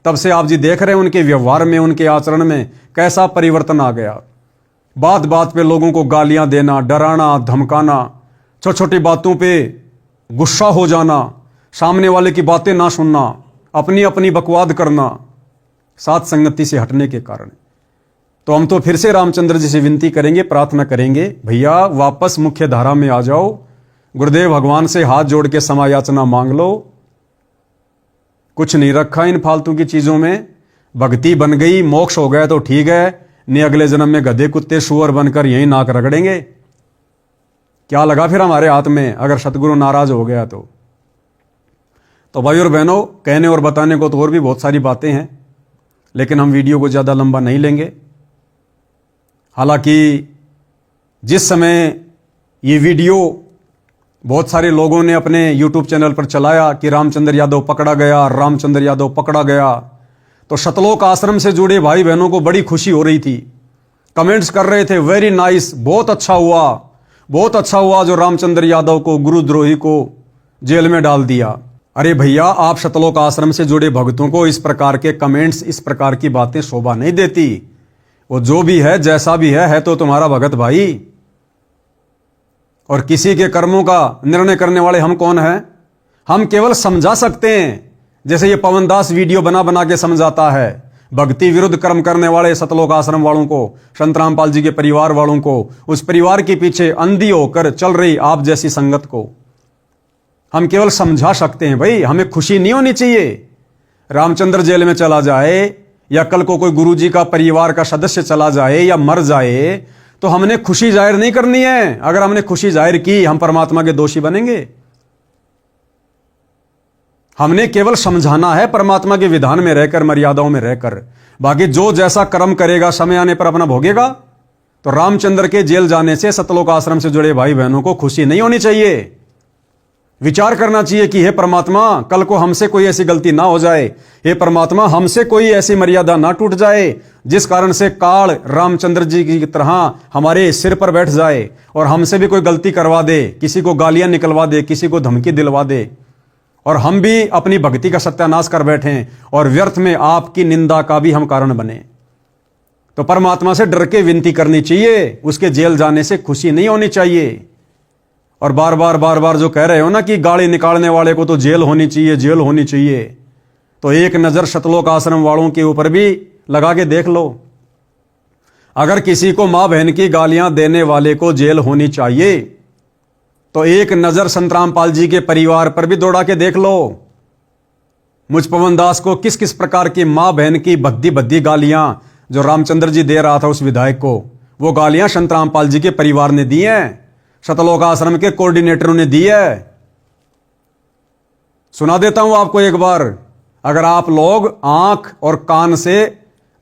तब से आप जी देख रहे हैं उनके व्यवहार में, उनके आचरण में कैसा परिवर्तन आ गया। बात बात पे लोगों को गालियां देना, डराना, धमकाना, छोटी छोटी बातों पे गुस्सा हो जाना, सामने वाले की बातें ना सुनना, अपनी अपनी बकवाद करना, साथ संगति से हटने के कारण। तो हम तो फिर से रामचंद्र जी से विनती करेंगे, प्रार्थना करेंगे, भैया वापस मुख्य धारा में आ जाओ, गुरुदेव भगवान से हाथ जोड़ के क्षमा याचना मांग लो। कुछ नहीं रखा इन फालतू की चीजों में। भक्ति बन गई, मोक्ष हो गया तो ठीक है, नहीं अगले जन्म में गधे कुत्ते सुअर बनकर यही नाक रगड़ेंगे। क्या लगा फिर हमारे हाथ में अगर सतगुरु नाराज हो गया तो भाई और बहनों, कहने और बताने को तो और भी बहुत सारी बातें हैं, लेकिन हम वीडियो को ज्यादा लंबा नहीं लेंगे। हालांकि जिस समय ये वीडियो बहुत सारे लोगों ने अपने YouTube चैनल पर चलाया कि रामचंद्र यादव पकड़ा गया, रामचंद्र यादव पकड़ा गया, तो सतलोक आश्रम से जुड़े भाई बहनों को बड़ी खुशी हो रही थी। कमेंट्स कर रहे थे, वेरी नाइस, बहुत अच्छा हुआ, बहुत अच्छा हुआ जो रामचंद्र यादव को, गुरुद्रोही को जेल में डाल दिया। अरे भैया, आप सतलोक आश्रम से जुड़े भक्तों को इस प्रकार के कमेंट्स, इस प्रकार की बातें शोभा नहीं देती। वो जो भी है, जैसा भी है तो तुम्हारा भगत भाई, और किसी के कर्मों का निर्णय करने वाले हम कौन हैं? हम केवल समझा सकते हैं, जैसे ये पवन दास वीडियो बना बना के समझाता है। भक्ति विरुद्ध कर्म करने वाले सतलोक आश्रम वालों को, संत रामपाल जी के परिवार वालों को, उस परिवार के पीछे अंधी होकर चल रही आप जैसी संगत को हम केवल समझा सकते हैं। भाई, हमें खुशी नहीं होनी चाहिए रामचंद्र जेल में चला जाए, या कल को कोई गुरुजी का परिवार का सदस्य चला जाए या मर जाए, तो हमने खुशी जाहिर नहीं करनी है। अगर हमने खुशी जाहिर की, हम परमात्मा के दोषी बनेंगे। हमने केवल समझाना है, परमात्मा के विधान में रहकर, मर्यादाओं में रहकर। बाकी जो जैसा कर्म करेगा समय आने पर अपना भोगेगा। तो रामचंद्र के जेल जाने से सतलोक आश्रम से जुड़े भाई बहनों को खुशी नहीं होनी चाहिए। विचार करना चाहिए कि हे परमात्मा, कल को हमसे कोई ऐसी गलती ना हो जाए, हे परमात्मा हमसे कोई ऐसी मर्यादा ना टूट जाए जिस कारण से काल रामचंद्र जी की तरह हमारे सिर पर बैठ जाए और हमसे भी कोई गलती करवा दे, किसी को गालियां निकलवा दे, किसी को धमकी दिलवा दे, और हम भी अपनी भक्ति का सत्यानाश कर बैठें और व्यर्थ में आपकी निंदा का भी हम कारण बने। तो परमात्मा से डर के विनती करनी चाहिए, उसके जेल जाने से खुशी नहीं होनी चाहिए। और बार बार जो कह रहे हो ना कि गाली निकालने वाले को तो जेल होनी चाहिए, जेल होनी चाहिए, तो एक नजर सतलोक आश्रम वालों के ऊपर भी लगा के देख लो। अगर किसी को मां बहन की गालियां देने वाले को जेल होनी चाहिए, तो एक नजर संत रामपाल जी के परिवार पर भी दौड़ा के देख लो। मुझ पवन दास को किस किस प्रकार की मां बहन की भद्दी भद्दी गालियां जो रामचंद्र जी दे रहा था उस विधायक को, वो गालियां संत रामपाल जी के परिवार ने दी हैं, सतलोक आश्रम के कोऑर्डिनेटरों ने दी है। सुना देता हूं आपको एक बार, अगर आप लोग आंख और कान से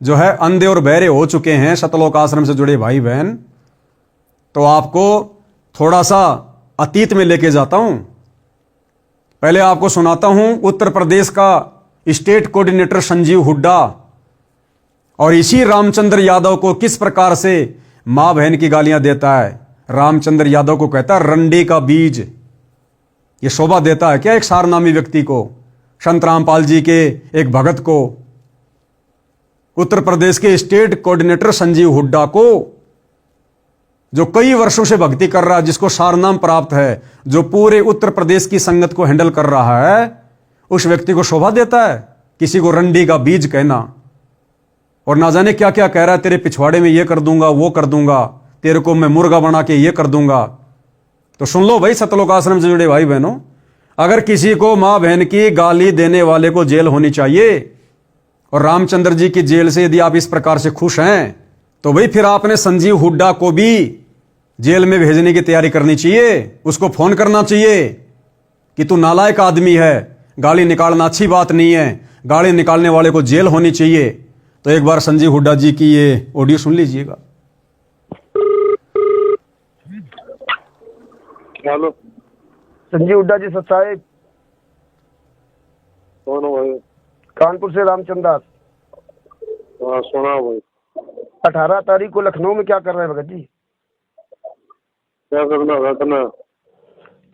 जो है अंधे और बहरे हो चुके हैं सतलोक आश्रम से जुड़े भाई बहन, तो आपको थोड़ा सा अतीत में लेके जाता हूं। पहले आपको सुनाता हूं उत्तर प्रदेश का स्टेट कोऑर्डिनेटर संजीव हुड्डा और इसी रामचंद्र यादव को किस प्रकार से मां बहन की गालियां देता है। रामचंद्र यादव को कहता है रंडे का बीज। ये शोभा देता है क्या एक सारनामी व्यक्ति को, संत रामपाल जी के एक भगत को, उत्तर प्रदेश के स्टेट कोऑर्डिनेटर संजीव हुड्डा को, जो कई वर्षों से भक्ति कर रहा है, जिसको सारनाम प्राप्त है, जो पूरे उत्तर प्रदेश की संगत को हैंडल कर रहा है, उस व्यक्ति को शोभा देता है किसी को रंडी का बीज कहना। और ना जाने क्या क्या कह रहा है, तेरे पिछवाड़े में ये कर दूंगा, वो कर दूंगा, तेरे को मैं मुर्गा बना के ये कर दूंगा। तो सुन लो भाई सतलोक आश्रम से जुड़े भाई बहनों, अगर किसी को मां बहन की गाली देने वाले को जेल होनी चाहिए, और रामचंद्र जी की जेल से यदि आप इस प्रकार से खुश हैं, तो भाई फिर आपने संजीव हुड्डा को भी जेल में भेजने की तैयारी करनी चाहिए। उसको फोन करना चाहिए कि तू नालायक आदमी है, गाली निकालना अच्छी बात नहीं है, गाली निकालने वाले को जेल होनी चाहिए। तो एक बार संजीव हुड्डा जी की ये ऑडियो सुन लीजिएगा। हेलो, संजीव हुड्डा जी साहब। कौन हो भाई? कानपुर से रामचंद्र दास। हाँ सुना भाई। 18 तारीख को लखनऊ में क्या कर रहे हैं भगत जी? क्या करना है?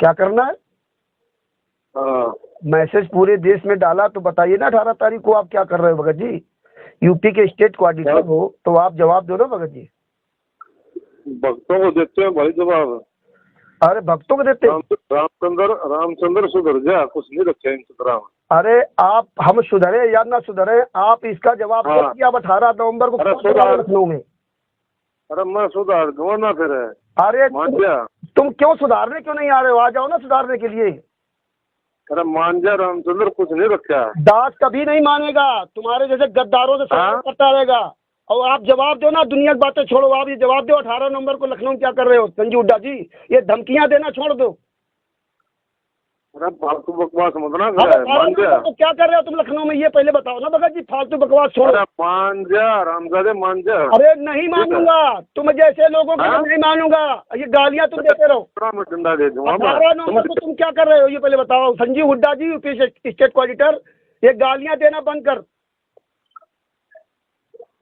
क्या करना है? हाँ मैसेज पूरे देश में डाला तो बताइए ना 18 तारीख को आप क्या कर रहे हो भगत जी। यूपी के स्टेट कोऑर्डिनेटर हो तो आप जवाब दो ना भगत जी। भक्तों को देते हैं भाई जवाब। अरे भक्तों को देते हैं। रामचंद्र सुधर जा, कुछ नहीं रखे इंतजाम। अरे आप हम सुधरे या ना सुधरे, आप इसका जवाब दो हाँ। कि आप 18 नवंबर को अरे क्या कर रहे हो सुधार। लखनऊ में। अरे मैं सुधार दूंगा ना फिर। अरे मान जा। तुम क्यों सुधारने क्यों नहीं आ रहे हो, आ जाओ ना सुधारने के लिए। अरे मान जा, रामचंद्र कुछ नहीं रखा। दास कभी नहीं मानेगा, तुम्हारे जैसे गद्दारों से हाँ? संपर्क करता रहेगा। और आप जवाब दो ना, दुनिया की बातें छोड़ो, आप ये जवाब दो 18 नवंबर को लखनऊ में क्या कर रहे हो संजीव हुड्डा जी। ये धमकियां देना छोड़ दो। अरे फालतू बकवास मत ना अब करे, 18 मान जा। नवंबर को क्या कर रहे हो तुम लखनऊ में, ये पहले बताओ ना भगत जी। फालतू बकवास छोड़ो। अरे मान जा रामजादे, मान जा। अरे नहीं मानूंगा, तुम जैसे लोगों को हाँ? नहीं मानूंगा। ये गालियां तुम देते रहो। पूरा मैं डंडा दे दूंगा 18 नवंबर को तुम क्या कर रहे हो ये पहले बताओ संजीव हुड्डा जी, यूपी स्टेट कोऑर्डिनेटर। ये गालियां देना बंद कर।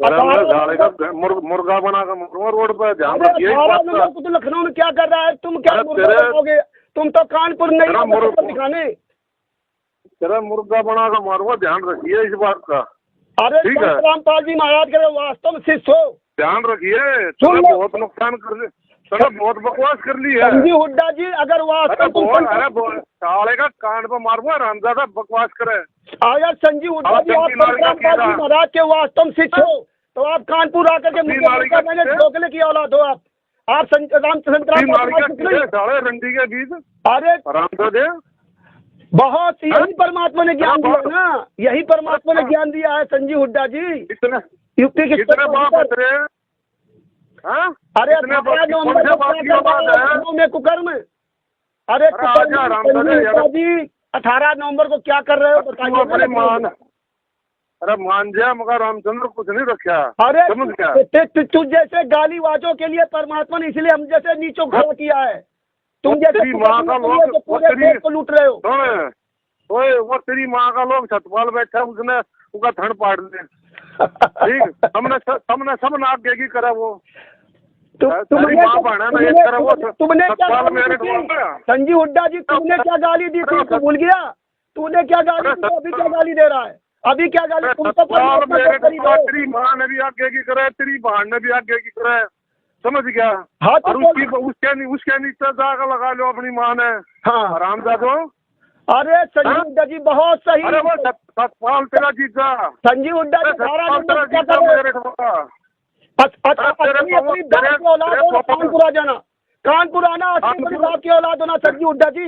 अरे मैं गाड़ी का मुर्गा बना कर मरूंगा रोड पर, ध्यान अरे रखिए इस 18 बात नवंबर का। को तो लखनऊ में क्या कर रहा है, तुम क्या अरे मुर्गा तेरे- बनाओगे। तुम तो कानपुर नहीं तेरा आओगे मुर्गा- दिखाने। तेरा मुर्गा बना कर मारूंगा, ध्यान रखिए इस बात का। अरे ठीक है। रामपाल जी महाराज के वास्तव में शिष्य हो। ध्यान रखिए, सुन तेरा लो। बहुत नुकसान कर ली, तेरा बहुत बकवास कर ली है। संजीव हुड्डा जी अगर अरे वास्तव तुम बहुत, अरे साले का कान पर मारूंगा, रामजादा बकवास करे। अगर संजीव हुड्डा जी आप चंकी मार का रामपाल जी कीड़ा। महाराज के वास्तव में शिष्य हो तो आप कानपुर आकर के चंकी मार का कीड़ा। ढोकले की औलाद हो आप। साले रंडी के बीच अरे रामजादे। बहुत यही परमात्मा ने ज्ञान दिया ना, यही परमात्मा ने ज्ञान दिया है संजीव हुड्डा जी। इतने यूपी के कितने बाप है तेरे? हाँ? अरे कितने 18 बाप की नवंबर कौन से को बाप क्या की कर औलाद रहे हो है? लखनऊ में कुकर्म। अरे अरे आजा रामचंद्र संजीव यार। हुड्डा जी 18 नवंबर को क्या कर रहे हो तू बताइए अपने ना। मान, अरे मान जा, मगर रामचंद्र कुछ नहीं रखा। अरे समझ गया? तू जैसे गालीबाजों के लिए परमात्मा ने इसलिए हम जैसे नीचों को खड़ा किया है। तुम वो जैसे तेरी माँ का कुकर्म के लिए लोग- तो पूरे वो तेरी- देश को लूट रहे हो। सुन, ओए वो तेरी माँ का लोग छतपाल बैठा, उसने उसका थड़ पाड़ दे। ठीक, हमने सब नाक देगी करा वो। तेरी माँ बहना ना एक करा वो तुमने क्या छतपाल गाली मेरे दी थी? ढोल संजीव हुड्डा जी तुमने क्या गाली दी थी, तू भूल गया। तूने क्या गाली दी थी, अभी क्या गाली दे रहा है, अभी क्या गाली। तुम तो छतपाल परमात्मा मेरे के करीब ढोल, हो। तेरी माँ ने भी आगे की करे, तेरी बहन ने भी आगे की करे, समझ गया? हाँ, तो और उसके नीचे जाकर लगा लो अपनी माँ ने। हाँ हरामजादो। अरे संजीव हाँ? हुड्डा जी बहुत सही। अरे वो छतपाल तेरा जीजा। संजीव हुड्डा जी 18 छतपाल नवंबर तेरा को क्या जीजा कर रहे हो? मेरे ढोल। अपनी अपनी बाप की औलाद हो, कानपुर आ जाना। कानपुर आना, अपनी बाप की औलाद होना संजीव हुड्डा जी।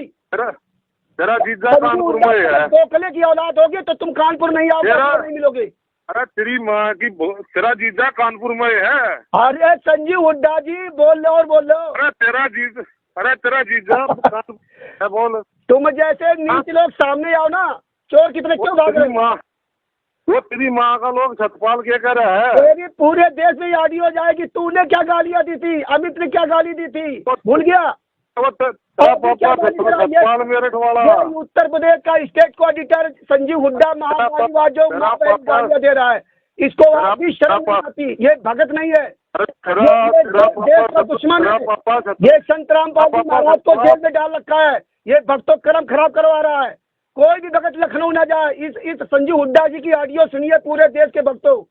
तेरा जीजा कानपुर में है। ढोकले की औलाद होगी तो तुम कानपुर नहीं आओगे, तेरा- नहीं मिलोगे। अरे तेरी माँ की तेरा जीजा कानपुर में है। अरे संजीव हुड्डा जी बोल लो और बोल लो। अरे तेरा जीजा है, बोल। तुम जैसे नीच लोग सामने आओ ना, चोर कितने क्यों भाग रहे हो? वो तेरी माँ का लोग छतपाल क्या कर रहा है? मेरी पूरे देश में ऑडियो जाएगी, तूने क्या गालियां दी थी, अमित ने क्या गाली दी थी, भूल गया। वो तेरा पापा छतपाल मेरे वाला। ये उत्तर प्रदेश का स्टेट कोऑर्डिनेटर संजीव हुड्डा महागालीवाद जो गालियां दे रहा है, इसको आप भी शर्म नहीं आती। ये भगत नहीं है, ये देश का दुश्मन है। ये संत रामपाल जी महाराज को जेल में डाल रखा है, ये भक्तों कर्म खराब करवा रहा है। कोई भी भगत लखनऊ न जाए। इस संजीव हुड्डा जी की ऑडियो सुनिए पूरे देश के भक्तों।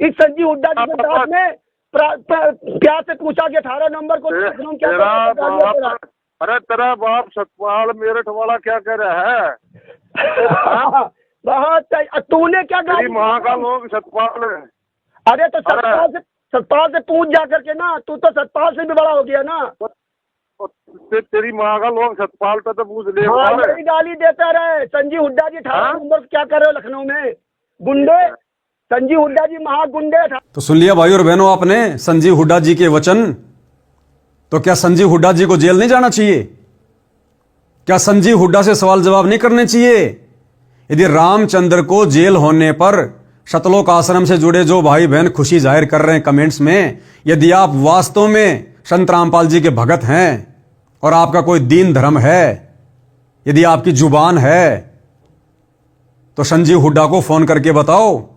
इस संजीव हुड्डा जी के दास ने प्यार से पूछा कि 18 नवंबर को लखनऊ क्या कर रहा है? अरे तेरा बाप छतपाल मेरठ वाला क्या कह रहा है? बहुत तूने क्या तेरी गाली। माँ का लोग छतपाल है। अरे तो सतपाल से पूछ जा करके ना, तू तो सतपाल से भी बड़ा हो गया ना। तेरी माँ का लोग छतपाल पे तो पूछ ले। हाँ यही गाली देता रहे। संजीव हुड्डा जी 18 नवंबर को क्या कर रहे हो लखनऊ में, गुंडे। संजीव हुड्डा जी महागुंडे। तो सुन लिया भाई और बहनों आपने संजीव हुड्डा जी के वचन। तो क्या संजीव हुड्डा जी को जेल नहीं जाना चाहिए? क्या संजीव हुड्डा से सवाल जवाब नहीं करने चाहिए? यदि रामचंद्र को जेल होने पर शतलोक आश्रम से जुड़े जो भाई बहन खुशी जाहिर कर रहे हैं कमेंट्स में, यदि आप वास्तव में संत रामपाल जी के भगत हैं और आपका कोई दीन धर्म है, यदि आपकी जुबान है, तो संजीव हुड्डा को फोन करके बताओ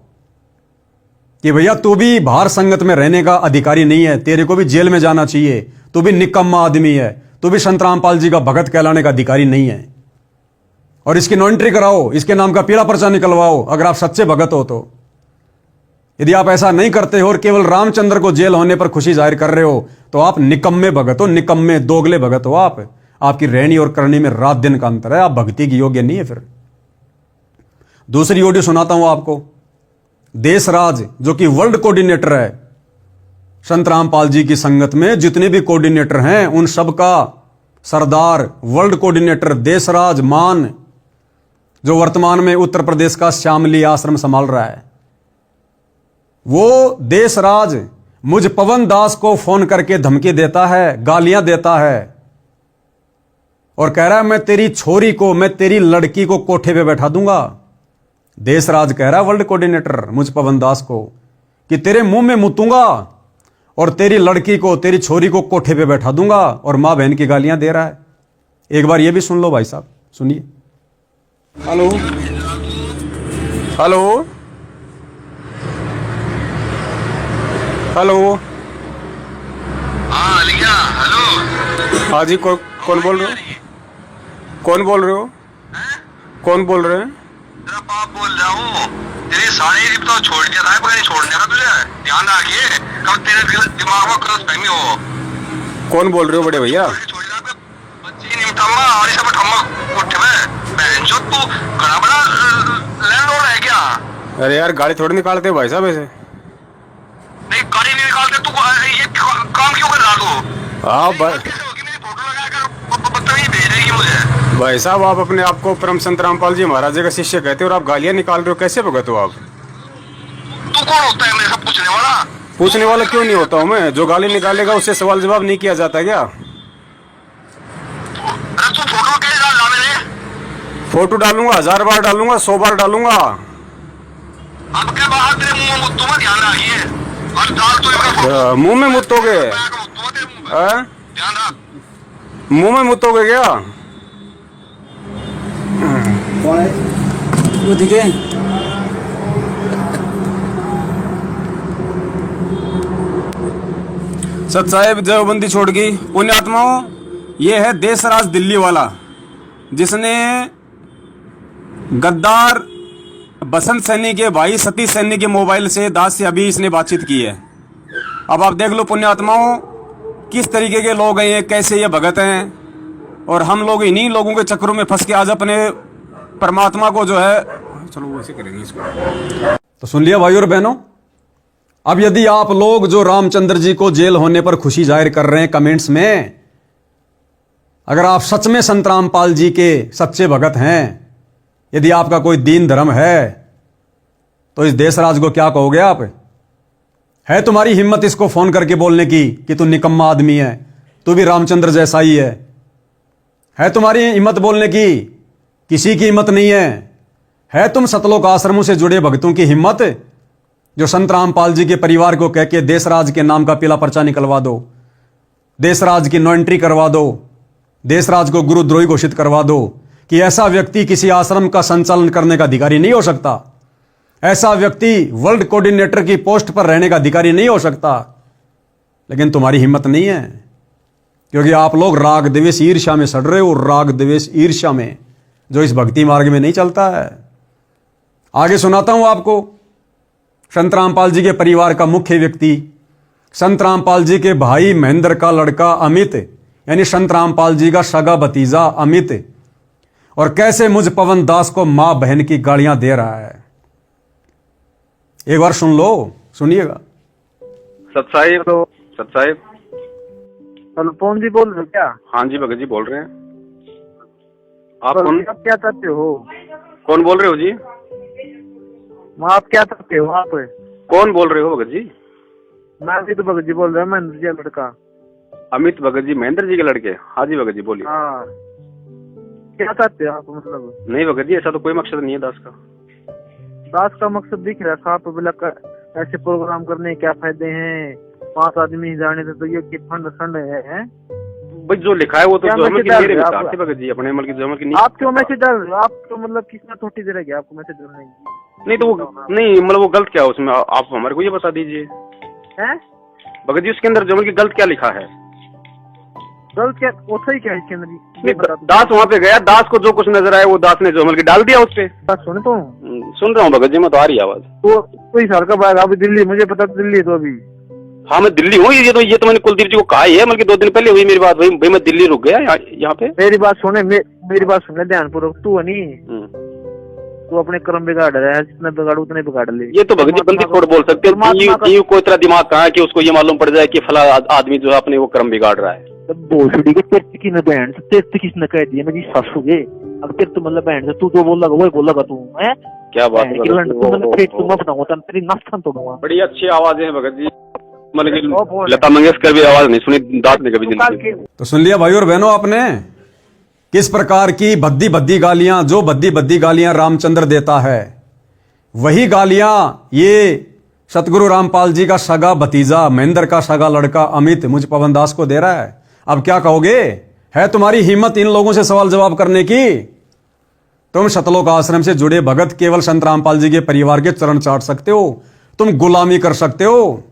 कि भैया तू भी बाहर संगत में रहने का अधिकारी नहीं है, तेरे को भी जेल में जाना चाहिए, तू भी निकम्मा आदमी है, तू भी संत रामपाल जी का भगत कहलाने का अधिकारी नहीं है। और इसकी नो एंट्री कराओ, इसके नाम का पीला पर्चा निकलवाओ, अगर आप सच्चे भगत हो तो। यदि आप ऐसा नहीं करते हो और केवल रामचंद्र को जेल होने पर खुशी जाहिर कर रहे हो तो आप निकम्मे भगत हो, निकम्मे दोगले भगत हो। आपकी रहनी और करनी में रात दिन का अंतर है, आप भक्ति की योग्य नहीं है। फिर दूसरी ऑडियो सुनाता हूं आपको। देशराज जो कि वर्ल्ड कोऑर्डिनेटर है, संत रामपाल जी की संगत में जितने भी कोऑर्डिनेटर हैं उन सबका सरदार वर्ल्ड कोऑर्डिनेटर देशराज मान, जो वर्तमान में उत्तर प्रदेश का श्यामली आश्रम संभाल रहा है, वो देशराज मुझ पवन दास को फोन करके धमकी देता है, गालियां देता है और कह रहा है मैं तेरी छोरी को, मैं तेरी लड़की को कोठे पे बैठा दूंगा। देशराज कह रहा है वर्ल्ड कोऑर्डिनेटर मुझ पवन दास को कि तेरे मुंह में मुतूंगा और तेरी लड़की को, तेरी छोरी को कोठे पे बैठा दूंगा, और मां बहन की गालियां दे रहा है। एक बार ये भी सुन लो भाई साहब, सुनिए। Hello hello hello. हाँ लिया, हेलो। हाँ जी, कौन बोल रहे हो? कौन बोल रहे हो? कौन बोल रहे हैं? तेरा बाप बोल रहा हूँ। तेरी सारी रिप तो छोड़ दिया था, नहीं छोड़ने का तुझे, ध्यान रखिए कब तेरे दिमाग में क्रॉस फहमी हो। कौन बोल रहे हो बड़े भैया? बच्ची निमटम्मा और सब ठम्मा उठे में बहनचोद, तू घना बड़ा लैंडलॉर्ड है क्या? अरे यार गाड़ी थोड़ी निकालते हो भाई साहब ऐसे। नहीं गाड़ी नहीं निकालते, तू ये काम क्यों कर रहा तू? हाँ मेरी फोटो लगाकर बदतमीजी भेज रही है मुझे। भाई साहब, आप अपने आप को परम संत रामपाल जी महाराज का शिष्य कहते हो और आप गालियां निकाल रहे हो, कैसे भगत हो आप? तू कौन होता है मेरे सब पूछने वाला? पूछने वाला क्यों नहीं होता हूँ मैं? जो गाली निकालेगा उससे सवाल जवाब नहीं किया जाता क्या? अरे तू फोटो कैसे डाल मेरे? फोटो डालूंगा, 1000 बार डालूंगा, 100 बार डालूंगा। अब के बाहर तेरे मुंह में मुद्दों में ध्यान रखिए और डाल तो इनका फोटो। मुंह में मुतोगे? ध्यान रख, मुंह में मुतोगे क्या? कौन है वो दिखे? सत साहेब देवबंदी छोड़ गई। पुण्यात्माओं, ये है देशराज दिल्ली वाला, जिसने गद्दार बसंत सैनी के भाई सतीश सैनी के मोबाइल से दास से अभी इसने बातचीत की है। अब आप देख लो पुण्यात्माओं, किस तरीके के लोग हैं ये, कैसे ये भगत हैं, और हम लोग इन्हीं लोगों के चक्करों में फंस के आज अपने परमात्मा को जो है, चलो वो ऐसे करेंगे इसको। तो सुन लिया भाई और बहनों। अब यदि आप लोग जो रामचंद्र जी को जेल होने पर खुशी जाहिर कर रहे हैं कमेंट्स में, अगर आप सच में संत रामपाल जी के सच्चे भगत हैं, यदि आपका कोई दीन धर्म है, तो इस देशराज को क्या कहोगे आप? है तुम्हारी हिम्मत इसको फोन करके बोलने की कि तू निकम्मा आदमी है, तू भी रामचंद्र जैसा ही है तुम्हारी हिम्मत बोलने की? किसी की हिम्मत नहीं है तुम सतलोक आश्रमों से जुड़े भक्तों की हिम्मत, जो संत रामपाल जी के परिवार को कह के देशराज के नाम का पीला पर्चा निकलवा दो, देशराज की नो एंट्री करवा दो, देशराज को गुरुद्रोही घोषित करवा दो कि ऐसा व्यक्ति किसी आश्रम का संचालन करने का अधिकारी नहीं हो सकता, ऐसा व्यक्ति वर्ल्ड कोऑर्डिनेटर की पोस्ट पर रहने का अधिकारी नहीं हो सकता। लेकिन तुम्हारी हिम्मत नहीं है, क्योंकि आप लोग राग द्वेष ईर्ष्या में सड़ रहे हो, राग द्वेष ईर्ष्या में, जो इस भक्ति मार्ग में नहीं चलता है। आगे सुनाता हूं आपको। संत रामपाल जी के परिवार का मुख्य व्यक्ति, संत रामपाल जी के भाई महेंद्र का लड़का अमित, यानी संत रामपाल जी का सगा भतीजा अमित, और कैसे मुझ पवन दास को मां बहन की गालियां दे रहा है। एक बार सुन लो, सुनिएगा। सत साहिब हेलो, पवन जी बोल रहे हो क्या? हाँ जी भगत जी बोल रहे हैं। आप कौन? आप क्या चाहते हो? कौन बोल रहे हो जी? आप क्या चाहते हो? आप कौन बोल रहे हो भगत जी? मैं भी तो भगत जी बोल रहा हूँ, महेंद्र जी का लड़का। अमित भगत जी महेंद्र जी के लड़के? हाँ जी भगत जी बोलिए। हाँ, क्या चाहते हो आप? मतलब नहीं भगत जी, ऐसा तो कोई मकसद नहीं है दास का। दास का मकसद दिख रहा है साहब, बोला ऐसे प्रोग्राम करने के क्या फायदे हैं? 5 आदमी जाने तो ये कि फंड है। भाई जो लिखा है वो तो जो मेरे विचार थे भगत जी, अपने अमल की जो अमल की नहीं। आप क्यों मैसेज डाल रहे हो? आप तो मतलब किसने थोड़ी देर रहेगी आपको मैसेज डालने की? नहीं तो वो नहीं, मतलब वो गलत क्या है उसमें, आप हमारे को ये बता दीजिए। हैं भगत जी उसके अंदर जो अमल की गलत क्या लिखा है? गलत क्या होता ही क्या है इसके अंदर जी? दास वहाँ पे गया, दास को जो कुछ नजर आया वो दास ने जो अमल की डाल दिया उस पे। बात सुने तो सुन रहा हूँ भगत जी, मैं तो आ रही आवाज। तो कोई साल का बाद अभी दिल्ली, मुझे पता दिल्ली तो अभी। हाँ मैं दिल्ली हूँ, ये तो मैंने कुलदीप जी को कहा ही है, बल्कि 2 दिन पहले हुई मेरी बात, भाई मैं दिल्ली रुक गया यहाँ पे। मेरी बात सुने, मेरी बात सुने ध्यानपूर्वक। तू है नहीं, तू अपने कर्म बिगाड़ रहा है, जितना बिगाड़ उतने बिगाड़ ले। ये तो भगत जी बंदी छोड़ बोल सकते हैं, को इतना दिमाग कहाँ है कि उसको ये मालूम पड़ जाए कि फला आदमी जो है अपने वो कर्म बिगाड़ रहा है। भोसड़ी के तेरे की न बहन से, तेरे किसने कह दिया मेरी सासू के? अब तेरे तो मतलब बहन से तू जो बोल लगा वही बोल लगा तू है। क्या बात है, तेरी नाश्ता तोड़ूंगा। बड़ी अच्छी आवाजें हैं भगत जी, मतलब लता मंगेशकर भी आवाज नहीं सुनी, दास ने कभी जिंदगी। तो सुन लिया भाई और बहनों आपने किस प्रकार की भद्दी भद्दी गालियां, जो भद्दी भद्दी गालियां रामचंद्र देता है वही गालियां ये सतगुरु रामपाल जी का सगा भतीजा, महेंद्र का सगा लड़का अमित मुझ पवन दास को दे रहा है। अब क्या कहोगे? है तुम्हारी हिम्मत इन लोगों से सवाल जवाब करने की? तुम सतलोक आश्रम से जुड़े भगत केवल संत रामपाल जी के परिवार के चरण चाट सकते हो, तुम गुलामी कर सकते हो,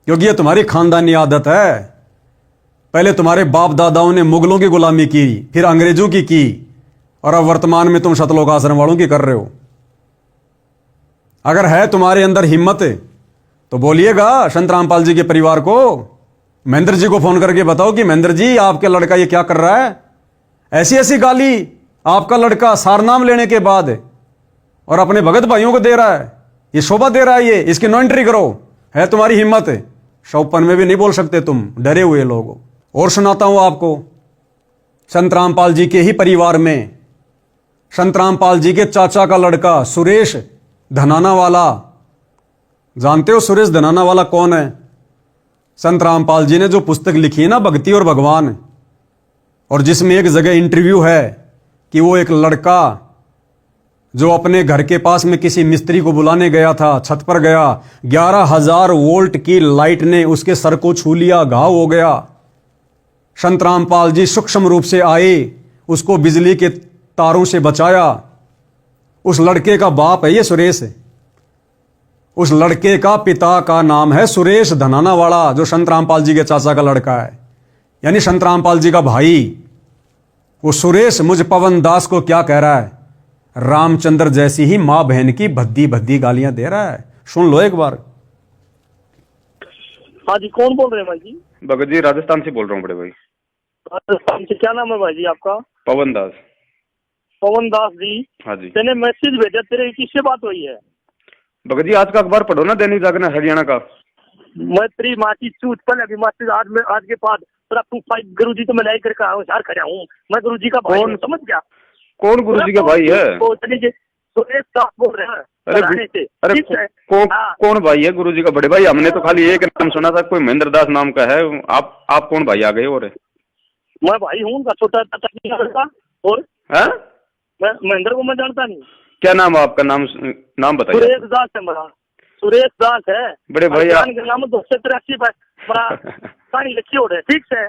क्योंकि ये तुम्हारी खानदानी आदत है। पहले तुम्हारे बाप दादाओं ने मुगलों की गुलामी की, फिर अंग्रेजों की और अब वर्तमान में तुम सतलोक आश्रम वालों की कर रहे हो। अगर है तुम्हारे अंदर हिम्मत तो बोलिएगा संत रामपाल जी के परिवार को, महेंद्र जी को फोन करके बताओ कि महेंद्र जी आपके लड़का ये क्या कर रहा है, ऐसी ऐसी गाली आपका लड़का सारनाम लेने के बाद और अपने भगत भाइयों को दे रहा है, ये शोभा दे रहा है, ये इसकी नो एंट्री करो। है तुम्हारी हिम्मत? 100 में भी नहीं बोल सकते तुम, डरे हुए लोग। और सुनाता हूं आपको, संत रामपाल जी के ही परिवार में संत रामपाल जी के चाचा का लड़का सुरेश धनाना वाला, जानते हो सुरेश धनाना वाला कौन है? संत रामपाल जी ने जो पुस्तक लिखी है ना भक्ति और भगवान, और जिसमें एक जगह इंटरव्यू है कि वो एक लड़का जो अपने घर के पास में किसी मिस्त्री को बुलाने गया था, छत पर गया, 11,000 वोल्ट की लाइट ने उसके सर को छू लिया, घाव हो गया। संत रामपाल जी सूक्ष्म रूप से आए, उसको बिजली के तारों से बचाया। उस लड़के का बाप है ये सुरेश, उस लड़के का पिता का नाम है सुरेश धनाना वाला, जो संत रामपाल जी के चाचा का लड़का है, यानी संत रामपाल जी का भाई। वो सुरेश मुझ पवन दास को क्या कह रहा है? रामचंद्र जैसी ही मां बहन की भद्दी भद्दी गालियां दे रहा है। सुन लो एक बार। हाँ जी, कौन बोल रहे हैं भाई जी? भगत जी राजस्थान से बोल रहा हूँ बड़े भाई। राजस्थान से, क्या नाम है भाई जी आपका? पवन दास। पवन दास जी। हाँ जी। मैंने मैसेज भेजा, तेरे किससे बात हुई है? भगत जी आज का अखबार पढ़ो ना, दैनिक जागरण हरियाणा का। मैं तेरी माँ की चूत पहले अभी मैसेज आज के बाद तेरा 25 गुरुजी तो मैं लाई करके आया हूँ, यार खड़ा हूँ मैं, गुरुजी का भाई हूँ, समझ गया? कौन गुरुजी का भाई है? सुरेश दास बोल रहे हैं। अरे कौन भाई है गुरुजी का? बड़े भाई हमने तो खाली एक नाम सुना था, कोई महेंद्र दास नाम का है। आप कौन भाई आ गए? और मैं भाई हूँ उनका, छोटा लड़का। और मैं महेंद्र को मैं जानता नहीं। क्या नाम है आपका? नाम बताइए। सुरेश दास है मेरा, सुरेश दास है बड़े भाई। नाम 283 बड़ा कहानी लिखी हो रहे, ठीक है?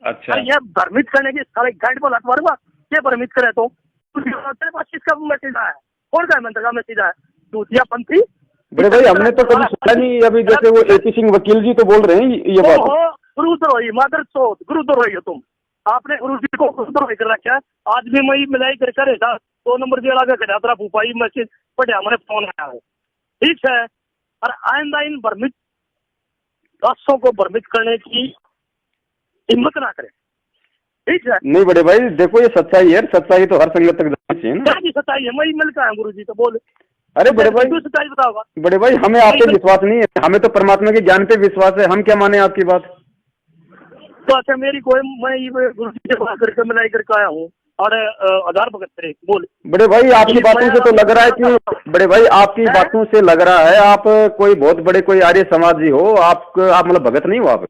अच्छा, ये भ्रमित करने की सारे गाइड पर हाथ मारूंगा, ये भ्रमित करे तो किसका मैसेज आया? कौन का मंत्र का मैसेज आया? दूतिया पंथी। बड़े भाई हमने तो कभी सुना नहीं। अभी जैसे वो AP सिंह वकील जी तो बोल रहे हैं ये बात। गुरुद्रोही, मादर चौथ, गुरुद्रोही हो तुम। आपने गुरु जी को गुरुद्रोही कर रखा है। आज भी मैं मिलाई कर करे था 2 नंबर दिया लगा कर तेरा फूफाई मैसेज पढ़ा, मैंने फोन आया है, ठीक है? और आइंदा इन भ्रमित दासों को भ्रमित करने की हिम्मत ना करे, ठीक है? नहीं बड़े भाई देखो ये सच्चाई है, सच्चाई तो हर संगत तक जानी चाहिए ना। क्या सच्चाई है? मैं मिलता है गुरु जी तो बोले। अरे बड़े भाई सच्चाई बताओगा? बड़े भाई हमें आप पे विश्वास नहीं है, हमें तो परमात्मा के ज्ञान पे विश्वास है। हम क्या माने आपकी बात? तो अच्छा मेरी कोई, मैं गुरु जी से बात करके मिलाई करके आया हूँ और आधार भगत करे बोल। बड़े भाई आपकी बातों से तो लग रहा है कि बड़े भाई आपकी बातों से लग रहा है आप कोई बहुत बड़े कोई आर्य समाजी हो। आप मतलब भगत नहीं हो आप?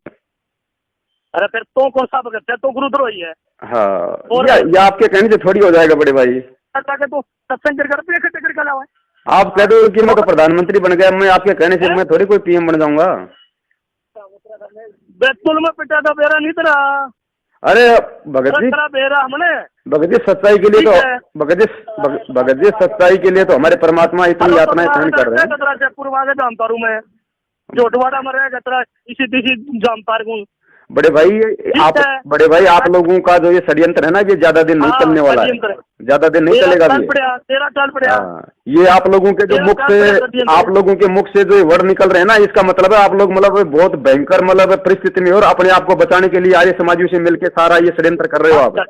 अरे फिर तो कौन सा भगत है? तो गुरुद्रोही है। हाँ, ये आपके कहने से थोड़ी हो जाएगा बड़े भाई। तो सत्संग करके इकट्ठे करके लाओ। आप कह दो कि मैं तो प्रधानमंत्री बन गया, मैं आपके कहने से मैं थोड़ी कोई PM बन जाऊंगा। बैतूल में पिटा था बेरा नहीं तेरा। अरे भगत जी बेरा हमने भगत जी सच्चाई के लिए तो भगत जी सच्चाई के लिए तो हमारे परमात्मा इतनी यातनाएं सहन कर रहे हैं। पूर्व आगे जानता हूँ मैं, जोटवाड़ा में रहेगा तेरा इसी जानता हूँ बड़े भाई बड़े भाई आप लोगों का जो ये षड्यंत्र है ना, ये ज्यादा दिन नहीं चलने वाला है, ज्यादा दिन नहीं चलेगा ये। ये आप लोगों के जो मुख से, आप लोगों के मुख से जो वर्ड निकल रहे हैं ना, इसका मतलब है आप लोग मतलब बहुत भयंकर मतलब परिस्थिति में और अपने आप को बचाने के लिए आर्य समाजियों से मिलकर सारा ये षड्यंत्र कर रहे हो आप।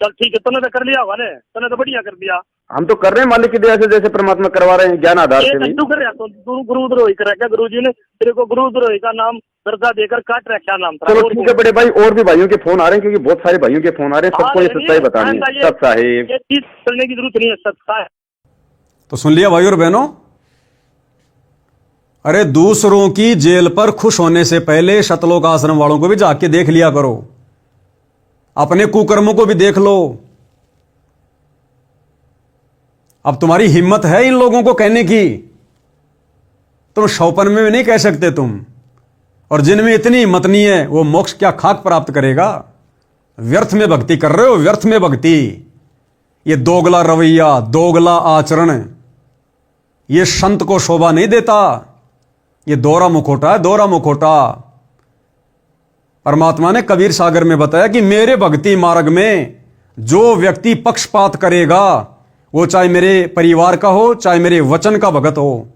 चल ठीक है, तूने तो कर लिया होगा ने, तूने तो बढ़िया कर दिया। हम तो कर रहे हैं मालिक की दया से, जैसे परमात्मा करवा रहे हैं ज्ञान आधार से भी। तू कर रहा तो गुरुद्रोही कर रखा, गुरुजी ने तेरे को गुरुद्रोही का नाम दर्जा देकर काट रखा नाम। चलो ठीक है बड़े भाई, और भी भाइयों के फोन आ रहे हैं, क्योंकि बहुत सारे भाइयों के फोन आ रहे हैं, सबको ये सच्चाई बतानी है। सब साहेब ये चीज करने की जरूरत नहीं है, सच्चा है। तो सुन लिया भाई और बहनों, अरे दूसरों की जेल पर खुश होने से पहले शतलोक आश्रम वालों को भी जाके देख लिया करो, अपने कुकर्मों को भी देख लो। अब तुम्हारी हिम्मत है इन लोगों को कहने की, तुम शौपन में भी नहीं कह सकते तुम, और जिनमें इतनी हिम्मत नहीं है वो मोक्ष क्या खाक प्राप्त करेगा। व्यर्थ में भक्ति कर रहे हो, व्यर्थ में भक्ति। ये दोगला रवैया, दोगला आचरण ये संत को शोभा नहीं देता। ये दोहरा मुखौटा है, दोहरा मुखौटा। परमात्मा ने कबीर सागर में बताया कि मेरे भक्ति मार्ग में जो व्यक्ति पक्षपात करेगा, वो चाहे मेरे परिवार का हो चाहे मेरे वचन का भगत हो,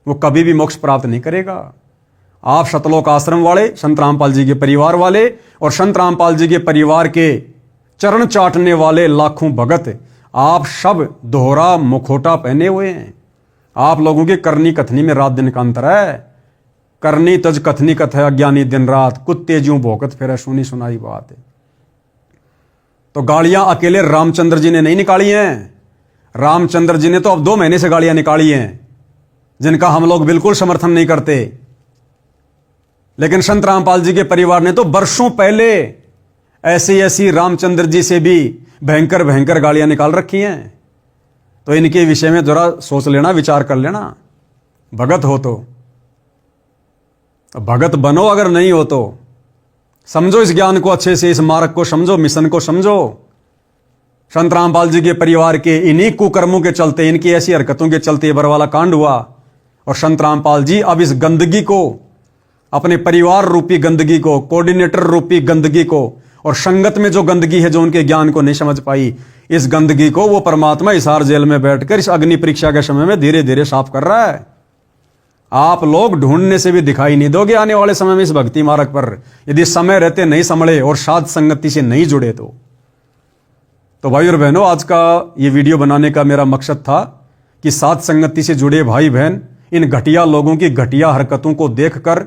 वो कभी भी मोक्ष प्राप्त नहीं करेगा। आप शतलोक आश्रम वाले, संत रामपाल जी के परिवार वाले और संत रामपाल जी के परिवार के चरण चाटने वाले लाखों भगत, आप सब दोहरा मुखौटा पहने हुए हैं। आप लोगों की करनी कथनी में रात दिन का अंतर है। करनी तज कथनी कथ है अज्ञानी दिन रात, कुत्ते ज्यों भौंकत फिर सुनी सुनाई बात है। तो गालियां अकेले रामचंद्र जी ने नहीं निकाली हैं। रामचंद्र जी ने तो अब 2 महीने से गालियां निकाली हैं, जिनका हम लोग बिल्कुल समर्थन नहीं करते। लेकिन संत रामपाल जी के परिवार ने तो वर्षों पहले ऐसी ऐसी रामचंद्र जी से भी भयंकर भयंकर गालियां निकाल रखी हैं। तो इनके विषय में जरा सोच लेना, विचार कर लेना। भगत हो तो भगत बनो, अगर नहीं हो तो समझो इस ज्ञान को अच्छे से, इस मार्ग को समझो, मिशन को समझो। संत रामपाल जी के परिवार के इन्हीं कुकर्मों के चलते, इनकी ऐसी हरकतों के चलते बरवाला कांड हुआ। और संत रामपाल जी अब इस गंदगी को, अपने परिवार रूपी गंदगी को, कोऑर्डिनेटर रूपी गंदगी को, और संगत में जो गंदगी है जो उनके ज्ञान को नहीं समझ पाई, इस गंदगी को वो परमात्मा हिसार जेल में बैठकर इस अग्नि परीक्षा के समय में धीरे धीरे साफ कर रहा है। आप लोग ढूंढने से भी दिखाई नहीं दोगे आने वाले समय में इस भक्ति मार्ग पर, यदि समय रहते नहीं संभले और साध संगति से नहीं जुड़े तो भाई और बहनों, आज का ये वीडियो बनाने का मेरा मकसद था कि साध संगति से जुड़े भाई बहन इन घटिया लोगों की घटिया हरकतों को देखकर,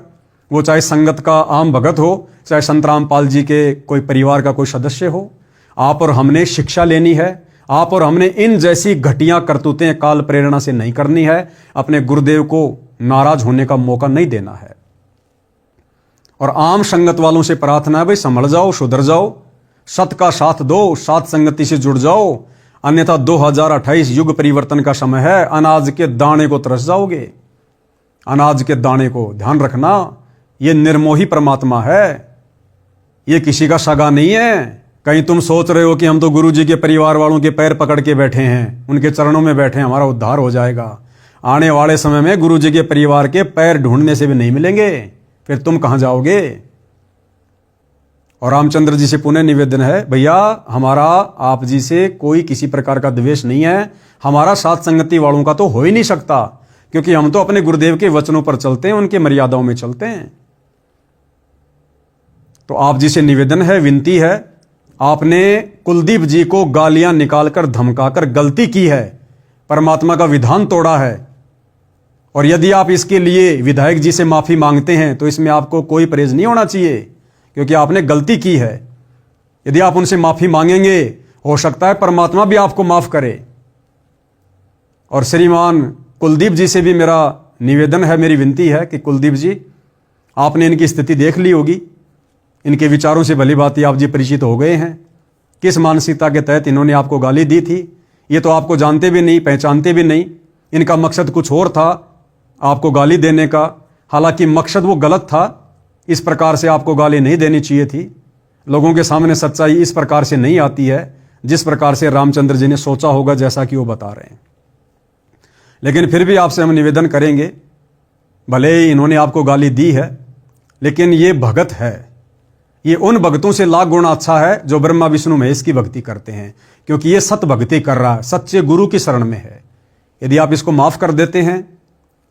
वो चाहे संगत का आम भगत हो, चाहे संत रामपाल जी के कोई परिवार का कोई सदस्य हो, आप और हमने शिक्षा लेनी है। आप और हमने इन जैसी घटिया करतूतें काल प्रेरणा से नहीं करनी है। अपने गुरुदेव को नाराज होने का मौका नहीं देना है। और आम संगत वालों से प्रार्थना है, भाई संभल जाओ, सुधर जाओ, सत का साथ दो, साथ संगति से जुड़ जाओ, अन्यथा 2028 युग परिवर्तन का समय है। अनाज के दाने को तरस जाओगे। अनाज के दाने को ध्यान रखना, ये निर्मोही परमात्मा है, ये किसी का सगा नहीं है। कहीं तुम सोच रहे हो कि हम तो गुरु जी के परिवार वालों के पैर पकड़ के बैठे हैं, उनके चरणों में बैठे हैं, हमारा उद्धार हो जाएगा। आने वाले समय में गुरु जी के परिवार के पैर ढूंढने से भी नहीं मिलेंगे, फिर तुम कहां जाओगे। और रामचंद्र जी से पुनः निवेदन है, भैया हमारा आप जी से कोई किसी प्रकार का द्वेष नहीं है, हमारा साथ संगति वालों का तो हो ही नहीं सकता, क्योंकि हम तो अपने गुरुदेव के वचनों पर चलते हैं, उनके मर्यादाओं में चलते हैं। तो आप जी से निवेदन है, विनती है, आपने कुलदीप जी को गालियां निकालकर धमकाकर गलती की है, परमात्मा का विधान तोड़ा है। और यदि आप इसके लिए विधायक जी से माफी मांगते हैं तो इसमें आपको कोई परहेज नहीं होना चाहिए, क्योंकि आपने गलती की है। यदि आप उनसे माफी मांगेंगे, हो सकता है परमात्मा भी आपको माफ करे। और श्रीमान कुलदीप जी से भी मेरा निवेदन है, मेरी विनती है कि कुलदीप जी, आपने इनकी स्थिति देख ली होगी, इनके विचारों से भली भांति आप जी परिचित हो गए हैं। किस मानसिकता के तहत इन्होंने आपको गाली दी थी, ये तो आपको जानते भी नहीं, पहचानते भी नहीं। इनका मकसद कुछ और था आपको गाली देने का, हालांकि मकसद वो गलत था। इस प्रकार से आपको गाली नहीं देनी चाहिए थी। लोगों के सामने सच्चाई इस प्रकार से नहीं आती है जिस प्रकार से रामचंद्र जी ने सोचा होगा, जैसा कि वो बता रहे हैं। लेकिन फिर भी आपसे हम निवेदन ये उन भक्तों से लाख गुना अच्छा है जो ब्रह्मा विष्णु महेश की भक्ति करते हैं, क्योंकि ये सत भक्ति कर रहा है, सच्चे गुरु की शरण में है। यदि आप इसको माफ कर देते हैं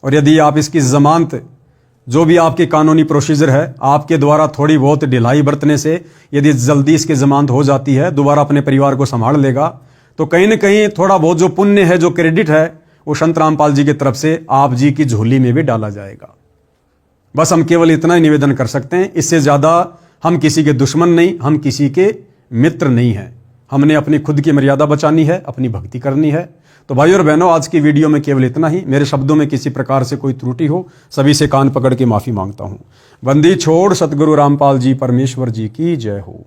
और यदि आप इसकी जमानत, जो भी आपकी कानूनी प्रोसीजर है, आपके द्वारा थोड़ी बहुत ढिलाई बरतने से यदि जल्दी इसकी जमानत हो जाती है, दोबारा अपने परिवार को संभाल लेगा, तो कहीं ना कहीं थोड़ा बहुत जो पुण्य है, जो क्रेडिट है, वो संत रामपाल जी की तरफ से आप जी की झोली में भी डाला जाएगा। बस हम केवल इतना ही निवेदन कर सकते हैं, इससे ज्यादा हम किसी के दुश्मन नहीं, हम किसी के मित्र नहीं हैं। हमने अपनी खुद की मर्यादा बचानी है, अपनी भक्ति करनी है। तो भाई और बहनों, आज की वीडियो में केवल इतना ही। मेरे शब्दों में किसी प्रकार से कोई त्रुटि हो, सभी से कान पकड़ के माफी मांगता हूं। बंदी छोड़ सतगुरु रामपाल जी परमेश्वर जी की जय हो।